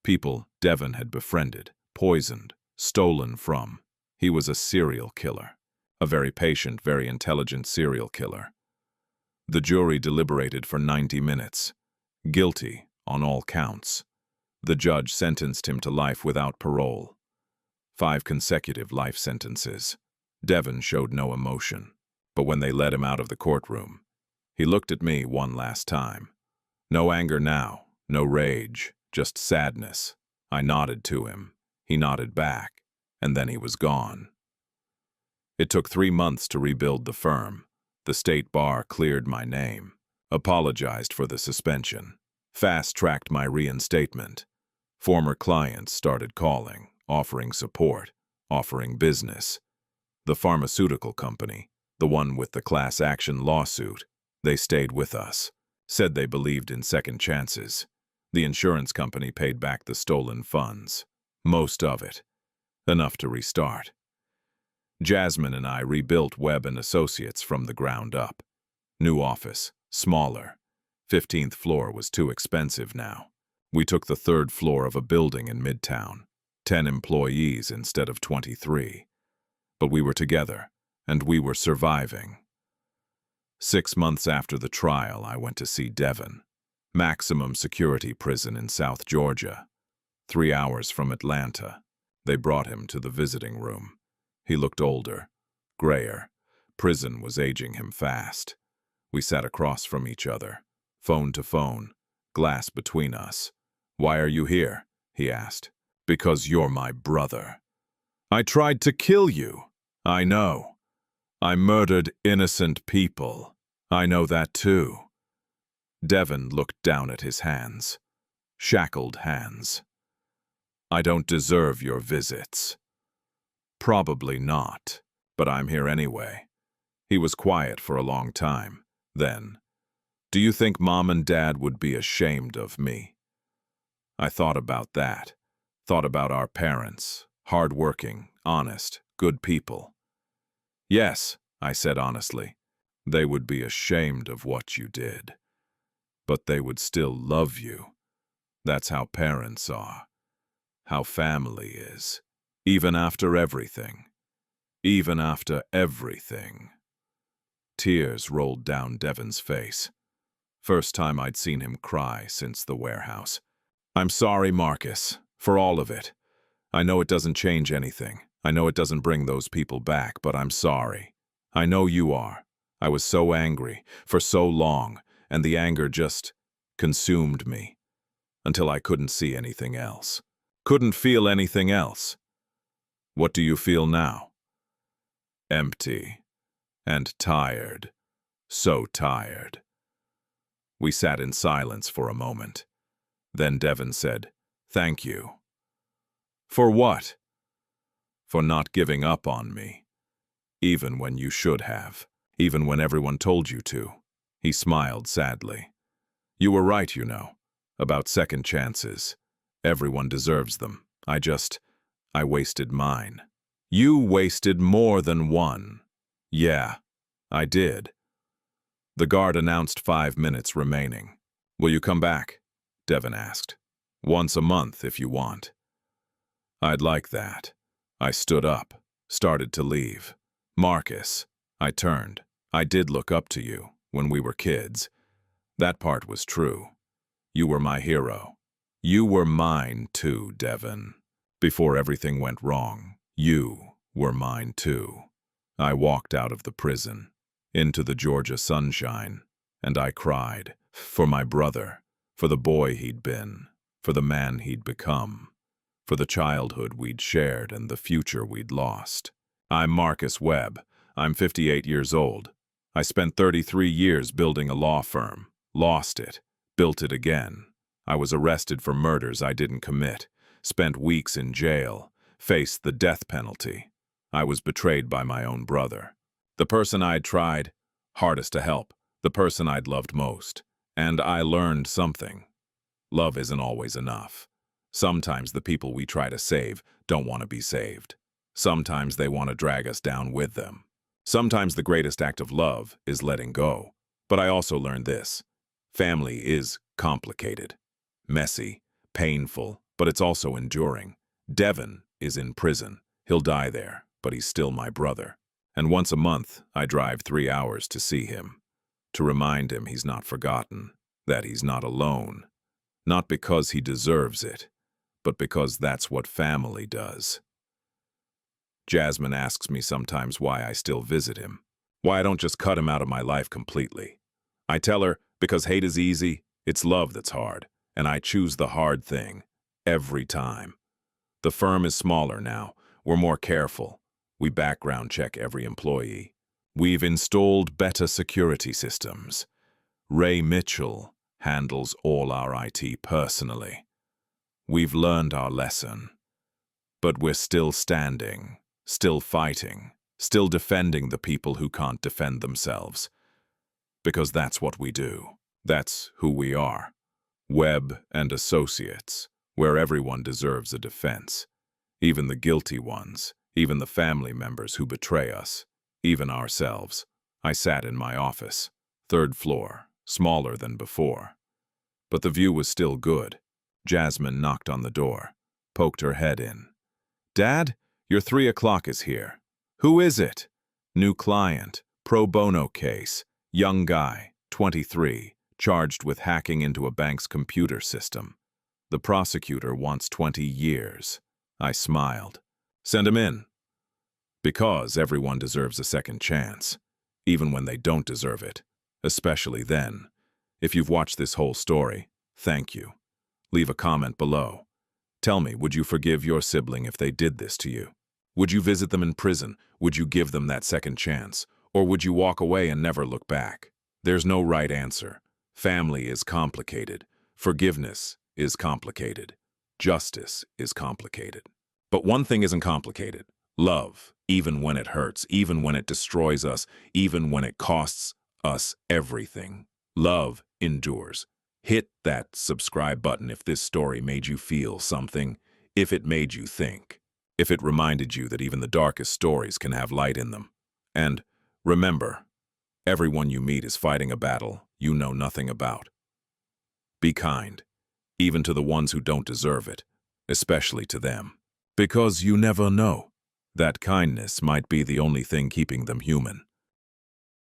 People Devon had befriended, poisoned, stolen from. He was a serial killer. A very patient, very intelligent serial killer. The jury deliberated for 90 minutes. Guilty on all counts. The judge sentenced him to life without parole. 5 consecutive life sentences. Devon showed no emotion. But when they led him out of the courtroom, he looked at me one last time. No anger now, no rage, just sadness. I nodded to him. He nodded back, and then he was gone. It took 3 months to rebuild the firm. The state bar cleared my name, apologized for the suspension, fast-tracked my reinstatement. Former clients started calling, offering support, offering business. The pharmaceutical company, the one with the class action lawsuit, they stayed with us, said they believed in second chances. The insurance company paid back the stolen funds, most of it, enough to restart. Jasmine and I rebuilt Webb and Associates from the ground up. New office, smaller. 15th floor was too expensive now. We took the 3rd floor of a building in Midtown, 10 employees instead of 23. But we were together, and we were surviving. 6 months after the trial, I went to see Devin. Maximum security prison in South Georgia. 3 hours from Atlanta. They brought him to the visiting room. He looked older, grayer. Prison was aging him fast. We sat across from each other, phone to phone, glass between us. "Why are you here?" he asked. "Because you're my brother." "I tried to kill you." "I know. I murdered innocent people." "I know that too." Devin looked down at his hands. Shackled hands. "I don't deserve your visits." "Probably not, but I'm here anyway." He was quiet for a long time. Then, "Do you think Mom and Dad would be ashamed of me?" I thought about that. Thought about our parents. Hard-working, honest, good people. "Yes," I said honestly. "They would be ashamed of what you did. But they would still love you. That's how parents are. How family is. Even after everything. Even after everything." Tears rolled down Devin's face. First time I'd seen him cry since the warehouse. "I'm sorry, Marcus, for all of it. I know it doesn't change anything. I know it doesn't bring those people back, but I'm sorry. I know you are. I was so angry for so long, and the anger just consumed me until I couldn't see anything else. Couldn't feel anything else." "What do you feel now?" "Empty. And tired. So tired." We sat in silence for a moment. Then Devin said, "Thank you." "For what?" "For not giving up on me. Even when you should have. Even when everyone told you to." He smiled sadly. "You were right, you know, about second chances. Everyone deserves them. I wasted mine." "You wasted more than one." "Yeah, I did." The guard announced 5 minutes remaining. "Will you come back?" Devin asked. "Once a month, if you want." "I'd like that." I stood up, started to leave. "Marcus," I turned. "I did look up to you when we were kids. That part was true. You were my hero. You were mine too, Devin. Before everything went wrong, you were mine too." I walked out of the prison, into the Georgia sunshine, and I cried for my brother, for the boy he'd been, for the man he'd become, for the childhood we'd shared and the future we'd lost. I'm Marcus Webb. I'm 58 years old. I spent 33 years building a law firm, lost it, built it again. I was arrested for murders I didn't commit, spent weeks in jail, faced the death penalty. I was betrayed by my own brother. The person I'd tried hardest to help, the person I'd loved most. And I learned something. Love isn't always enough. Sometimes the people we try to save don't want to be saved. Sometimes they want to drag us down with them. Sometimes the greatest act of love is letting go. But I also learned this. Family is complicated, messy, painful, but it's also enduring. Devin is in prison. He'll die there, but he's still my brother. And once a month, I drive 3 hours to see him, to remind him he's not forgotten, that he's not alone. Not because he deserves it, but because that's what family does. Jasmine asks me sometimes why I still visit him, why I don't just cut him out of my life completely. I tell her, because hate is easy, it's love that's hard, and I choose the hard thing, every time. The firm is smaller now. We're more careful. We background check every employee. We've installed better security systems. Ray Mitchell handles all our IT personally. We've learned our lesson. But we're still standing, still fighting, still defending the people who can't defend themselves. Because that's what we do. That's who we are. Webb and Associates, where everyone deserves a defense. Even the guilty ones, even the family members who betray us, even ourselves. I sat in my office, 3rd floor, smaller than before. But the view was still good. Jasmine knocked on the door, poked her head in. "Dad, your 3 o'clock is here." "Who is it?" "New client, pro bono case, young guy, 23, charged with hacking into a bank's computer system. The prosecutor wants 20 years. I smiled. "Send him in." Because everyone deserves a second chance, even when they don't deserve it, especially then. If you've watched this whole story, thank you. Leave a comment below. Tell me, would you forgive your sibling if they did this to you? Would you visit them in prison? Would you give them that second chance? Or would you walk away and never look back? There's no right answer. Family is complicated. Forgiveness is complicated. Justice is complicated. But one thing isn't complicated. Love, even when it hurts, even when it destroys us, even when it costs us everything. Love endures. Hit that subscribe button if this story made you feel something, if it made you think, if it reminded you that even the darkest stories can have light in them. And remember, everyone you meet is fighting a battle you know nothing about. Be kind, even to the ones who don't deserve it, especially to them. Because you never know. That kindness might be the only thing keeping them human.